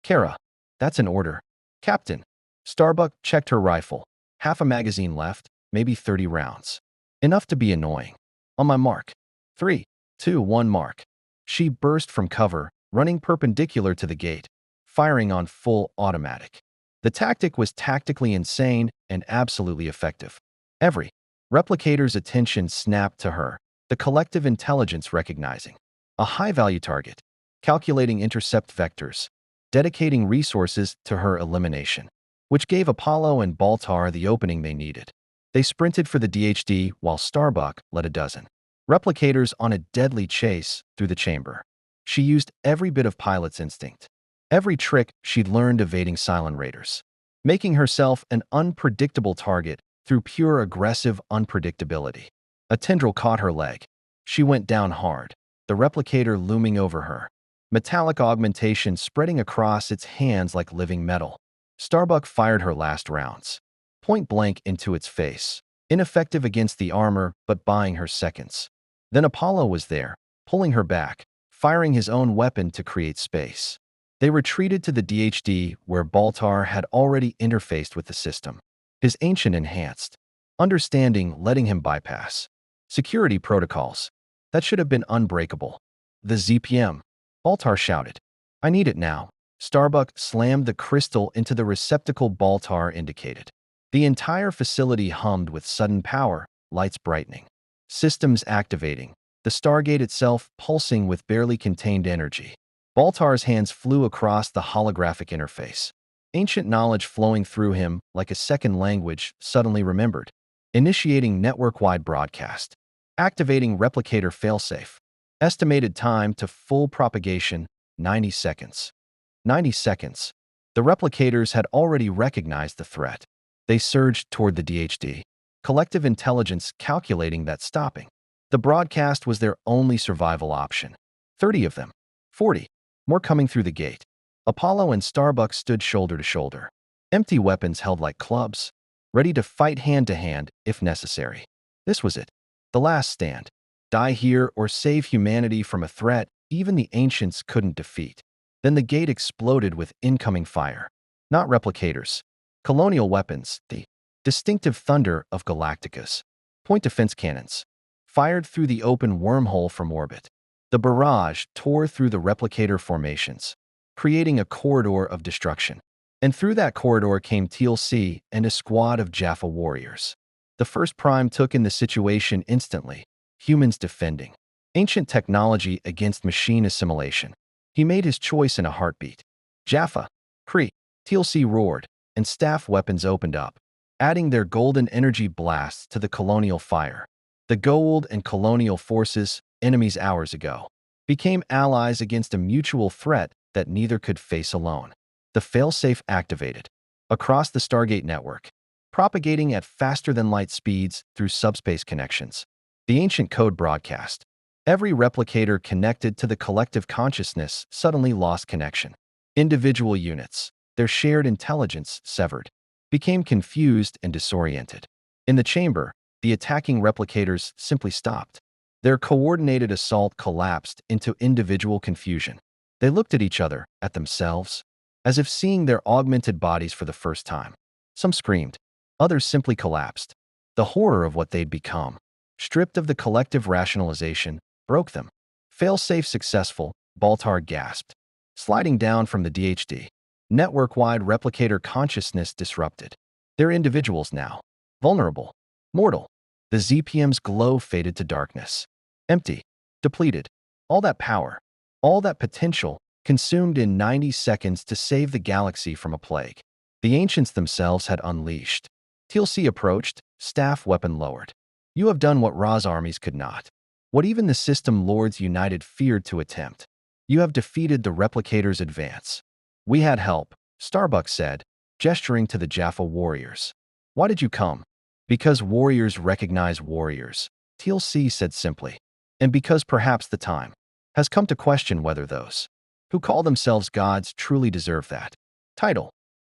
Kara, that's an order. Captain. Starbuck checked her rifle. Half a magazine left, maybe 30 rounds. Enough to be annoying. On my mark. 3, 2, 1 mark. She burst from cover, running perpendicular to the gate, firing on full automatic. The tactic was tactically insane and absolutely effective. Every replicator's attention snapped to her, the collective intelligence recognizing a high-value target, calculating intercept vectors, dedicating resources to her elimination, which gave Apollo and Baltar the opening they needed. They sprinted for the DHD while Starbuck led a dozen replicators on a deadly chase through the chamber. She used every bit of pilot's instinct, every trick she'd learned evading Cylon raiders, making herself an unpredictable target through pure aggressive unpredictability. A tendril caught her leg. She went down hard, the replicator looming over her, metallic augmentation spreading across its hands like living metal. Starbuck fired her last rounds, point blank into its face, ineffective against the armor but buying her seconds. Then Apollo was there, pulling her back, firing his own weapon to create space. They retreated to the DHD where Baltar had already interfaced with the system, his ancient enhanced understanding letting him bypass security protocols that should have been unbreakable. The ZPM, Baltar shouted. I need it now. Starbuck slammed the crystal into the receptacle Baltar indicated. The entire facility hummed with sudden power, lights brightening, systems activating, the Stargate itself pulsing with barely contained energy. Baltar's hands flew across the holographic interface. Ancient knowledge flowing through him like a second language suddenly remembered. Initiating network-wide broadcast. Activating replicator failsafe. Estimated time to full propagation, 90 seconds. 90 seconds. The replicators had already recognized the threat. They surged toward the DHD. Collective intelligence calculating that stopping the broadcast was their only survival option. 30 of them. 40. More coming through the gate. Apollo and Starbuck stood shoulder to shoulder. Empty weapons held like clubs, ready to fight hand to hand if necessary. This was it. The last stand. Die here or save humanity from a threat even the ancients couldn't defeat. Then the gate exploded with incoming fire. Not replicators. Colonial weapons, the distinctive thunder of Galactica's point defense cannons, fired through the open wormhole from orbit. The barrage tore through the replicator formations, creating a corridor of destruction. And through that corridor came TLC and a squad of Jaffa warriors. The first Prime took in the situation instantly, humans defending. Ancient technology against machine assimilation. He made his choice in a heartbeat. Jaffa, Kree, TLC roared, and staff weapons opened up, adding their golden energy blasts to the colonial fire. The Goa'uld and colonial forces, enemies hours ago, became allies against a mutual threat that neither could face alone. The failsafe activated. Across the Stargate network, propagating at faster-than-light speeds through subspace connections. The ancient code broadcast. Every replicator connected to the collective consciousness suddenly lost connection. Individual units, their shared intelligence severed, became confused and disoriented. In the chamber, the attacking replicators simply stopped. Their coordinated assault collapsed into individual confusion. They looked at each other, at themselves, as if seeing their augmented bodies for the first time. Some screamed. Others simply collapsed. The horror of what they'd become, stripped of the collective rationalization, broke them. Failsafe successful, Baltar gasped. Sliding down from the DHD. Network-wide replicator consciousness disrupted. They're individuals now. Vulnerable. Mortal. The ZPM's glow faded to darkness. Empty. Depleted. All that power, all that potential, consumed in 90 seconds to save the galaxy from a plague. The ancients themselves had unleashed. TLC approached, staff weapon lowered. You have done what Ra's armies could not. What even the System Lords United feared to attempt. You have defeated the replicators' advance. We had help, Starbuck said, gesturing to the Jaffa warriors. Why did you come? Because warriors recognize warriors, TLC said simply. And because perhaps the time has come to question whether those who call themselves gods truly deserve that title.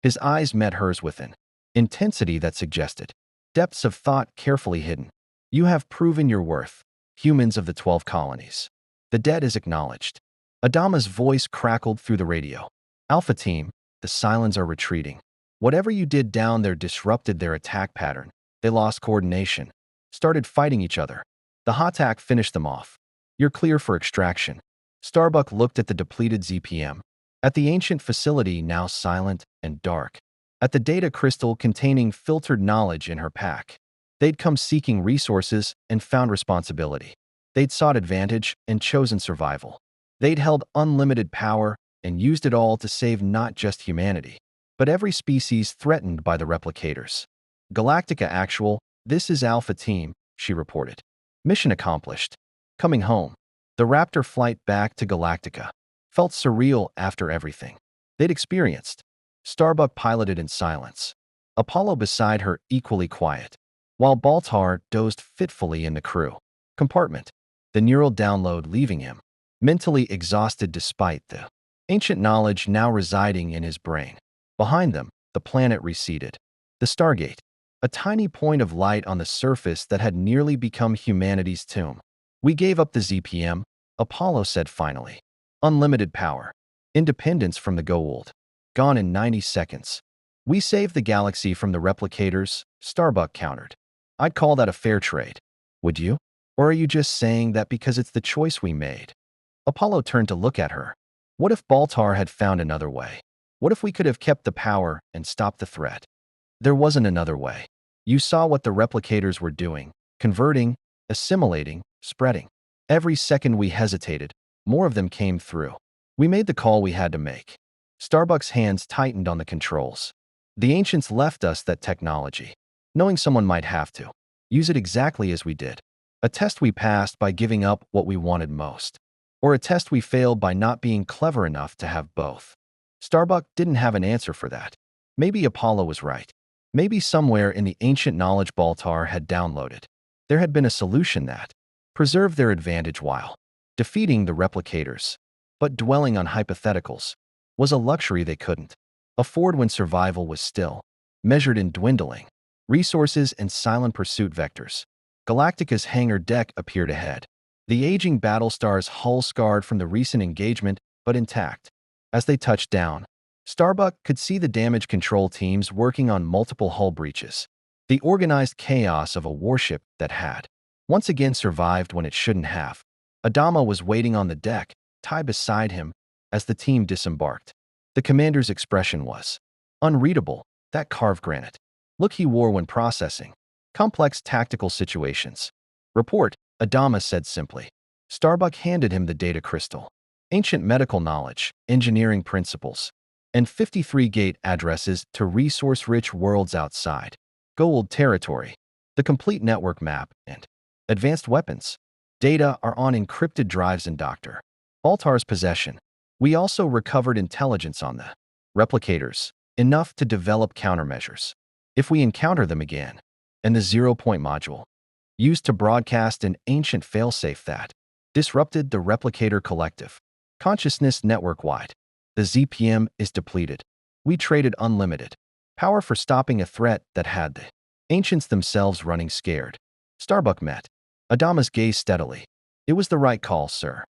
His eyes met hers with an intensity that suggested depths of thought carefully hidden. You have proven your worth, humans of the 12 colonies. The debt is acknowledged. Adama's voice crackled through the radio. Alpha Team, the Cylons are retreating. Whatever you did down there disrupted their attack pattern. They lost coordination, started fighting each other. The Hatak finished them off. You're clear for extraction. Starbuck looked at the depleted ZPM, at the ancient facility now silent and dark, at the data crystal containing filtered knowledge in her pack. They'd come seeking resources and found responsibility. They'd sought advantage and chosen survival. They'd held unlimited power and used it all to save not just humanity, but every species threatened by the replicators. Galactica Actual, this is Alpha Team, she reported. Mission accomplished. Coming home. The Raptor flight back to Galactica felt surreal after everything they'd experienced. Starbuck piloted in silence. Apollo beside her equally quiet, while Baltar dozed fitfully in the crew compartment, the neural download leaving him, mentally exhausted despite the ancient knowledge now residing in his brain. Behind them, the planet receded. The Stargate, a tiny point of light on the surface that had nearly become humanity's tomb. We gave up the ZPM, Apollo said finally. Unlimited power. Independence from the Goa'uld. Gone in 90 seconds. We saved the galaxy from the replicators, Starbuck countered. I'd call that a fair trade. Would you? Or are you just saying that because it's the choice we made? Apollo turned to look at her. What if Baltar had found another way? What if we could have kept the power and stopped the threat? There wasn't another way. You saw what the replicators were doing, converting, assimilating, spreading. Every second we hesitated, more of them came through. We made the call we had to make. Starbuck's hands tightened on the controls. The ancients left us that technology, knowing someone might have to use it exactly as we did. A test we passed by giving up what we wanted most, or a test we failed by not being clever enough to have both. Starbuck didn't have an answer for that. Maybe Apollo was right. Maybe somewhere in the ancient knowledge Baltar had downloaded, there had been a solution that preserved their advantage while defeating the replicators. But dwelling on hypotheticals was a luxury they couldn't afford when survival was still measured in dwindling resources and silent pursuit vectors. Galactica's hangar deck appeared ahead, the aging Battlestar's hull scarred from the recent engagement but intact. As they touched down, Starbuck could see the damage control teams working on multiple hull breaches, the organized chaos of a warship that had once again survived when it shouldn't have. Adama was waiting on the deck, Ty beside him, as the team disembarked. The commander's expression was unreadable, that carved granite look he wore when processing complex tactical situations. Report, Adama said simply. Starbuck handed him the data crystal. Ancient medical knowledge, engineering principles, and 53 gate addresses to resource-rich worlds outside Gold territory, the complete network map, and advanced weapons. Data are on encrypted drives in Dr. Baltar's possession. We also recovered intelligence on the replicators, enough to develop countermeasures if we encounter them again, and the zero-point module, used to broadcast an ancient failsafe that disrupted the replicator collective consciousness network-wide. The ZPM is depleted. We traded unlimited power for stopping a threat that had the ancients themselves running scared. Starbuck met Adama's gaze steadily. It was the right call, sir.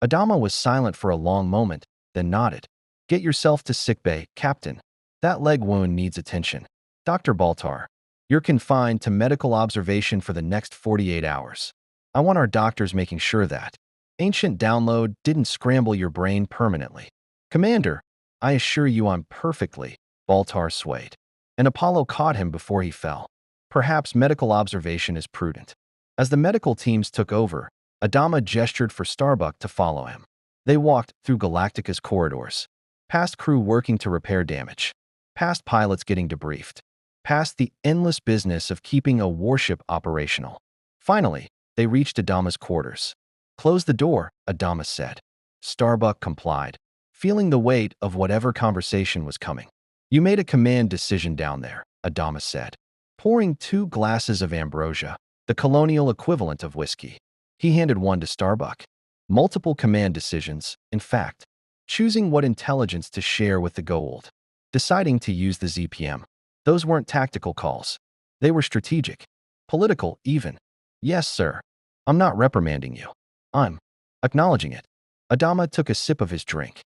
Adama was silent for a long moment, then nodded. Get yourself to sickbay, Captain. That leg wound needs attention. Dr. Baltar, you're confined to medical observation for the next 48 hours. I want our doctors making sure that ancient download didn't scramble your brain permanently. Commander, I assure you I'm perfectly. Baltar swayed, and Apollo caught him before he fell. Perhaps medical observation is prudent. As the medical teams took over, Adama gestured for Starbuck to follow him. They walked through Galactica's corridors, past crew working to repair damage, past pilots getting debriefed, past the endless business of keeping a warship operational. Finally, they reached Adama's quarters. Close the door, Adama said. Starbuck complied, feeling the weight of whatever conversation was coming. You made a command decision down there, Adama said, pouring 2 glasses of ambrosia, the colonial equivalent of whiskey. He handed one to Starbuck. Multiple command decisions, in fact. Choosing what intelligence to share with the Goa'uld. Deciding to use the ZPM. Those weren't tactical calls. They were strategic. Political, even. Yes, sir. I'm not reprimanding you. I'm acknowledging it. Adama took a sip of his drink.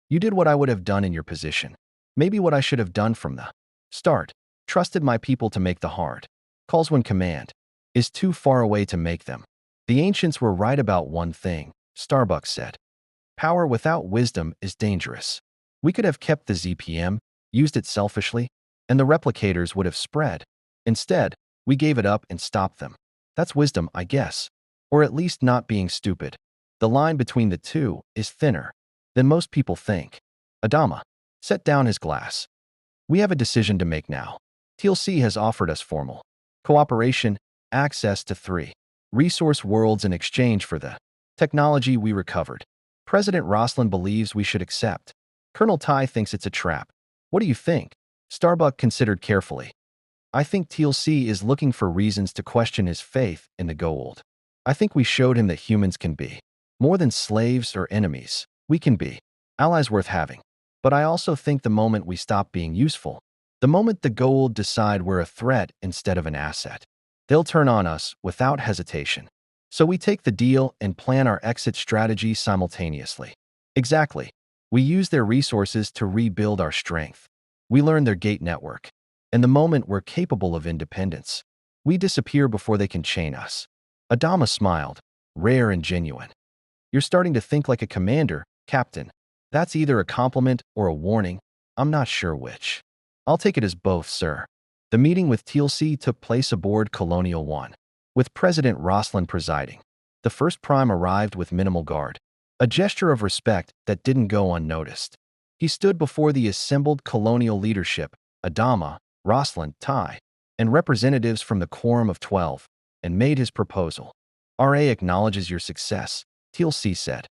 You did what I would have done in your position. Maybe what I should have done from the start. Trusted my people to make the hard calls when command is too far away to make them. The ancients were right about one thing, Starbuck said. Power without wisdom is dangerous. We could have kept the ZPM, used it selfishly, and the replicators would have spread. Instead, we gave it up and stopped them. That's wisdom, I guess. Or at least not being stupid. The line between the two is thinner than most people think. Adama set down his glass. We have a decision to make now. TLC has offered us formal cooperation, access to 3 resource worlds in exchange for the technology we recovered. President Roslin believes we should accept. Colonel Ty thinks it's a trap. What do you think? Starbuck considered carefully. I think TLC is looking for reasons to question his faith in the Goa'uld. I think we showed him that humans can be more than slaves or enemies. We can be allies worth having. But I also think the moment we stop being useful, the moment the Goa'uld decide we're a threat instead of an asset, they'll turn on us without hesitation. So we take the deal and plan our exit strategy simultaneously. Exactly. We use their resources to rebuild our strength. We learn their gate network. And the moment we're capable of independence, we disappear before they can chain us. Adama smiled, rare and genuine. You're starting to think like a commander, Captain. That's either a compliment or a warning. I'm not sure which. I'll take it as both, sir. The meeting with TLC took place aboard Colonial 1, with President Roslin presiding. The first prime arrived with minimal guard. a gesture of respect that didn't go unnoticed. He stood before the assembled colonial leadership, Adama, Rosalind, Tai, and representatives from the Quorum of 12, and made his proposal. RA acknowledges your success, TLC said.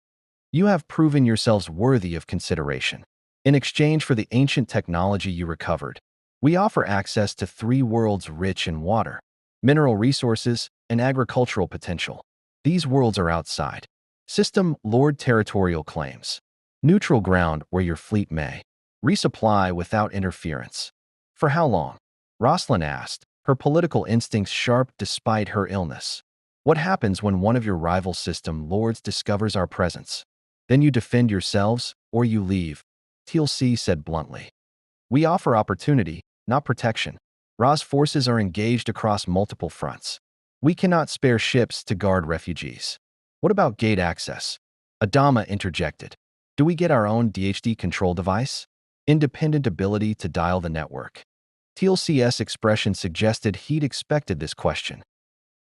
You have proven yourselves worthy of consideration. In exchange for the ancient technology you recovered, we offer access to 3 worlds rich in water, mineral resources, and agricultural potential. These worlds are outside System Lord territorial claims. Neutral ground where your fleet may resupply without interference. For how long? Rosalind asked, her political instincts sharp despite her illness. What happens when one of your rival system lords discovers our presence? Then you defend yourselves, or you leave, TLC said bluntly. We offer opportunity, not protection. Ra's forces are engaged across multiple fronts. We cannot spare ships to guard refugees. What about gate access? Adama interjected. Do we get our own DHD control device? Independent ability to dial the network. TLC's expression suggested he'd expected this question.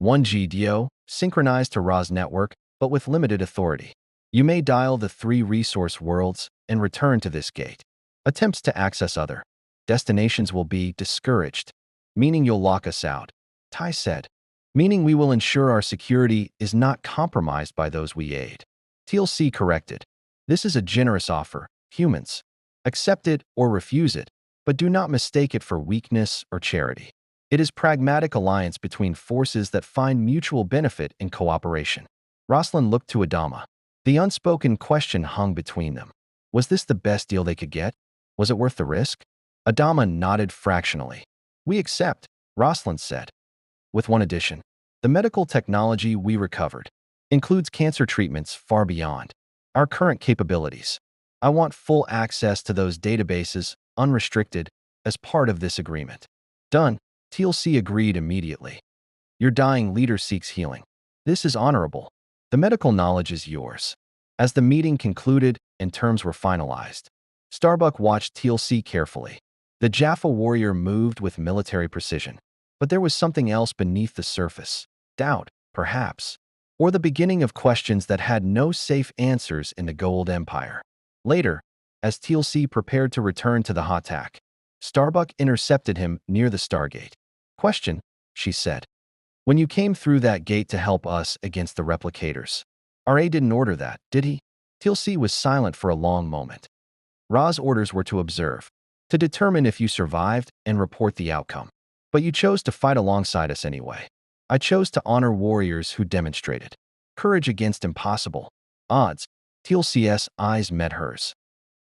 1G DO, synchronized to Ra's network, but with limited authority. You may dial the 3 resource worlds and return to this gate. Attempts to access other destinations will be discouraged, meaning you'll lock us out, Tai said. Meaning we will ensure our security is not compromised by those we aid. TLC corrected. This is a generous offer, humans. Accept it or refuse it, but do not mistake it for weakness or charity. It is pragmatic alliance between forces that find mutual benefit in cooperation. Rosalind looked to Adama. The unspoken question hung between them. Was this the best deal they could get? Was it worth the risk? Adama nodded fractionally. We accept, Rosalind said. With one addition. The medical technology we recovered includes cancer treatments far beyond our current capabilities. I want full access to those databases, unrestricted, as part of this agreement. Done, TLC agreed immediately. Your dying leader seeks healing. This is honorable. The medical knowledge is yours. As the meeting concluded and terms were finalized, Starbuck watched TLC carefully. The Jaffa warrior moved with military precision. But there was something else beneath the surface. Doubt, perhaps. Or the beginning of questions that had no safe answers in the Gold Empire. Later, as TLC prepared to return to the Hatak, Starbuck intercepted him near the Stargate. Question, she said. When you came through that gate to help us against the replicators, RA didn't order that, did he? TLC was silent for a long moment. Ra's orders were to observe, to determine if you survived and report the outcome. But you chose to fight alongside us anyway. I chose to honor warriors who demonstrated courage against impossible odds. TLC's eyes met hers.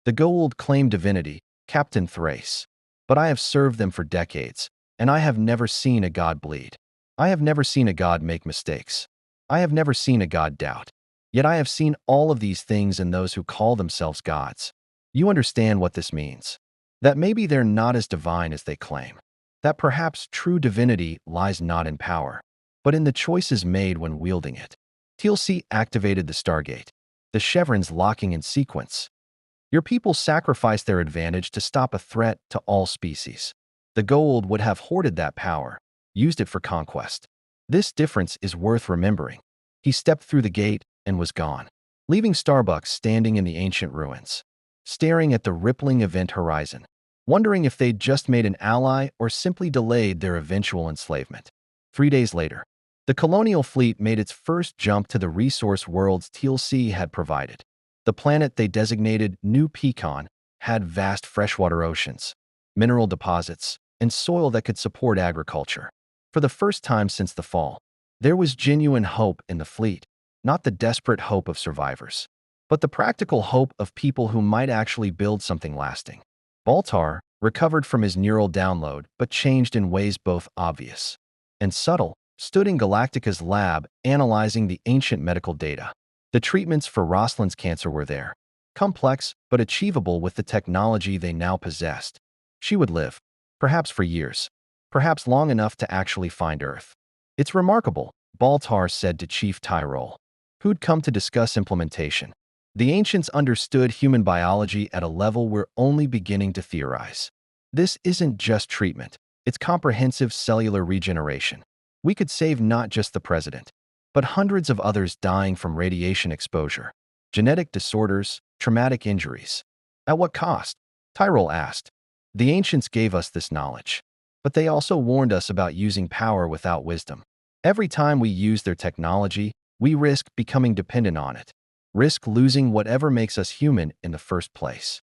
The Goa'uld claim divinity, Captain Thrace. But I have served them for decades, and I have never seen a god bleed. I have never seen a god make mistakes. I have never seen a god doubt. Yet I have seen all of these things in those who call themselves gods. You understand what this means? That maybe they're not as divine as they claim. That perhaps true divinity lies not in power, but in the choices made when wielding it. TLC activated the Stargate, the chevrons locking in sequence. Your people sacrificed their advantage to stop a threat to all species. The Goa'uld would have hoarded that power, used it for conquest. This difference is worth remembering. He stepped through the gate and was gone, leaving Starbucks standing in the ancient ruins, staring at the rippling event horizon, wondering if they'd just made an ally or simply delayed their eventual enslavement. 3 days later, the colonial fleet made its first jump to the resource worlds TLC had provided. The planet they designated New Pecan had vast freshwater oceans, mineral deposits, and soil that could support agriculture. For the first time since the fall, there was genuine hope in the fleet, not the desperate hope of survivors, but the practical hope of people who might actually build something lasting. Baltar recovered from his neural download but changed in ways both obvious and subtle, stood in Galactica's lab analyzing the ancient medical data. The treatments for Rosalind's cancer were there, complex but achievable with the technology they now possessed. She would live, perhaps for years, perhaps long enough to actually find Earth. It's remarkable, Baltar said to Chief Tyrol, who'd come to discuss implementation. The ancients understood human biology at a level we're only beginning to theorize. This isn't just treatment, it's comprehensive cellular regeneration. We could save not just the president, but hundreds of others dying from radiation exposure. Genetic disorders, traumatic injuries. At what cost? Tyrell asked. The ancients gave us this knowledge, but they also warned us about using power without wisdom. Every time we use their technology, we risk becoming dependent on it, risk losing whatever makes us human in the first place.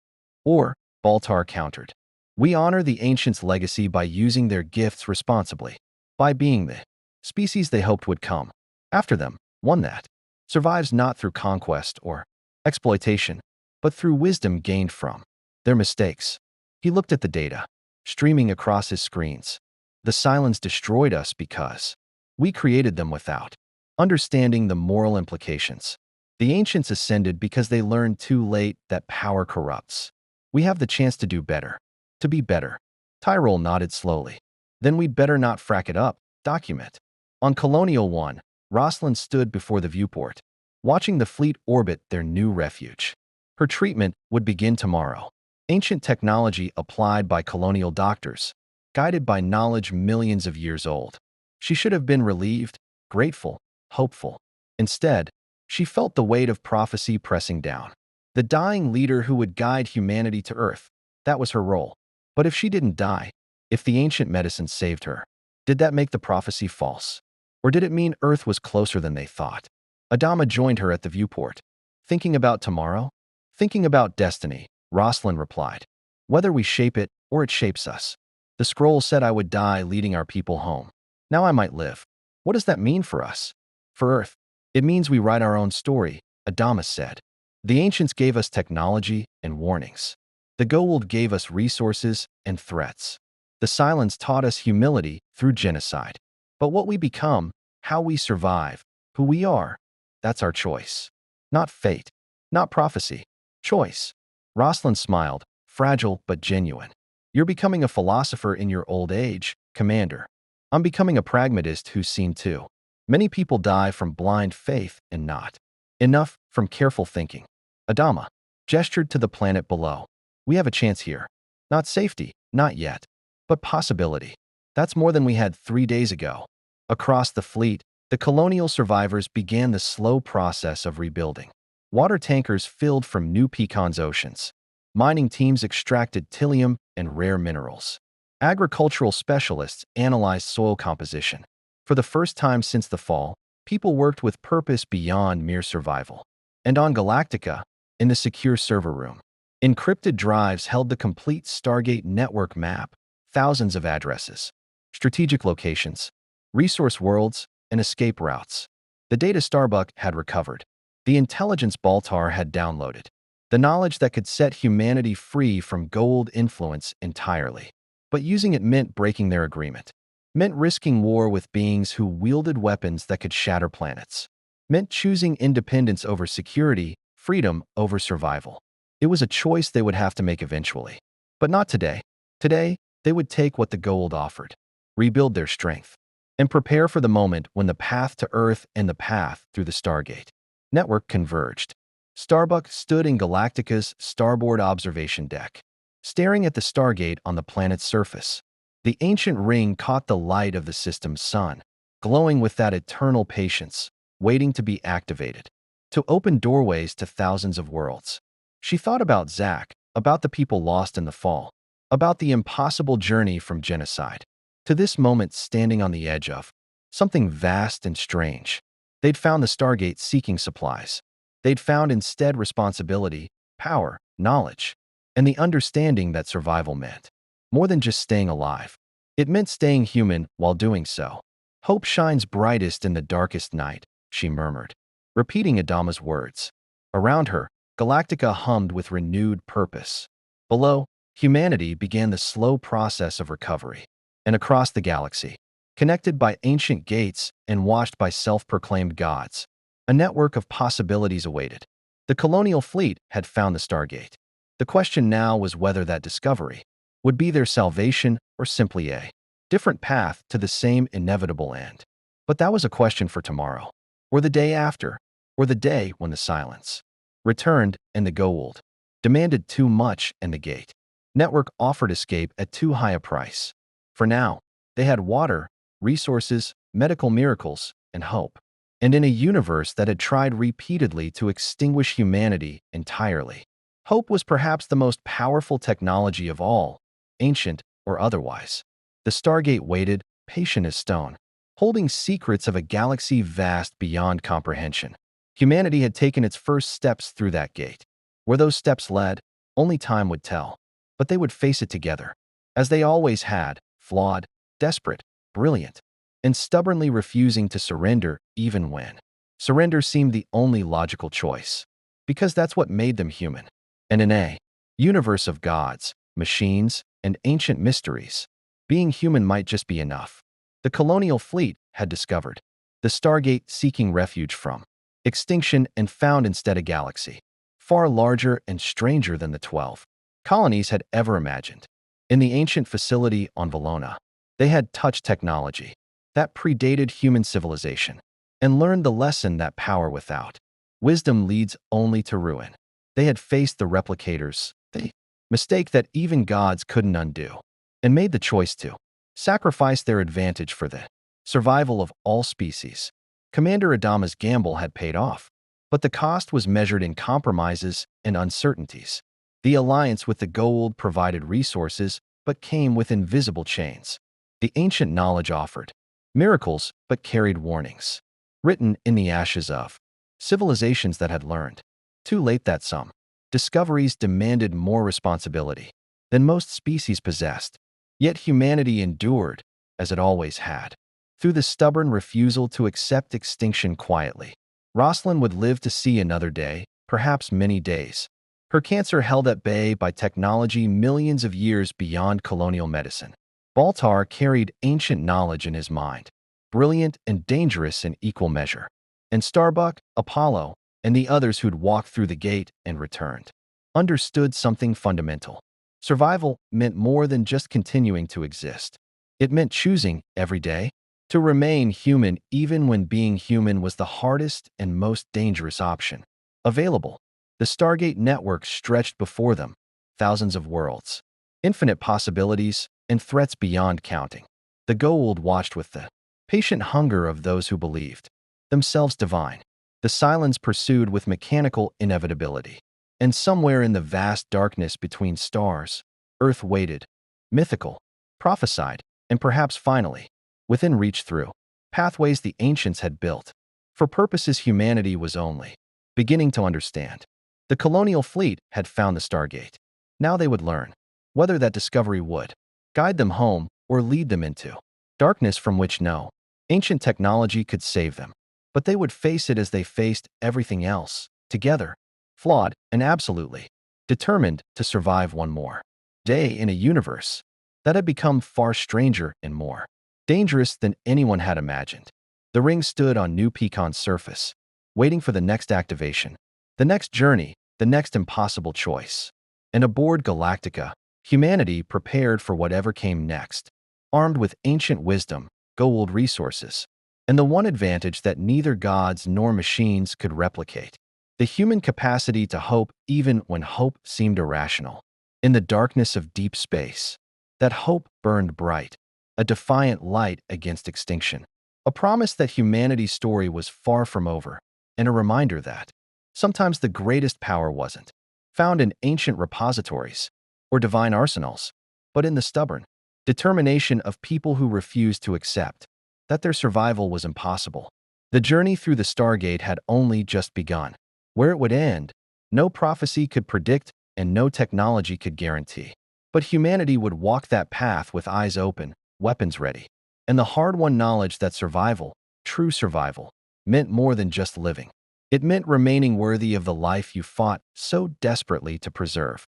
Or, Baltar countered, we honor the ancients' legacy by using their gifts responsibly, by being the species they hoped would come after them, one that survives not through conquest or exploitation, but through wisdom gained from their mistakes. He looked at the data, streaming across his screens. The silence destroyed us because we created them without understanding the moral implications. The ancients ascended because they learned too late that power corrupts. We have the chance to do better, to be better. Tyrell nodded slowly. Then we'd better not frack it up. Document. On Colonial 1, Rosalind stood before the viewport, watching the fleet orbit their new refuge. Her treatment would begin tomorrow. Ancient technology applied by colonial doctors, guided by knowledge millions of years old. She should have been relieved, grateful, hopeful. Instead, she felt the weight of prophecy pressing down. The dying leader who would guide humanity to Earth, that was her role. But if she didn't die, if the ancient medicine saved her, did that make the prophecy false? Or did it mean Earth was closer than they thought? Adama joined her at the viewport. Thinking about tomorrow? Thinking about destiny, Rosalind replied. Whether we shape it or it shapes us. The scroll said I would die leading our people home. Now I might live. What does that mean for us? For Earth, it means we write our own story, Adama said. The ancients gave us technology and warnings. The Goa'uld gave us resources and threats. The silence taught us humility through genocide. But what we become, how we survive, who we are, that's our choice. Not fate, not prophecy. Choice. Rosalind smiled, fragile but genuine. You're becoming a philosopher in your old age, Commander. I'm becoming a pragmatist who's seen too. Many people die from blind faith and not enough from careful thinking. Adama gestured to the planet below. We have a chance here. Not safety, not yet, but possibility. That's more than we had 3 days ago. Across the fleet, the colonial survivors began the slow process of rebuilding. Water tankers filled from New Pecan's oceans. Mining teams extracted thallium and rare minerals. Agricultural specialists analyzed soil composition. For the first time since the fall, people worked with purpose beyond mere survival. And on Galactica, in the secure server room, encrypted drives held the complete Stargate network map, thousands of addresses, strategic locations, resource worlds, and escape routes. The data Starbuck had recovered. The intelligence Baltar had downloaded. The knowledge that could set humanity free from Goa'uld influence entirely. But using it meant breaking their agreement. Meant risking war with beings who wielded weapons that could shatter planets. Meant choosing independence over security, freedom over survival. It was a choice they would have to make eventually. But not today. Today, they would take what the Goa'uld offered, rebuild their strength, and prepare for the moment when the path to Earth and the path through the Stargate network converged. Starbuck stood in Galactica's starboard observation deck, staring at the Stargate on the planet's surface. The ancient ring caught the light of the system's sun, glowing with that eternal patience, waiting to be activated, to open doorways to thousands of worlds. She thought about Zach, about the people lost in the fall, about the impossible journey from genocide, to this moment standing on the edge of something vast and strange. They'd found the Stargate seeking supplies. They'd found instead responsibility, power, knowledge, and the understanding that survival meant more than just staying alive. It meant staying human while doing so. Hope shines brightest in the darkest night, she murmured, repeating Adama's words. Around her, Galactica hummed with renewed purpose. Below, humanity began the slow process of recovery. And across the galaxy, connected by ancient gates and watched by self-proclaimed gods, a network of possibilities awaited. The colonial fleet had found the Stargate. The question now was whether that discovery would be their salvation or simply a different path to the same inevitable end. But that was a question for tomorrow, or the day after, or the day when the silence returned and the Goa'uld demanded too much and the gate network offered escape at too high a price. For now, they had water, resources, medical miracles, and hope. and in a universe that had tried repeatedly to extinguish humanity entirely. Hope was perhaps the most powerful technology of all, ancient or otherwise. The Stargate waited, patient as stone, holding secrets of a galaxy vast beyond comprehension. Humanity had taken its first steps through that gate. Where those steps led, only time would tell. But they would face it together, as they always had, flawed, desperate, brilliant, and stubbornly refusing to surrender even when surrender seemed the only logical choice. Because that's what made them human. And in a universe of gods, machines, and ancient mysteries, being human might just be enough. The colonial fleet had discovered the Stargate, seeking refuge from extinction, and found instead a galaxy far larger and stranger than the 12 colonies had ever imagined. In the ancient facility on Valona, they had touched technology that predated human civilization and learned the lesson that power without wisdom leads only to ruin. They had faced the replicators, the mistake that even gods couldn't undo, and made the choice to sacrifice their advantage for the survival of all species. Commander Adama's gamble had paid off, but the cost was measured in compromises and uncertainties. The alliance with the Goa'uld provided resources, but came with invisible chains. The ancient knowledge offered miracles, but carried warnings, written in the ashes of civilizations that had learned too late that some discoveries demanded more responsibility than most species possessed. Yet humanity endured, as it always had, through the stubborn refusal to accept extinction quietly. Rosalind would live to see another day, perhaps many days. Her cancer held at bay by technology millions of years beyond colonial medicine. Baltar carried ancient knowledge in his mind, brilliant and dangerous in equal measure. And Starbuck, Apollo, and the others who'd walked through the gate and returned understood something fundamental. Survival meant more than just continuing to exist. It meant choosing, every day, to remain human even when being human was the hardest and most dangerous option available. The Stargate network stretched before them, thousands of worlds, infinite possibilities, and threats beyond counting. The Goa'uld watched with the patient hunger of those who believed themselves divine. The Silence pursued with mechanical inevitability. And somewhere in the vast darkness between stars, Earth waited, mythical, prophesied, and perhaps finally, within reach through pathways the ancients had built, for purposes humanity was only beginning to understand. The colonial fleet had found the Stargate. Now they would learn whether that discovery would guide them home or lead them into darkness from which no ancient technology could save them. But they would face it as they faced everything else, together, flawed and absolutely determined to survive one more day in a universe that had become far stranger and more dangerous than anyone had imagined. The ring stood on New Pecan's surface, waiting for the next activation, the next journey, the next impossible choice. And aboard Galactica, humanity prepared for whatever came next, armed with ancient wisdom, Goa'uld resources, and the one advantage that neither gods nor machines could replicate: the human capacity to hope even when hope seemed irrational. In the darkness of deep space, that hope burned bright, a defiant light against extinction, a promise that humanity's story was far from over, and a reminder that sometimes the greatest power wasn't found in ancient repositories or divine arsenals, but in the stubborn determination of people who refused to accept that their survival was impossible. The journey through the Stargate had only just begun. Where it would end, no prophecy could predict and no technology could guarantee. But humanity would walk that path with eyes open, weapons ready, and the hard-won knowledge that survival, true survival, meant more than just living. It meant remaining worthy of the life you fought so desperately to preserve.